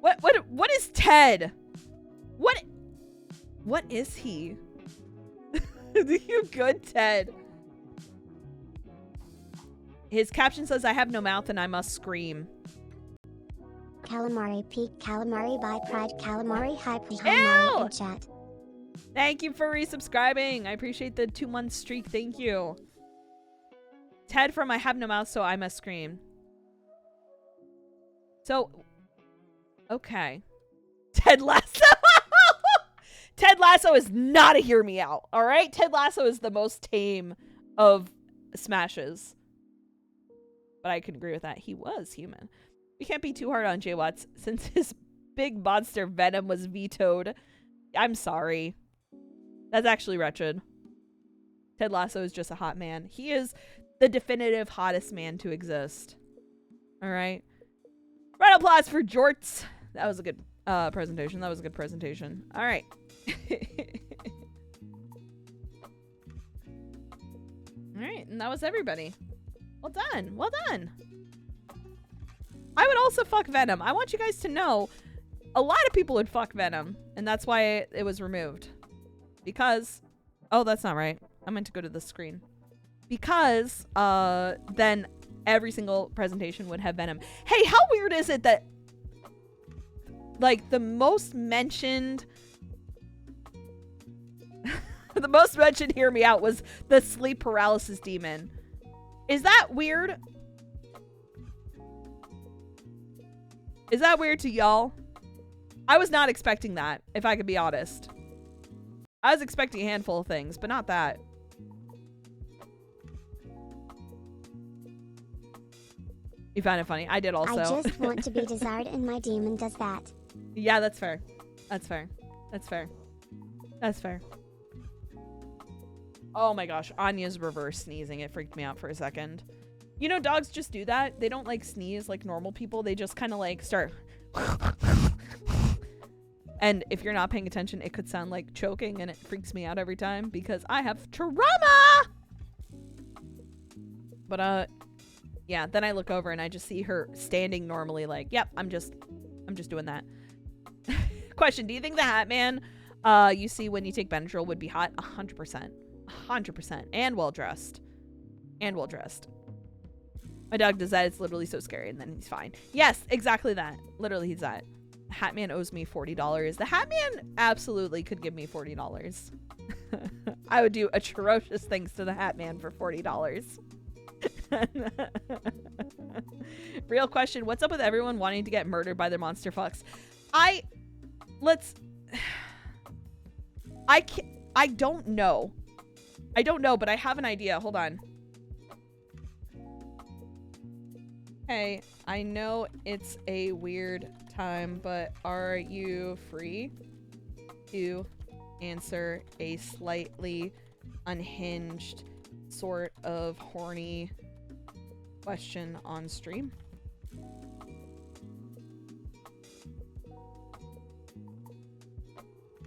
What is Ted? What is he? You good, Ted? His caption says, I have no mouth and I must scream. Calamari peak, calamari by pride, calamari hype, calamari in chat. Thank you for resubscribing. I appreciate the 2-month streak. Thank you. Ted from I have no mouth, so I must scream. So, okay. Ted Lasso. Ted Lasso is not a hear me out. All right. Ted Lasso is the most tame of smashes. But I can agree with that. He was human. We can't be too hard on Jay Watts since his big monster Venom was vetoed. I'm sorry. That's actually wretched. Ted Lasso is just a hot man. He is the definitive hottest man to exist. All right. Round of applause for Jorts. That was a good presentation. That was a good presentation. All right. All right. And that was everybody. Well done. Well done. I would also fuck Venom. I want you guys to know a lot of people would fuck Venom. And that's why it was removed. Because... Oh, that's not right. I meant to go to the screen. Because then every single presentation would have Venom. Hey, how weird is it that like the most mentioned the most mentioned hear me out was the sleep paralysis demon. Is that weird? Is that weird to y'all? I was not expecting that, if I could be honest. I was expecting a handful of things, but not that. You found it funny. I did also. I just want to be desired and my demon does that. Yeah, that's fair. That's fair. That's fair. That's fair. Oh my gosh. Anya's reverse sneezing. It freaked me out for a second. You know, dogs just do that. They don't like sneeze like normal people. They just kind of like start. And if you're not paying attention, it could sound like choking, and it freaks me out every time because I have trauma. But yeah, then I look over and I just see her standing normally like, yep, I'm just doing that. Question, do you think the Hat Man you see when you take Benadryl would be hot? 100%. 100%. And well dressed. And well dressed. My dog does that. It's literally so scary, and then he's fine. Yes, exactly that. Literally, he's that. Hat Man owes me $40. The Hat Man absolutely could give me $40. I would do atrocious things to the Hat Man for $40. Real question, what's up with everyone wanting to get murdered by their monster fucks? I don't know. I don't know, but I have an idea. Hold on. Hey, I know it's a weird time, but are you free to answer a slightly unhinged, sort of horny question on stream?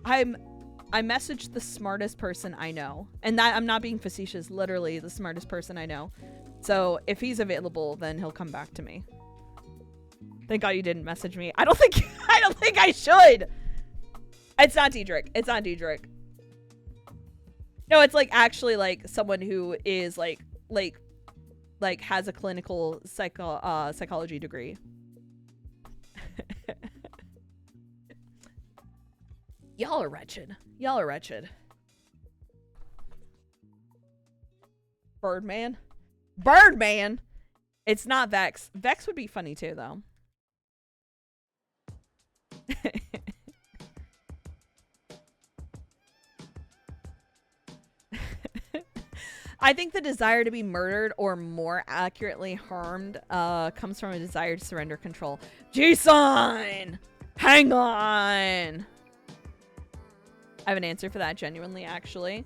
I messaged the smartest person I know, and that I'm not being facetious, literally the smartest person I know. So if he's available, then he'll come back to me. Thank God you didn't message me. I don't think I should. It's not Diedrich. It's not Diedrich. No, it's like actually like someone who is like has a clinical psychology degree. Y'all are wretched. Y'all are wretched. Birdman? Birdman! It's not Vex. Vex would be funny too, though. I think the desire to be murdered, or more accurately harmed, comes from a desire to surrender control. Jason! Hang on! I have an answer for that, genuinely, actually.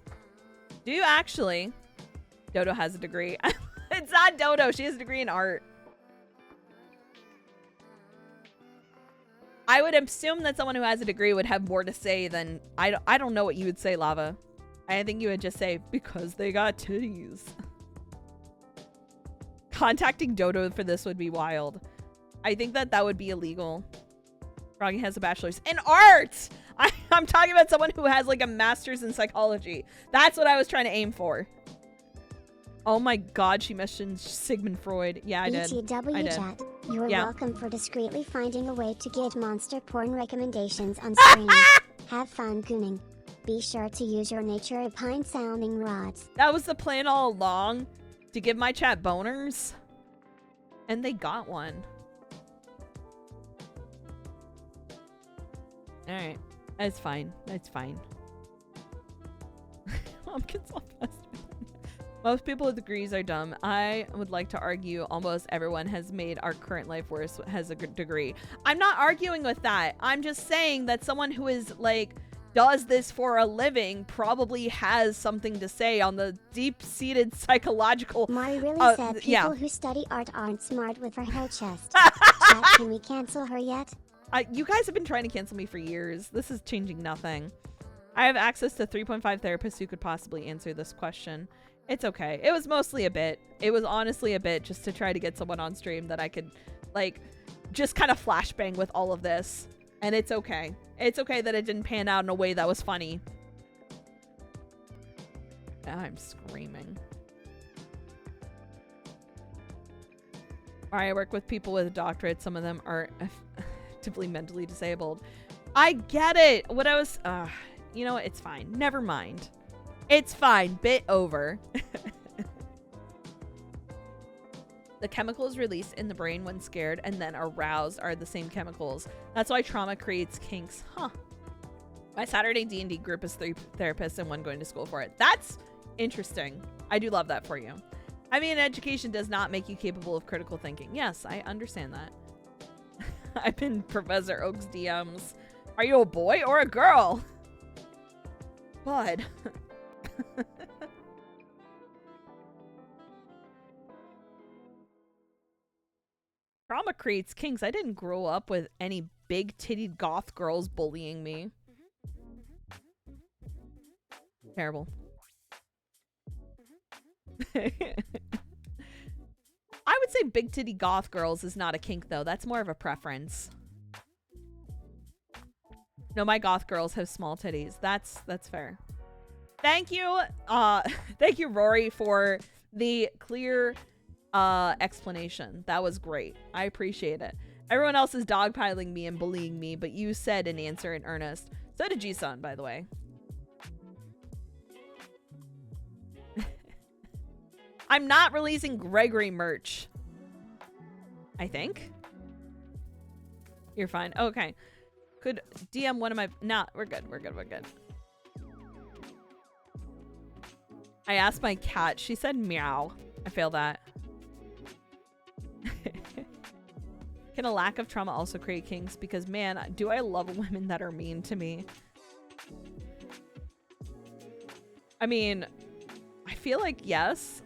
Do you actually? Dodo has a degree. It's not Dodo. She has a degree in art. I would assume that someone who has a degree would have more to say than... I don't know what you would say, Lava. I think you would just say, because they got titties. Contacting Dodo for this would be wild. I think that that would be illegal. Froggy has a bachelor's in art! I'm talking about someone who has like a master's in psychology. That's what I was trying to aim for. Oh my god, she mentioned Sigmund Freud. Yeah, I did. BTW I did. chat, you're Yeah. welcome for discreetly finding a way to get monster porn recommendations on stream. Have fun gooning. Be sure to use your nature opine sounding rods. That was the plan all along, to give my chat boners. And they got one. Alright. That's fine. That's fine. Mom gets all fast. Most people with degrees are dumb. I would like to argue almost everyone has made our current life worse has a degree. I'm not arguing with that. I'm just saying that someone who is like does this for a living probably has something to say on the deep-seated psychological... Mari really said people yeah. who study art aren't smart with her hair chest. Chat, can we cancel her yet? You guys have been trying to cancel me for years. This is changing nothing. I have access to 3.5 therapists who could possibly answer this question. It's okay. It was mostly a bit. It was honestly a bit just to try to get someone on stream that I could, like, just kind of flashbang with all of this. And it's okay. It's okay that it didn't pan out in a way that was funny. I'm screaming. I work with people with doctorates. Some of them are actively mentally disabled. I get it. What I was... you know what? It's fine. Never mind. It's fine. Bit over. The chemicals released in the brain when scared and then aroused are the same chemicals. That's why trauma creates kinks. Huh. My Saturday D&D group is 3 therapists and 1 going to school for it. That's interesting. I do love that for you. I mean, education does not make you capable of critical thinking. Yes, I understand that. I've been Professor Oak's DMs. Are you a boy or a girl? Bud. Trauma creates kinks. I didn't grow up with any big-tittied goth girls bullying me. Terrible. I would say big-titty goth girls is not a kink, though. That's more of a preference. No, my goth girls have small titties. That's fair. Thank you. Thank you, Rory, for the clear explanation. That was great. I appreciate it. Everyone else is dogpiling me and bullying me, but you said an answer in earnest. So did G-Sun, by the way. I'm not releasing Gregory merch. I think. You're fine. Okay. Could DM one of my... Nah, we're good. We're good. We're good. I asked my cat. She said meow. I failed that. Can a lack of trauma also create kinks? Because, man, do I love women that are mean to me. I mean, I feel like yes.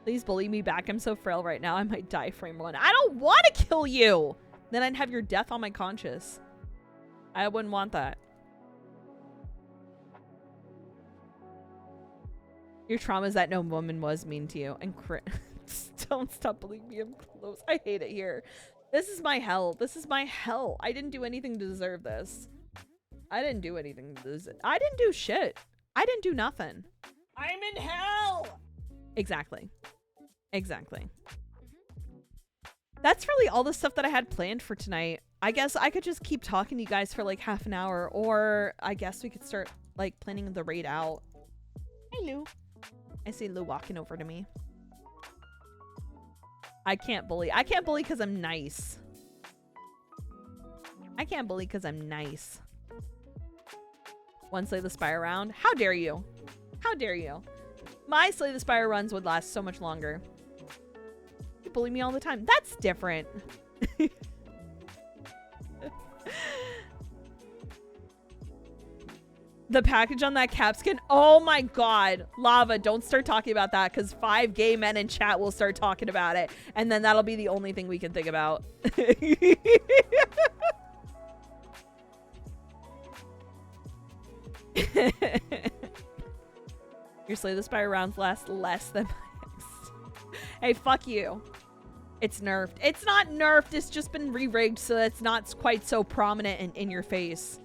Please bully me back. I'm so frail right now. I might die frame 1. I don't want to kill you. Then I'd have your death on my conscience. I wouldn't want that. Your trauma is that no woman was mean to you. And don't stop bullying me. I'm close. I hate it here. This is my hell. This is my hell. I didn't do anything to deserve this. I didn't do anything to deserve. I didn't do shit. I didn't do nothing. I'm in hell. Exactly. Exactly. That's really all the stuff that I had planned for tonight. I guess I could just keep talking to you guys for like half an hour, or I guess we could start like planning the raid out. Hey, Lou. I see Lou walking over to me. I can't bully. I can't bully because I'm nice. I can't bully because I'm nice. One Slay the Spire round? How dare you? How dare you? My Slay the Spire runs would last so much longer. You bully me all the time. That's different. The package on that cap skin. Oh my god. Lava, don't start talking about that because 5 gay men in chat will start talking about it. And then that'll be the only thing we can think about. Your Slay the Spire rounds last less than my next. Hey, fuck you. It's nerfed. It's not nerfed. It's just been re-rigged so that it's not quite so prominent and in your face.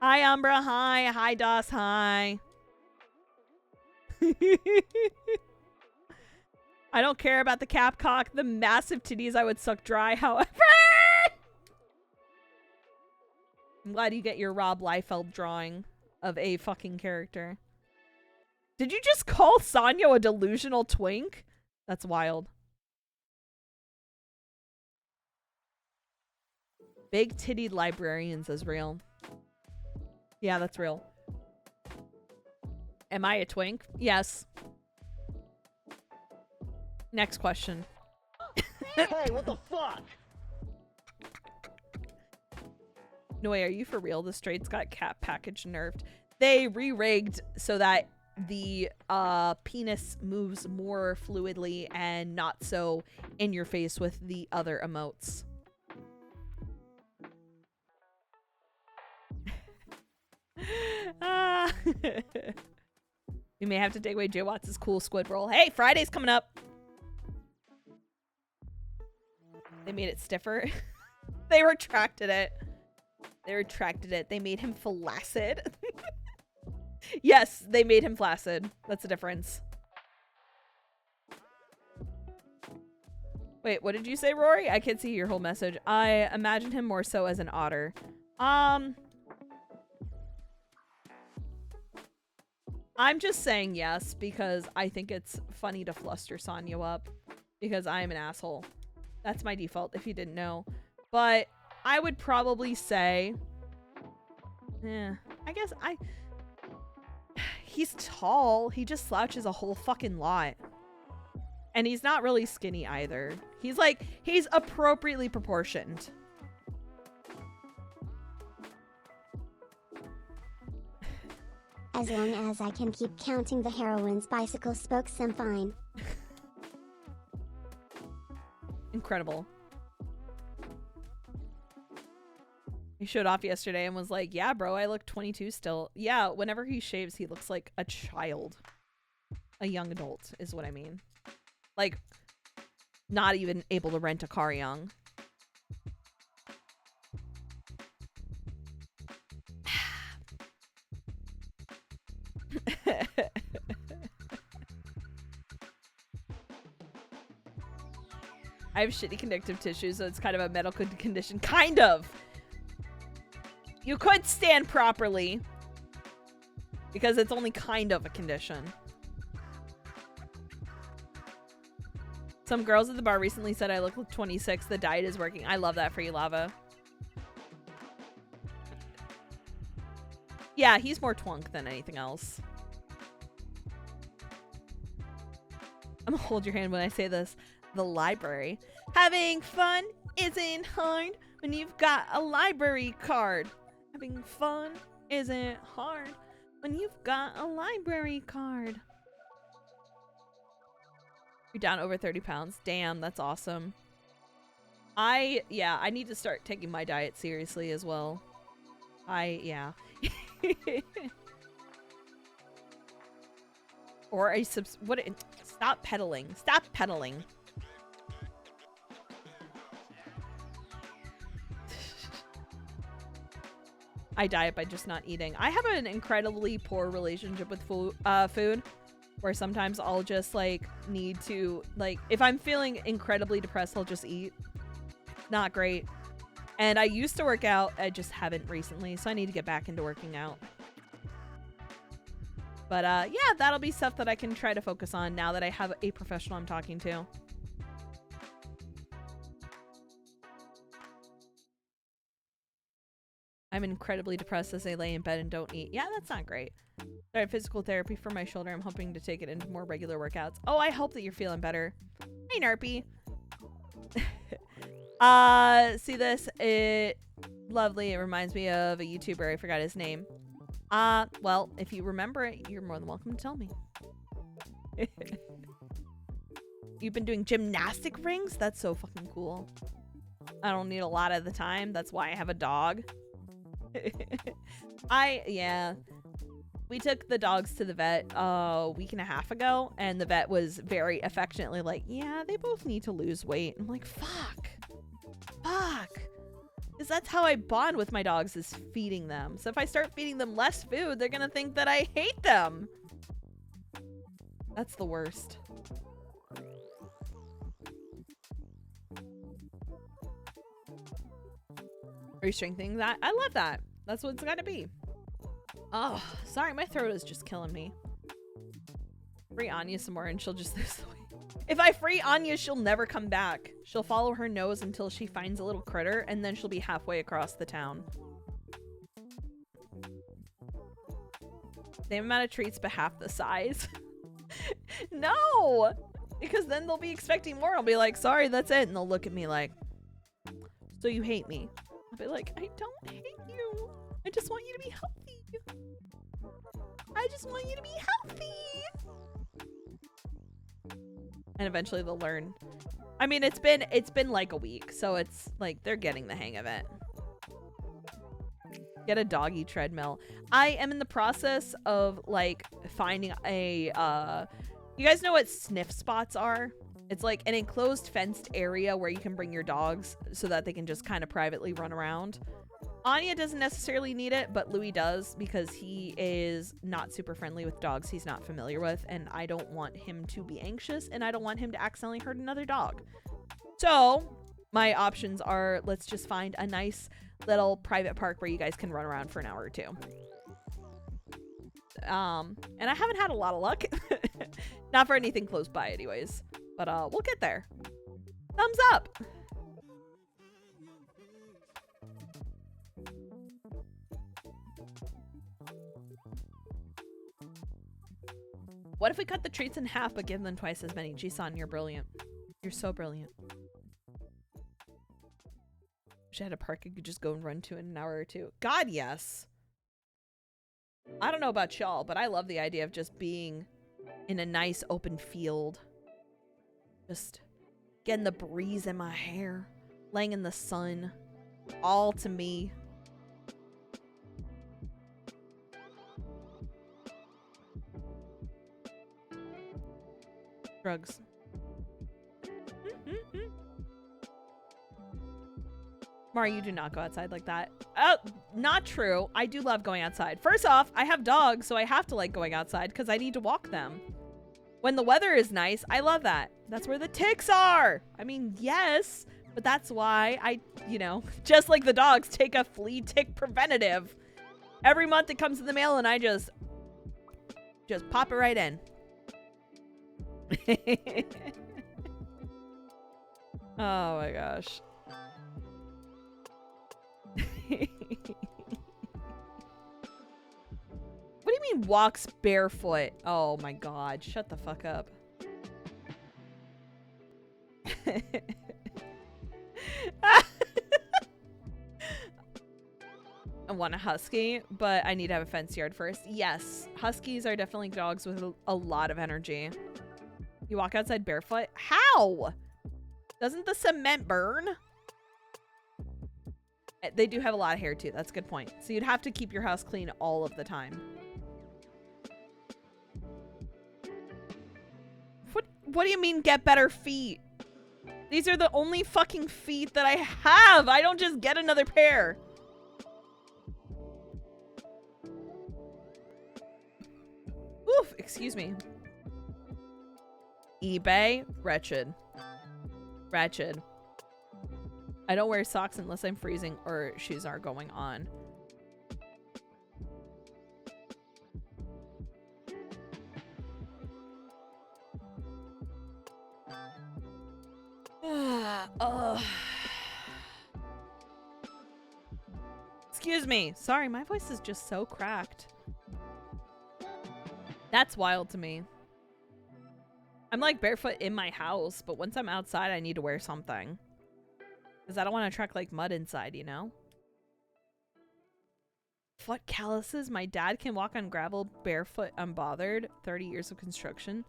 Hi, Umbra. Hi. Hi, DOS. Hi. I don't care about the cap cock. The massive titties I would suck dry, however. I'm glad you get your Rob Liefeld drawing of a fucking character. Did you just call Sanyo a delusional twink? That's wild. Big tittied librarians is real. Yeah, that's real. Am I a twink? Yes. Next question. Hey, what the fuck? No way, are you for real? The Straits got cap package nerfed. They re-rigged so that the penis moves more fluidly and not so in your face with the other emotes. We may have to take away Jay Watts' cool squid roll. Hey, Friday's coming up. They made it stiffer. They retracted it. They retracted it. They made him flaccid. Yes, they made him flaccid. That's the difference. Wait, what did you say, Rory? I can't see your whole message. I imagine him more so as an otter. I'm just saying yes because I think it's funny to fluster Sanyo up because I am an asshole. That's my default if you didn't know. But I would probably say, I guess he's tall. He just slouches a whole fucking lot. And he's not really skinny either. He's appropriately proportioned. As long as I can keep counting the heroine's bicycle spokes, I'm fine. Incredible. He showed off yesterday and was like, yeah, bro, I look 22 still. Yeah, whenever he shaves, he looks like a child. A young adult is what I mean. Like, not even able to rent a car young. I have shitty connective tissue, so it's kind of a medical condition. Kind of. You could stand properly because it's only kind of a condition. Some girls at the bar recently said I look like 26. The diet is working. I love that for you, Lava. Yeah, he's more twunk than anything else. I'm gonna hold your hand when I say this. The library. Having fun isn't hard when you've got a library card. Having fun isn't hard when you've got a library card. You're down over 30 pounds. Damn, that's awesome. I need to start taking my diet seriously as well. Yeah. Or a stop peddling. Stop peddling. I diet by just not eating. I have an incredibly poor relationship with food, where sometimes I'll just like need to, like, if I'm feeling incredibly depressed, I'll just eat. Not great. And I used to work out, I just haven't recently, so I need to get back into working out. But yeah, that'll be stuff that I can try to focus on now that I have a professional I'm talking to. I'm incredibly depressed as I lay in bed and don't eat. Yeah, that's not great. Started physical therapy for my shoulder. I'm hoping to take it into more regular workouts. Oh, I hope that you're feeling better. Hey, Narpy. See this? Lovely. It reminds me of a YouTuber. I forgot his name. Well, if you remember it, you're more than welcome to tell me. You've been doing gymnastic rings? That's so fucking cool. I don't need a lot of the time. That's why I have a dog. Yeah. We took the dogs to the vet a week and a half ago, and the vet was very affectionately like, yeah, they both need to lose weight. I'm like, fuck. Because that's how I bond with my dogs, is feeding them. So if I start feeding them less food, they're gonna think that I hate them. That's the worst. Are you strengthening that? I love that. That's what it's gotta be. Oh, sorry, my throat is just killing me. Free Anya some more and she'll just lose the weight. If I free Anya, she'll never come back. She'll follow her nose until she finds a little critter, and then she'll be halfway across the town. Same amount of treats, but half the size. No! Because then they'll be expecting more. I'll be like, sorry, that's it. And they'll look at me like, so you hate me? I'll be like, I don't hate you. I just want you to be healthy. I just want you to be healthy. And eventually they'll learn. I mean, it's been like a week, so it's like they're getting the hang of it. Get a doggy treadmill. I am in the process of like finding a you guys know what sniff spots are? It's like an enclosed fenced area where you can bring your dogs so that they can just kind of privately run around. Anya doesn't necessarily need it, but Louis does, because he is not super friendly with dogs he's not familiar with, and I don't want him to be anxious, and I don't want him to accidentally hurt another dog. So my options are, let's just find a nice little private park where you guys can run around for an hour or two. And I haven't had a lot of luck. Not for anything close by anyways, but we'll get there. Thumbs up. What if we cut the treats in half but give them twice as many? Jisun, you're brilliant. You're so brilliant. Wish I had a park I could just go and run to in an hour or two. God, yes. I don't know about y'all, but I love the idea of just being in a nice open field. Just getting the breeze in my hair. Laying in the sun. All to me. Drugs. Mari, you do not go outside like that. Oh, not true. I do love going outside. First off, I have dogs, so I have to like going outside because I need to walk them. When the weather is nice, I love that. That's where the ticks are. I mean, yes, but that's why I, you know, just like the dogs, take a flea tick preventative. Every month it comes in the mail and I just pop it right in. Oh my gosh. What do you mean walks barefoot? Oh my god, shut the fuck up. I want a husky, but I need to have a fence yard first. Yes, huskies are definitely dogs with a lot of energy. You walk outside barefoot? How? Doesn't the cement burn? They do have a lot of hair too. That's a good point. So you'd have to keep your house clean all of the time. What do you mean get better feet? These are the only fucking feet that I have. I don't just get another pair. Oof, excuse me. eBay, wretched. Wretched. I don't wear socks unless I'm freezing or shoes are going on. Excuse me. Sorry, my voice is just so cracked. That's wild to me. I'm like barefoot in my house, but once I'm outside, I need to wear something. Because I don't want to attract like mud inside, you know? Foot calluses? My dad can walk on gravel barefoot unbothered. 30 years of construction.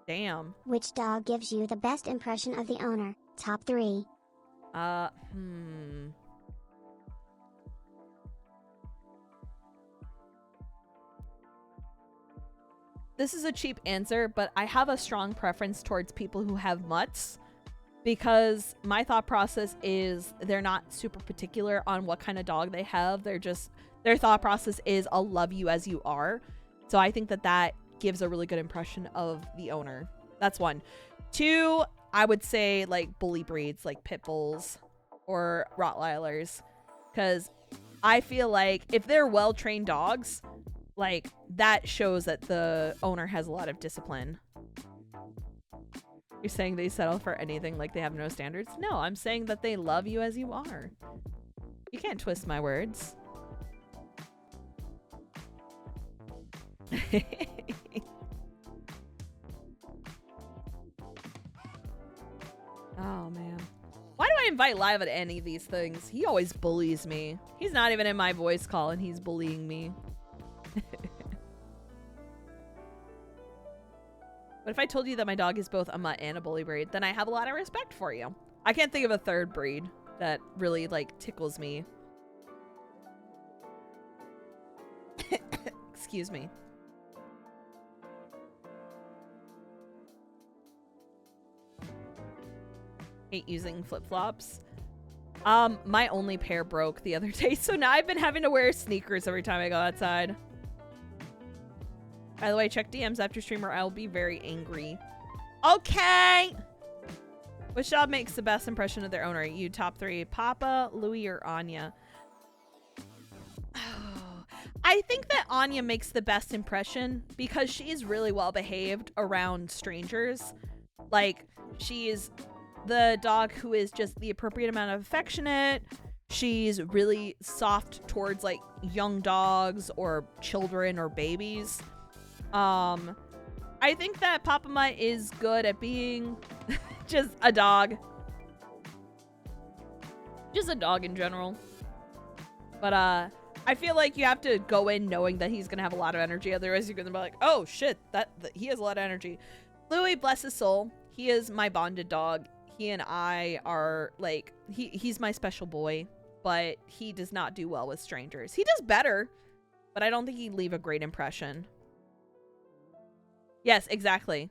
Damn. Which dog gives you the best impression of the owner? Top 3. This is a cheap answer, but I have a strong preference towards people who have mutts because my thought process is they're not super particular on what kind of dog they have. They're just, their thought process is I'll love you as you are. So I think that that gives a really good impression of the owner. That's 1. 2, I would say like bully breeds like pit bulls or Rottweilers, because I feel like if they're well-trained dogs, like that shows that the owner has a lot of discipline. You're saying they settle for anything like they have no standards? No, I'm saying that they love you as you are. You can't twist my words. Oh man. Why do I invite Live at any of these things? He always bullies me. He's not even in my voice call and he's bullying me. But if I told you that my dog is both a mutt and a bully breed, then I have a lot of respect for you. I can't think of a third breed that really like tickles me. Excuse me. Hate using flip-flops. My only pair broke the other day, so now I've been having to wear sneakers every time I go outside. By the way, check DMs after stream or I'll be very angry. Okay! Which dog makes the best impression of their owner? You top 3, Papa, Louie, or Anya? I think that Anya makes the best impression because she's really well behaved around strangers. Like, she is the dog who is just the appropriate amount of affectionate. She's really soft towards like young dogs or children or babies. I think that Papa Mutt is good at being just a dog. Just a dog in general. But I feel like you have to go in knowing that he's gonna have a lot of energy, otherwise you're gonna be like, oh shit, that he has a lot of energy. Louis, bless his soul, he is my bonded dog. He and I are like, he's my special boy, but he does not do well with strangers. He does better, but I don't think he'd leave a great impression. Yes, exactly.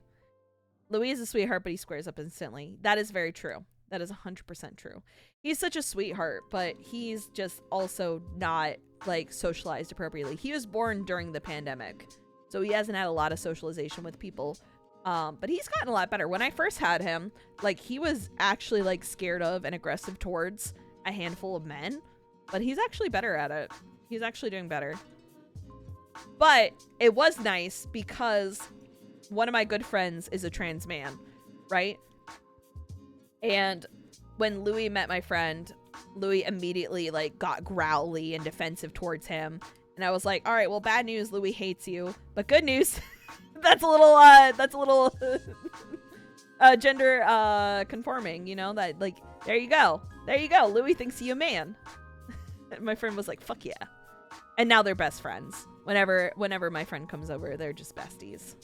Louis is a sweetheart, but he squares up instantly. That is very true. That is 100% true. He's such a sweetheart, but he's just also not like socialized appropriately. He was born during the pandemic, so he hasn't had a lot of socialization with people. But he's gotten a lot better. When I first had him, like he was actually like scared of and aggressive towards a handful of men, but he's actually better at it. He's actually doing better. But it was nice because one of my good friends is a trans man, right? And when Louis met my friend, Louis immediately like got growly and defensive towards him. And I was like, all right, well, bad news, Louis hates you. But good news, that's a little gender conforming, you know, that like, there you go. There you go. Louis thinks you a man. And my friend was like, fuck yeah. And now they're best friends. Whenever my friend comes over, they're just besties.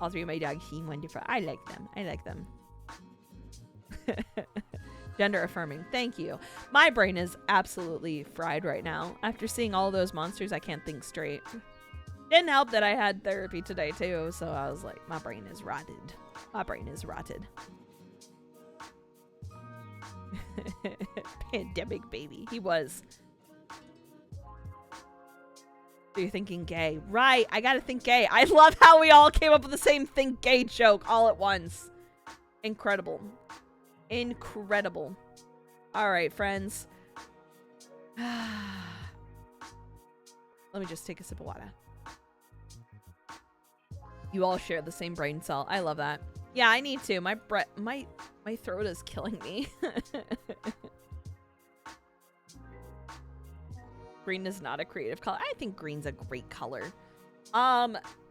All 3 of my dogs seem wonderful. I like them. I like them. Gender affirming. Thank you. My brain is absolutely fried right now. After seeing all those monsters, I can't think straight. Didn't help that I had therapy today too, so I was like, my brain is rotted. My brain is rotted. Pandemic baby. He was. So you're thinking gay. Right, I gotta think gay. I love how we all came up with the same think gay joke all at once. Incredible. Incredible. All right, friends. Let me just take a sip of water. You all share the same brain cell. I love that. Yeah, I need to. My throat is killing me. Green is not a creative color. I think green's a great color.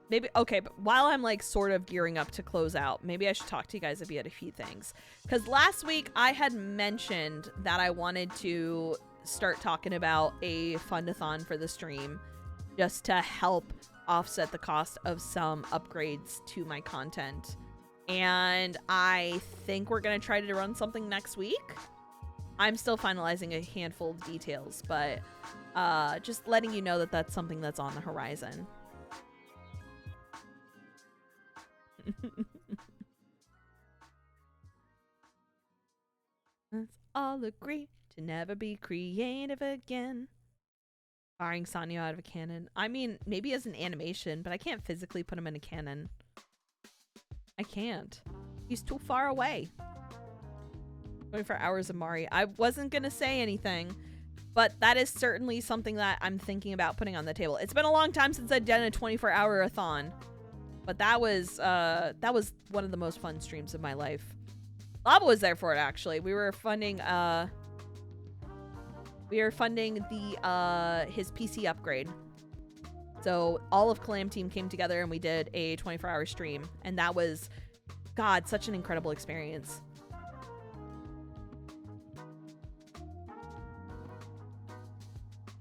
Maybe, okay, but while I'm like sort of gearing up to close out, maybe I should talk to you guys about a few things. Because last week I had mentioned that I wanted to start talking about a fundathon for the stream just to help offset the cost of some upgrades to my content. And I think we're going to try to run something next week. I'm still finalizing a handful of details, but just letting you know that that's something that's on the horizon. Let's all agree to never be creative again. Firing Sanyo out of a cannon. I mean, maybe as an animation, but I can't physically put him in a cannon. I can't. He's too far away. 24 hours of Mari. I wasn't going to say anything, but that is certainly something that I'm thinking about putting on the table. It's been a long time since I've done a 24-hour-a-thon, but that was one of the most fun streams of my life. Lava was there for it, actually. We were funding the his PC upgrade. So all of Calam Team came together and we did a 24-hour stream, and that was, God, such an incredible experience.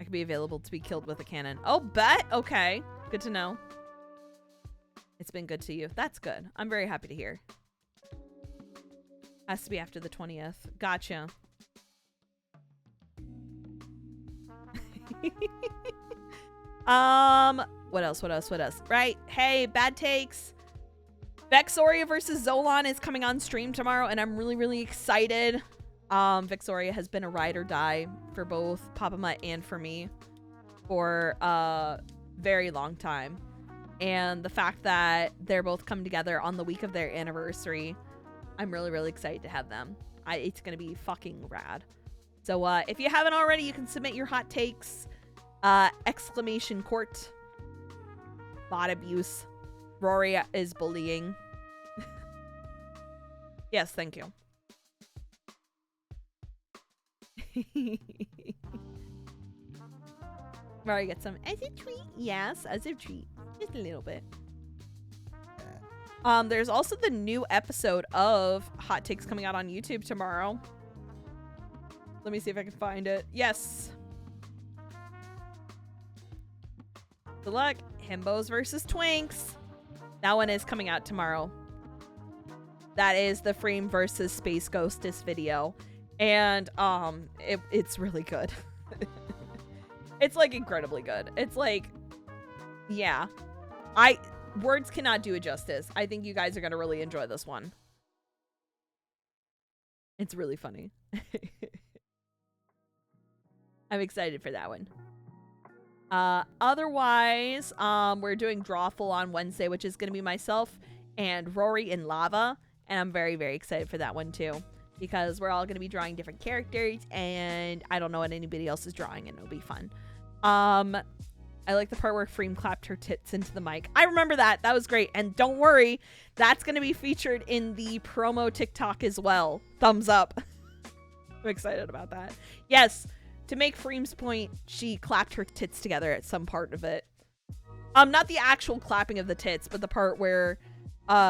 I could be available to be killed with a cannon. Oh, bet. Okay, good to know. It's been good to you. That's good. I'm very happy to hear. Has to be after the 20th. Gotcha. What else? Right. Hey, bad takes. Vexoria versus Zolan is coming on stream tomorrow, and I'm really excited. Vexoria has been a ride or die for both Papa Mutt and for me for a very long time. And the fact that they're both coming together on the week of their anniversary, I'm really excited to have them. It's gonna be fucking rad. So if you haven't already, you can submit your hot takes. Exclamation court. Bot abuse. Rory is bullying. Yes, thank you. Rory gets some as a treat. Yes, as a treat. Just a little bit. There's also the new episode of Hot Takes coming out on YouTube tomorrow. Let me see if I can find it. Yes. Good luck. Himbos versus Twinks. That one is coming out tomorrow. That is the Frame versus Space Ghostess video. And it's really good. It's like incredibly good. It's like, yeah. Words cannot do it justice. I think you guys are going to really enjoy this one. It's really funny. I'm excited for that one. Otherwise, we're doing Drawful on Wednesday, which is going to be myself and Rory in Lava. And I'm very excited for that one too, because we're all going to be drawing different characters and I don't know what anybody else is drawing, and it'll be fun. I like the part where Freem clapped her tits into the mic. I remember that. That was great. And don't worry, that's going to be featured in the promo TikTok as well. Thumbs up. I'm excited about that. Yes, to make Freem's point, she clapped her tits together at some part of it. Not the actual clapping of the tits, but the part where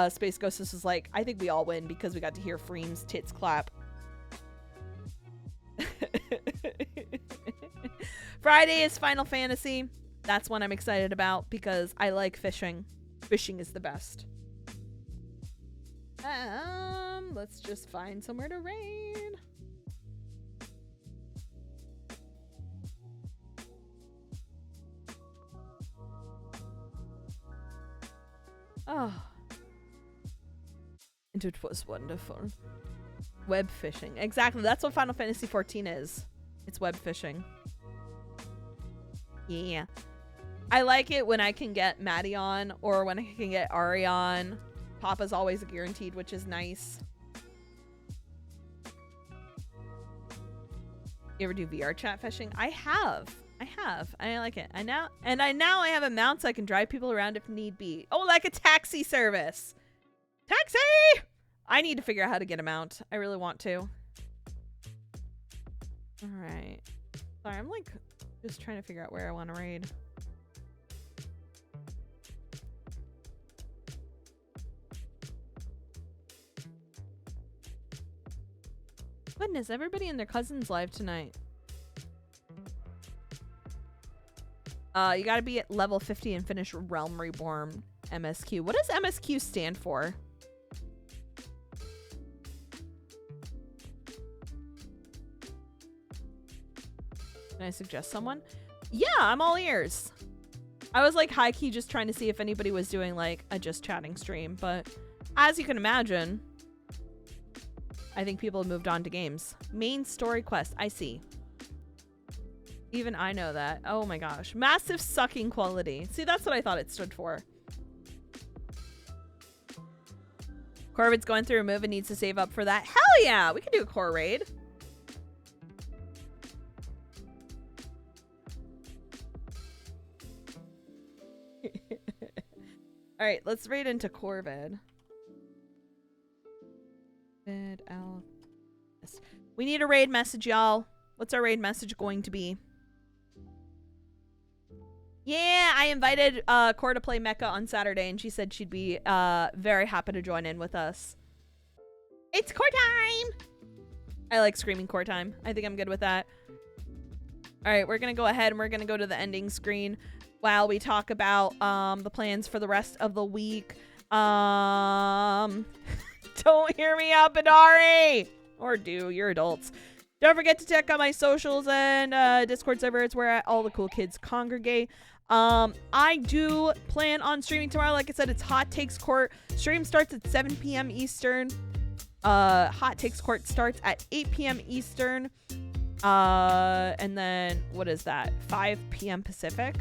Space Ghostess was like, I think we all win because we got to hear Freem's tits clap. Friday is Final Fantasy. That's one I'm excited about because I like fishing. Fishing is the best. Let's just find somewhere to raid. Oh. And it was wonderful. Web fishing. Exactly. That's what Final Fantasy XIV is. It's web fishing. Yeah. I like it when I can get Maddie on or when I can get Ari on. Papa's always guaranteed, which is nice. You ever do VR chat fishing? I have. I like it. I now have a mount so I can drive people around if need be. Oh, like a taxi service. Taxi! I need to figure out how to get a mount. I really want to. All right. Sorry, I'm like Just trying to figure out where I want to raid. Goodness, everybody and their cousins live tonight. You gotta be at level 50 and finish Realm Reborn MSQ. What does MSQ stand for? Can I suggest someone? Yeah, I'm all ears. I was like high-key just trying to see if anybody was doing like a just chatting stream, but as you can imagine, I think people have moved on to games. Main story quest, I see. Even I know that. Oh my gosh. Massive sucking quality. See, that's what I thought it stood for. Corvid's going through a move and needs to save up for that. Hell yeah! We can do a core raid. Alright, let's raid into Corvid. We need a raid message, y'all. What's our raid message going to be? Yeah, I invited Cor to play Mecha on Saturday, and she said she'd be very happy to join in with us. It's core time! I like screaming core time. I think I'm good with that. Alright, we're gonna go ahead and we're gonna go to the ending screen while we talk about the plans for the rest of the week. Don't hear me out, Badari! Or do, you're adults. Don't forget to check out my socials and Discord server. It's where all the cool kids congregate. I do plan on streaming tomorrow. Like I said, it's Hot Takes Court. Stream starts at 7 p.m. Eastern. Hot Takes Court starts at 8 p.m. Eastern. And then, what is that? 5 p.m. Pacific?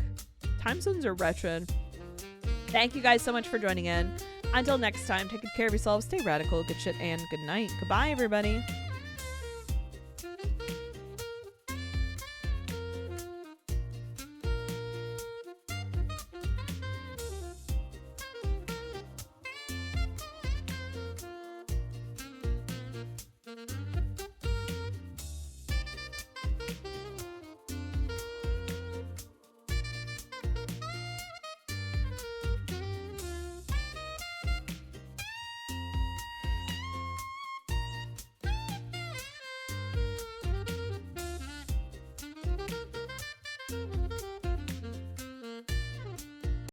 Time zones are retro. Thank you guys so much for joining in. Until next time, take good care of yourselves, stay radical, good shit, and good night. Goodbye, everybody.